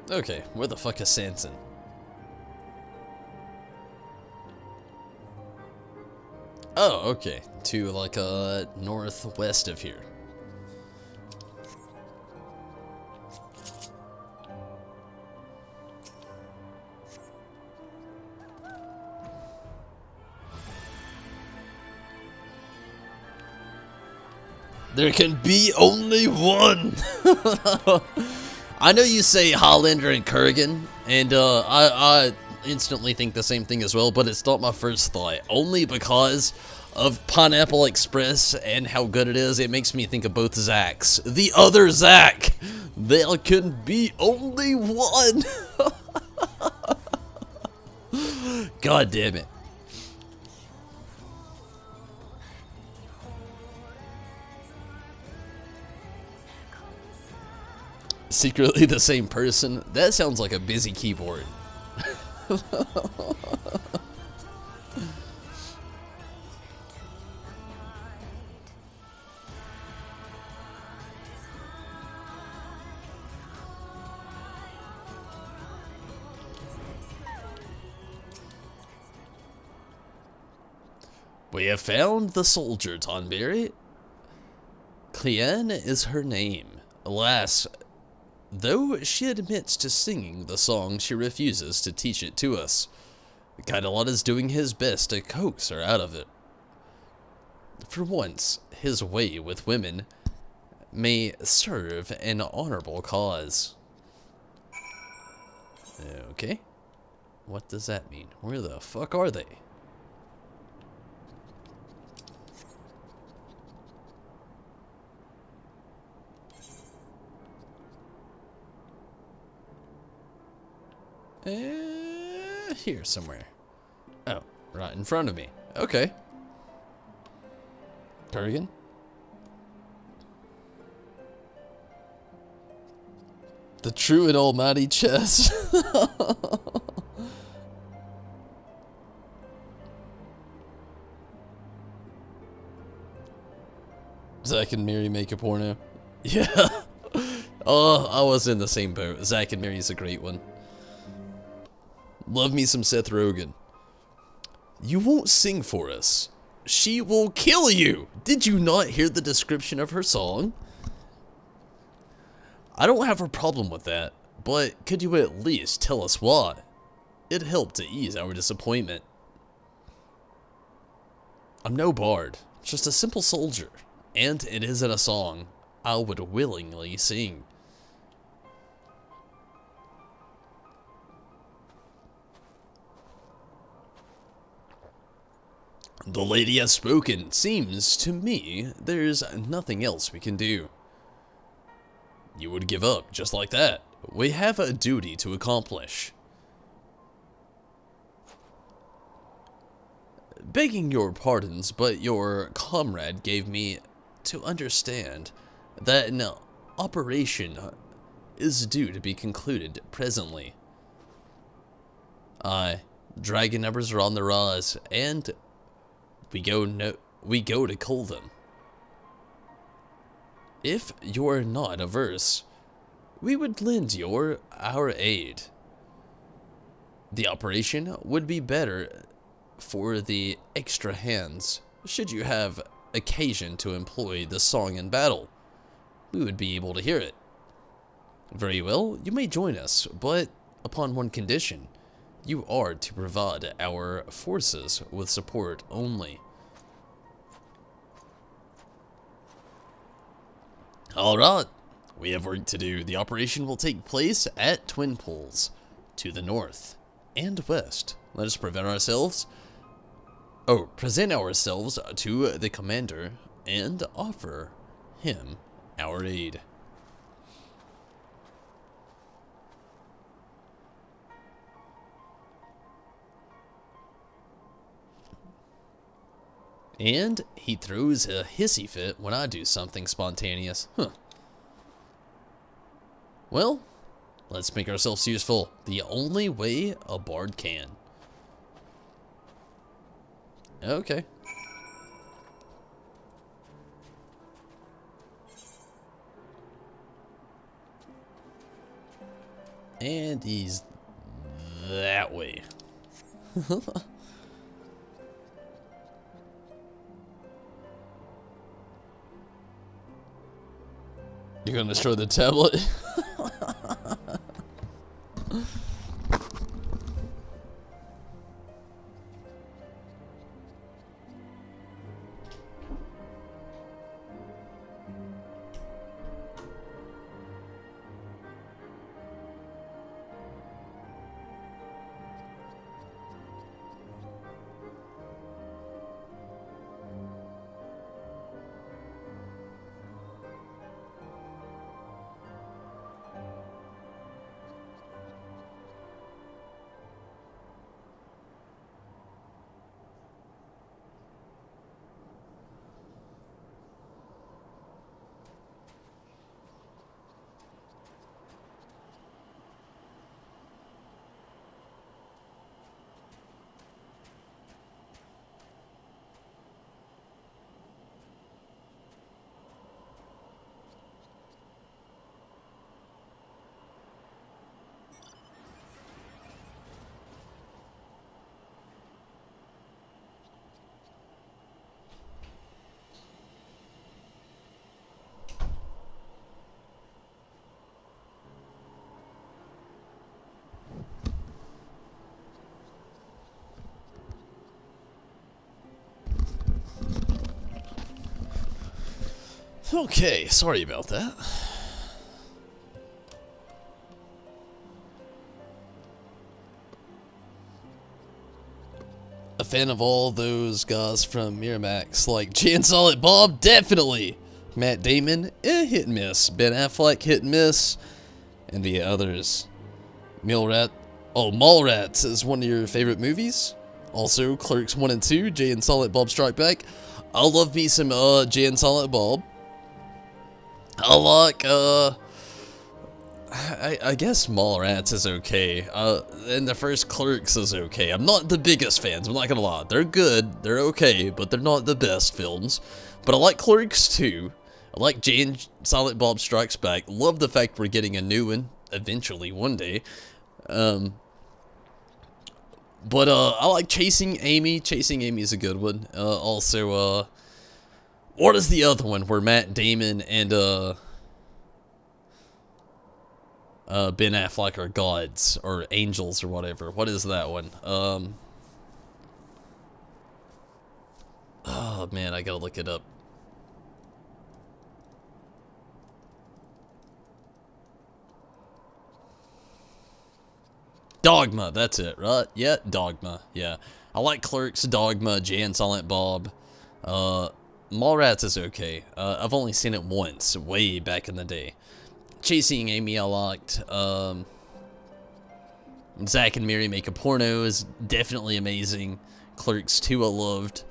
[SPEAKER 1] Okay, where the fuck is Sanson? Oh, okay. To like northwest of here. There can be only one! I know you say Hollander and Kurgan, and I instantly think the same thing as well, but it's not my first thought. Only because of Pineapple Express and how good it is, it makes me think of both Zacks. The other Zack! There can be only one! God damn it. Secretly the same person? That sounds like a busy keyboard. We have found the soldier, Tonberry. Cleanne is her name. Alas, though she admits to singing the song, she refuses to teach it to us. Kaidelot is doing his best to coax her out of it. For once, his way with women may serve an honorable cause. Okay. What does that mean? Where the fuck are they? Here somewhere. Oh, right in front of me. Okay. Kurgan? The true and almighty chess. Zack and Miri make a porno. Yeah. Oh, I was in the same boat. Zack and Miri is a great one. Love me some Seth Rogen. You won't sing for us. She will kill you. Did you not hear the description of her song? I don't have a problem with that, but could you at least tell us why? It helped to ease our disappointment. I'm no bard, just a simple soldier, and it isn't a song I would willingly sing. The lady has spoken. Seems to me there's nothing else we can do. You would give up just like that. We have a duty to accomplish. Begging your pardons, but your comrade gave me to understand that an operation is due to be concluded presently. Aye, dragon numbers are on the rise, and we go to cull them. If you're not averse, we would lend our aid. The operation would be better for the extra hands, should you have occasion to employ the song in battle. We would be able to hear it. Very well, you may join us, but upon one condition. You are to provide our forces with support only. Alright, we have work to do. The operation will take place at Twin Pools, to the north and west. Let us present ourselves to the commander and offer him our aid. And he throws a hissy fit when I do something spontaneous. Huh. Well, let's make ourselves useful the only way a bard can. Okay. And he's that way. You're gonna destroy the tablet? Okay, sorry about that. A fan of all those guys from Miramax, like Jan Solid Bob, definitely. Matt Damon, hit and miss. Ben Affleck, hit and miss. And the others. Mallrats is one of your favorite movies. Also, Clerks 1 and 2, Jay and Silent Bob Strike Back. I love me some Jay and Silent Bob. I like, I guess Mallrats is okay. And the first Clerks is okay. I'm not the biggest fans, I'm not gonna lie. They're good, they're okay, but they're not the best films. But I like Clerks 2. I like Jay and Silent Bob Strikes Back. Love the fact we're getting a new one, eventually, one day. But I like Chasing Amy. Chasing Amy is a good one. Also, what is the other one where Matt Damon and Ben Affleck are gods or angels or whatever? What is that one? Oh man, I gotta look it up. Dogma, that's it, right? Yeah, Dogma, yeah. I like Clerks, Dogma, Jay and Silent Bob. Mallrats is okay. I've only seen it once, way back in the day. Chasing Amy I liked. Zack and Miri Make a Porno is definitely amazing. Clerks 2 I loved.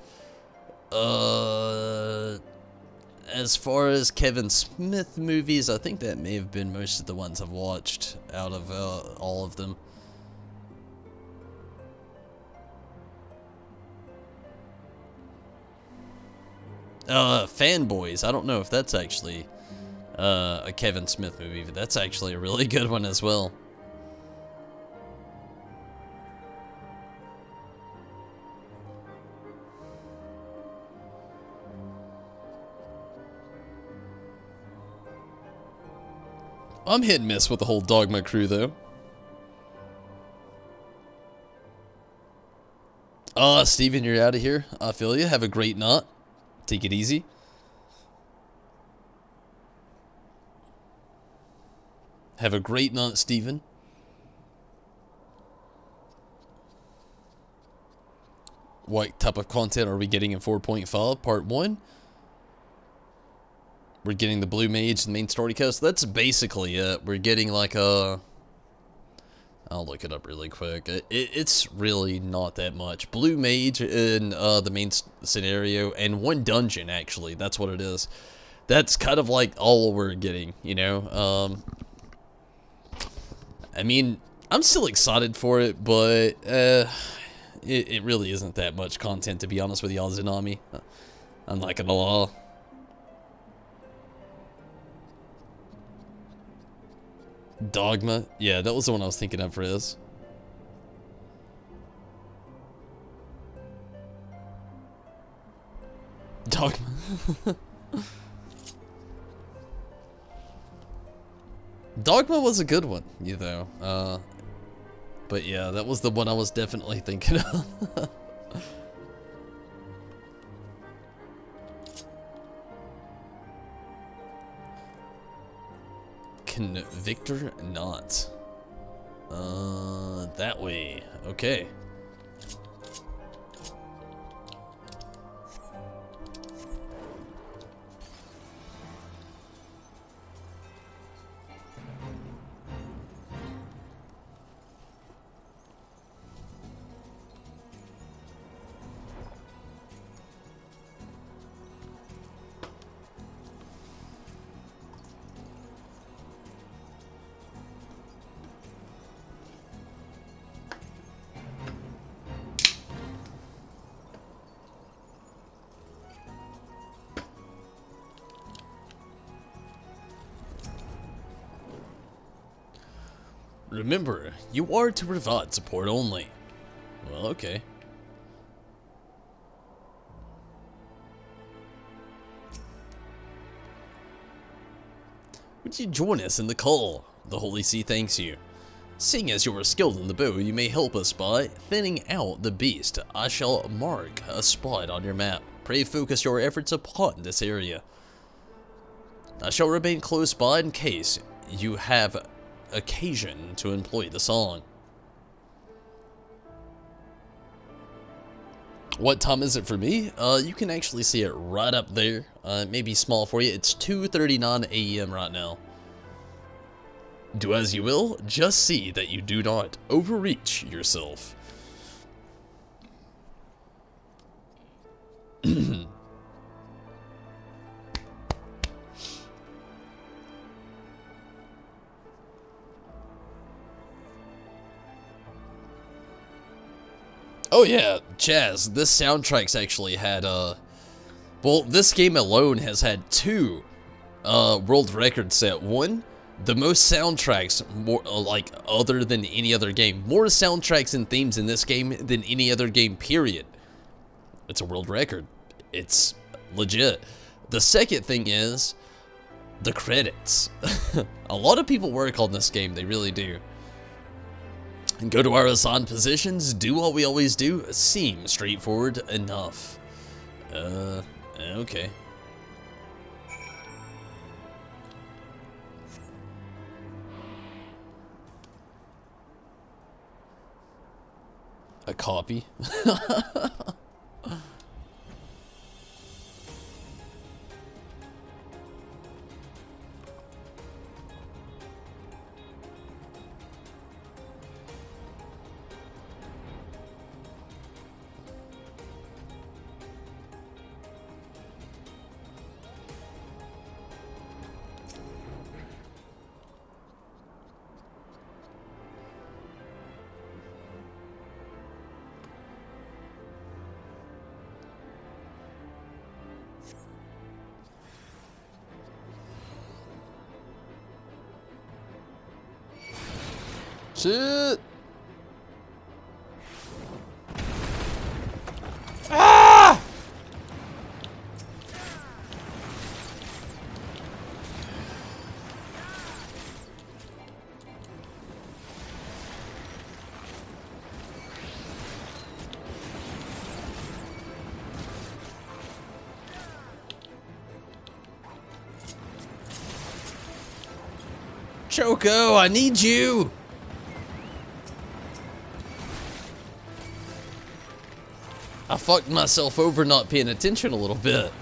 [SPEAKER 1] As far as Kevin Smith movies, I think that may have been most of the ones I've watched out of all of them. Fanboys. I don't know if that's actually a Kevin Smith movie, but that's actually a really good one as well. I'm hit and miss with the whole Dogma crew, though. Steven, you're out of here. I feel you. Have a great night. Take it easy. Have a great night, Steven. What type of content are we getting in 4.5? Part 1? We're getting the Blue Mage, the main story cast. That's basically it. We're getting like a I'll look it up really quick. It's really not that much. Blue mage in the main scenario, and 1 dungeon, actually. That's what it is. That's kind of like all we're getting, you know? I mean, I'm still excited for it, but it really isn't that much content, to be honest with y'all, Tsunami. I'm not gonna lie. Dogma? Yeah, that was the one I was thinking of, Riz. Dogma. Dogma was a good one, you know. But yeah, that was the one I was definitely thinking of. Victor not. That way. Okay. Remember, you are to provide support only. Well, okay. Would you join us in the call? The Holy See thanks you. Seeing as you are skilled in the bow, you may help us by thinning out the beast. I shall mark a spot on your map. Pray focus your efforts upon this area. I shall remain close by in case you have occasion to employ the song. What time is it for me? You can actually see it right up there. It may be small for you. It's 2:39 a.m. right now. Do as you will, just see that you do not overreach yourself. Oh yeah, Chaz, this soundtrack's actually had, well, this game alone has had 2 world records set. One, the most soundtracks, more like, other than any other game. More soundtracks and themes in this game than any other game, period. It's a world record. It's legit. The second thing is the credits. A lot of people work on this game, they really do. And go to our assigned positions, do what we always do, seem straightforward enough. Okay. A copy? Shit! Ah! Choco, I need you! I fucked myself over not paying attention a little bit.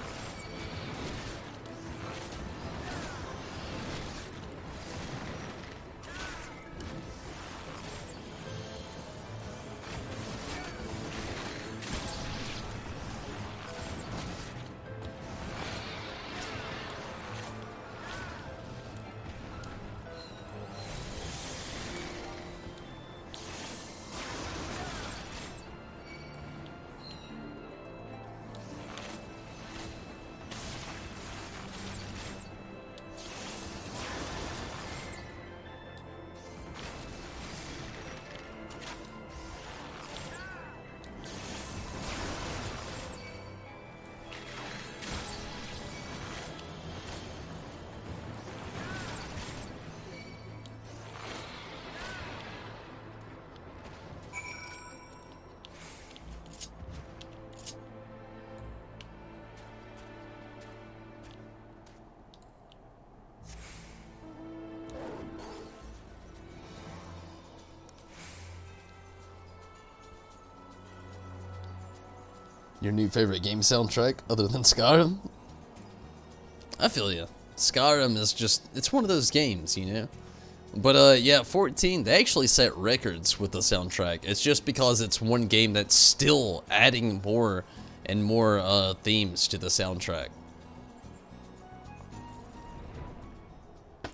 [SPEAKER 1] Your new favorite game soundtrack other than Skyrim? I feel ya. Skyrim is just, it's one of those games, you know? But yeah, 14, they actually set records with the soundtrack. It's just because it's one game that's still adding more and more themes to the soundtrack.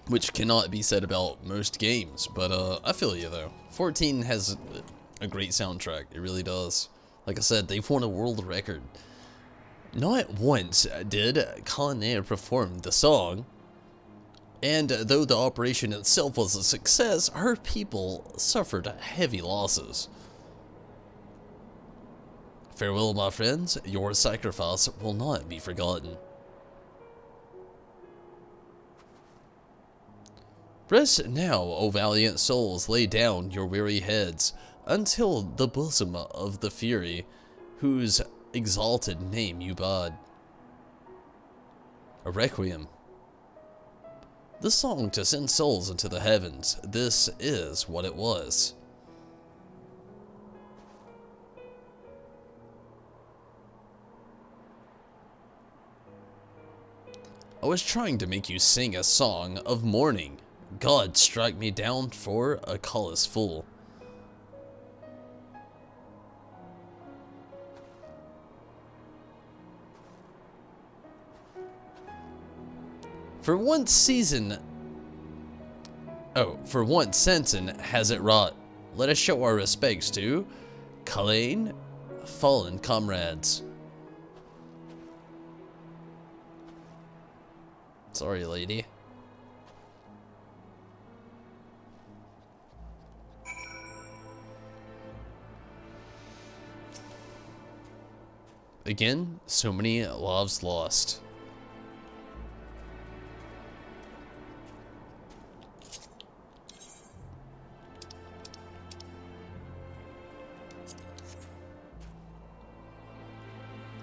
[SPEAKER 1] Which cannot be said about most games, but I feel you though. 14 has a great soundtrack, it really does. Like I said, they've won a world record. Not once did Con Air perform the song, and though the operation itself was a success, her people suffered heavy losses. Farewell, my friends, your sacrifice will not be forgotten. Rest now, O valiant souls, lay down your weary heads, until the bosom of the Fury, whose exalted name you bawd. A requiem. The song to send souls into the heavens, this is what it was. I was trying to make you sing a song of mourning. God strike me down for a callous fool. For once Sensen has it wrought. Let us show our respects to Kalain, fallen comrades. Sorry, lady. Again, so many lives lost.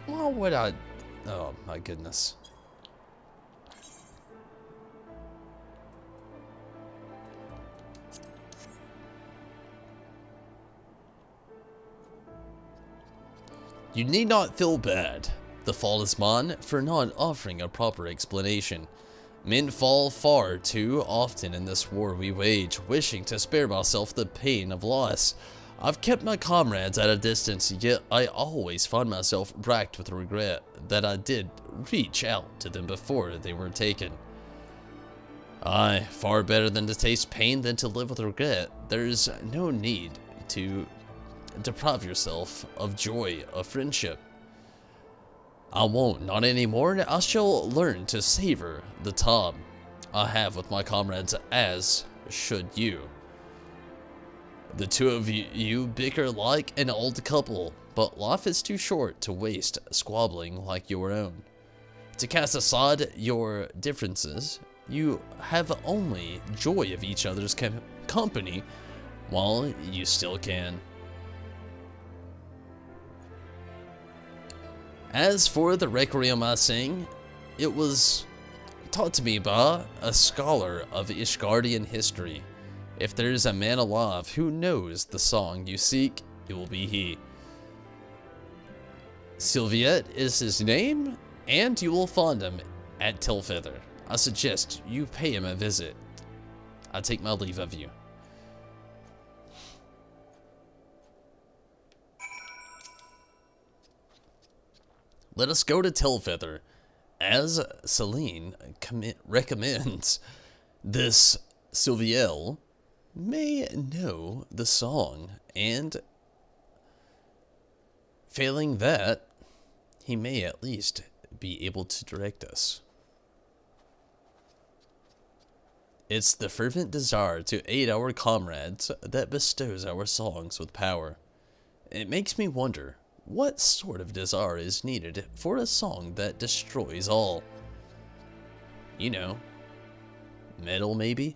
[SPEAKER 1] Well, would I? Oh my goodness. You need not feel bad. The fault is mine for not offering a proper explanation. Men fall far too often in this war we wage, wishing to spare myself the pain of loss. I've kept my comrades at a distance, yet I always find myself racked with regret that I did reach out to them before they were taken. Aye, far better than to taste pain than to live with regret. There's no need to deprive yourself of joy of friendship. I won't, not anymore. I shall learn to savor the time I have with my comrades, as should you. The two of you bicker like an old couple, but life is too short to waste squabbling like your own. To cast aside your differences, you have only joy of each other's company while you still can. As for the requiem I sing, it was taught to me by a scholar of Ishgardian history. If there's a man alive who knows the song you seek, it will be he. Sylviette is his name, and you will find him at Telfeather. I suggest you pay him a visit. I take my leave of you. Let us go to Telfeather, as Celine recommends. This Sylvielle may know the song, and failing that, he may at least be able to direct us. It's the fervent desire to aid our comrades that bestows our songs with power. It makes me wonder, what sort of desire is needed for a song that destroys all? You know, metal maybe?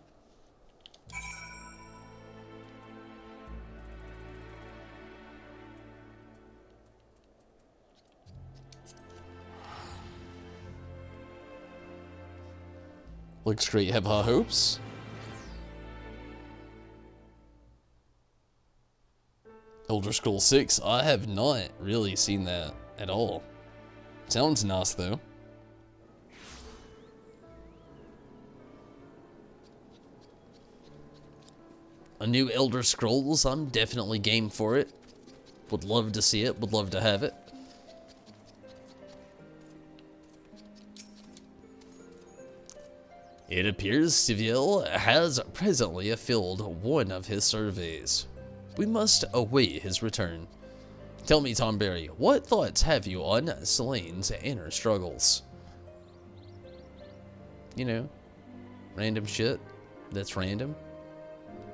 [SPEAKER 1] Looks great, have high hopes. Elder Scrolls 6, I have not really seen that. at all. Sounds nice, though. A new Elder Scrolls, I'm definitely game for it. Would love to see it, would love to have it. It appears Civil has presently filled one of his surveys. We must await his return. Tell me, Tom Berry, what thoughts have you on Selene's inner struggles? You know, random shit. That's random.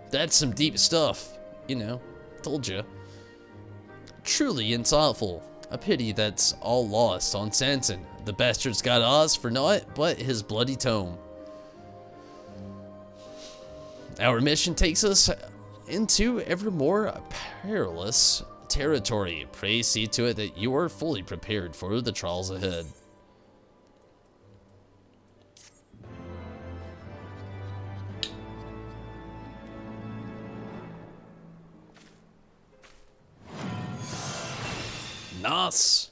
[SPEAKER 1] That's some deep stuff. You know, told you. Truly insightful. A pity that's all lost on Sanson. The bastard's got Oz for naught but his bloody tome. Our mission takes us into ever more perilous territory. Pray see to it that you are fully prepared for the trials ahead. Nice.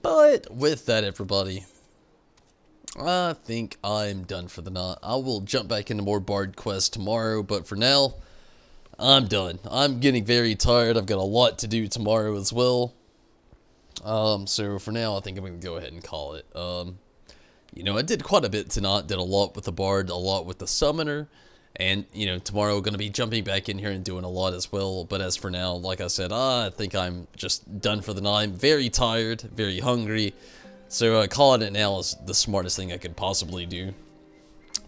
[SPEAKER 1] But with that, everybody, I think I'm done for the night. I will jump back into more Bard quests tomorrow, but for now, I'm done. I'm getting very tired. I've got a lot to do tomorrow as well. So for now, I think I'm going to go ahead and call it. You know, I did quite a bit tonight. Did a lot with the Bard, a lot with the Summoner. And, you know, tomorrow we're going to be jumping back in here and doing a lot as well. But as for now, like I said, I think I'm just done for the night. I'm very tired, very hungry. So calling it now is the smartest thing I could possibly do.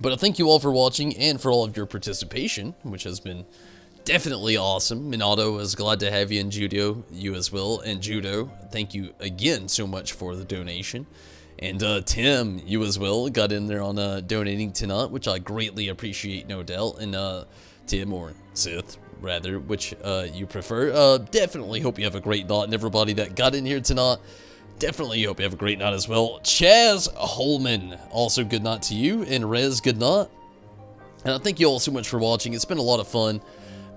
[SPEAKER 1] But I thank you all for watching and for all of your participation, which has been definitely awesome. Minato is glad to have you in Judo, you as well. And Judo, thank you again so much for the donation. And Tim, you as well, got in there on donating tonight, which I greatly appreciate, no doubt. And Tim, or Sith, rather, which you prefer, definitely hope you have a great night. And everybody that got in here tonight, definitely hope you have a great night as well. Chaz Holman, also good night to you. And Rez, good night. And I thank you all so much for watching. It's been a lot of fun.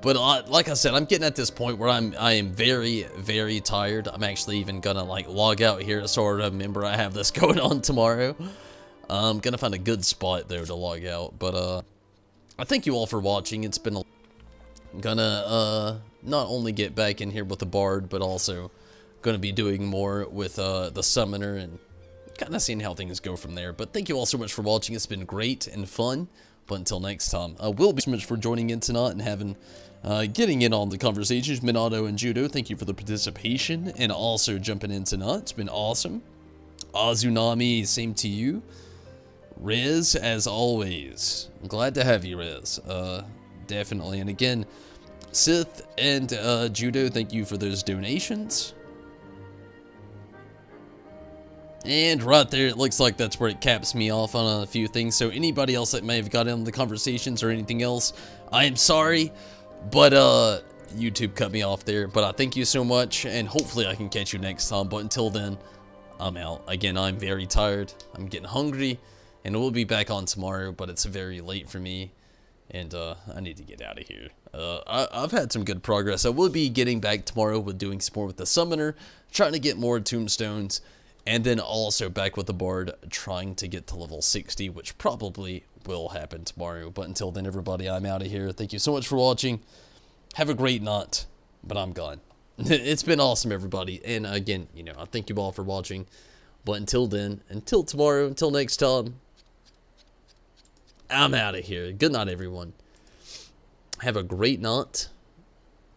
[SPEAKER 1] But like I said, I'm getting at this point where I am very, very tired. I'm actually even gonna like log out here so I remember I have this going on tomorrow. I'm gonna find a good spot though to log out. But I thank you all for watching. It's been gonna not only get back in here with the Bard, but also gonna be doing more with the Summoner and kind of seeing how things go from there. But thank you all so much for watching. It's been great and fun. But until next time, will be so much for joining in tonight and having getting in on the conversations. Minato and Judo, thank you for the participation and also jumping in tonight. It's been awesome. Azunami, same to you. Riz, as always, I'm glad to have you, Riz. Definitely. And again, Sith and Judo, thank you for those donations. And right there, it looks like that's where it caps me off on a few things. So anybody else that may have got in the conversations or anything else, I am sorry. But YouTube cut me off there. But I thank you so much, and hopefully I can catch you next time. But until then, I'm out. Again, I'm very tired. I'm getting hungry, and we'll be back on tomorrow. But it's very late for me, and I need to get out of here. I've had some good progress. I will be getting back tomorrow with doing some more with the Summoner, trying to get more tombstones. And then also back with the Bard, trying to get to level 60, which probably will happen tomorrow. But until then, everybody, I'm out of here. Thank you so much for watching. Have a great night, but I'm gone. It's been awesome, everybody. And again, you know, I thank you all for watching. But until then, until tomorrow, until next time, I'm out of here. Good night, everyone. Have a great night,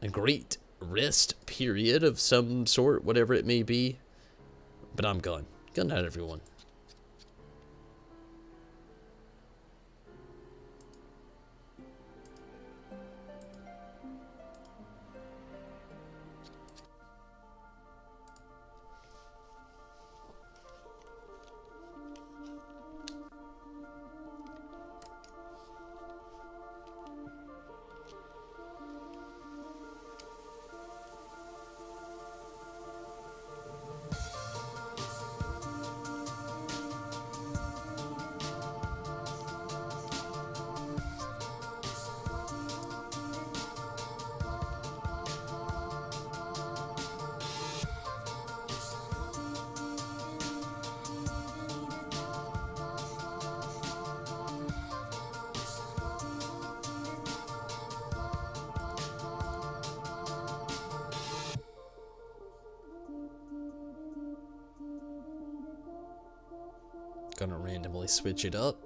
[SPEAKER 1] a great rest period of some sort, whatever it may be. But I'm gone. Good night, everyone. Gonna randomly switch it up.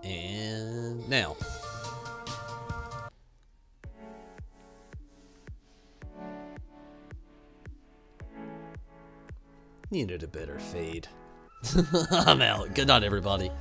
[SPEAKER 1] And now. Needed a better fade. I'm out. Good night, everybody.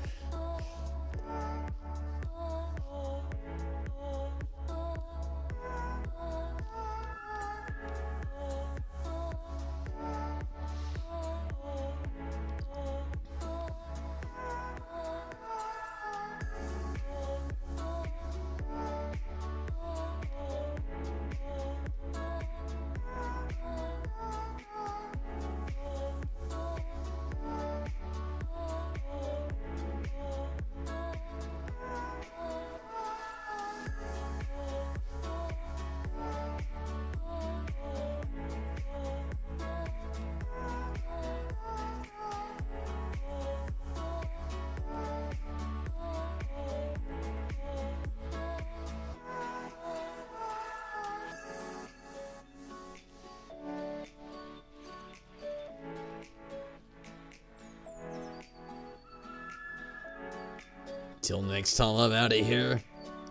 [SPEAKER 1] Till next time, I'm out of here.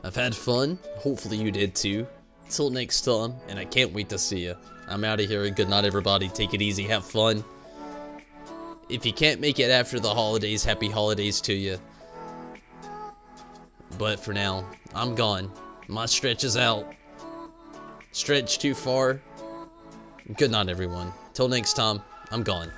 [SPEAKER 1] I've had fun. Hopefully you did too. Till next time, and I can't wait to see you. I'm out of here. Good night, everybody. Take it easy. Have fun. If you can't make it after the holidays, happy holidays to you. But for now, I'm gone. My stretch is out. Stretch too far. Good night, everyone. Till next time, I'm gone.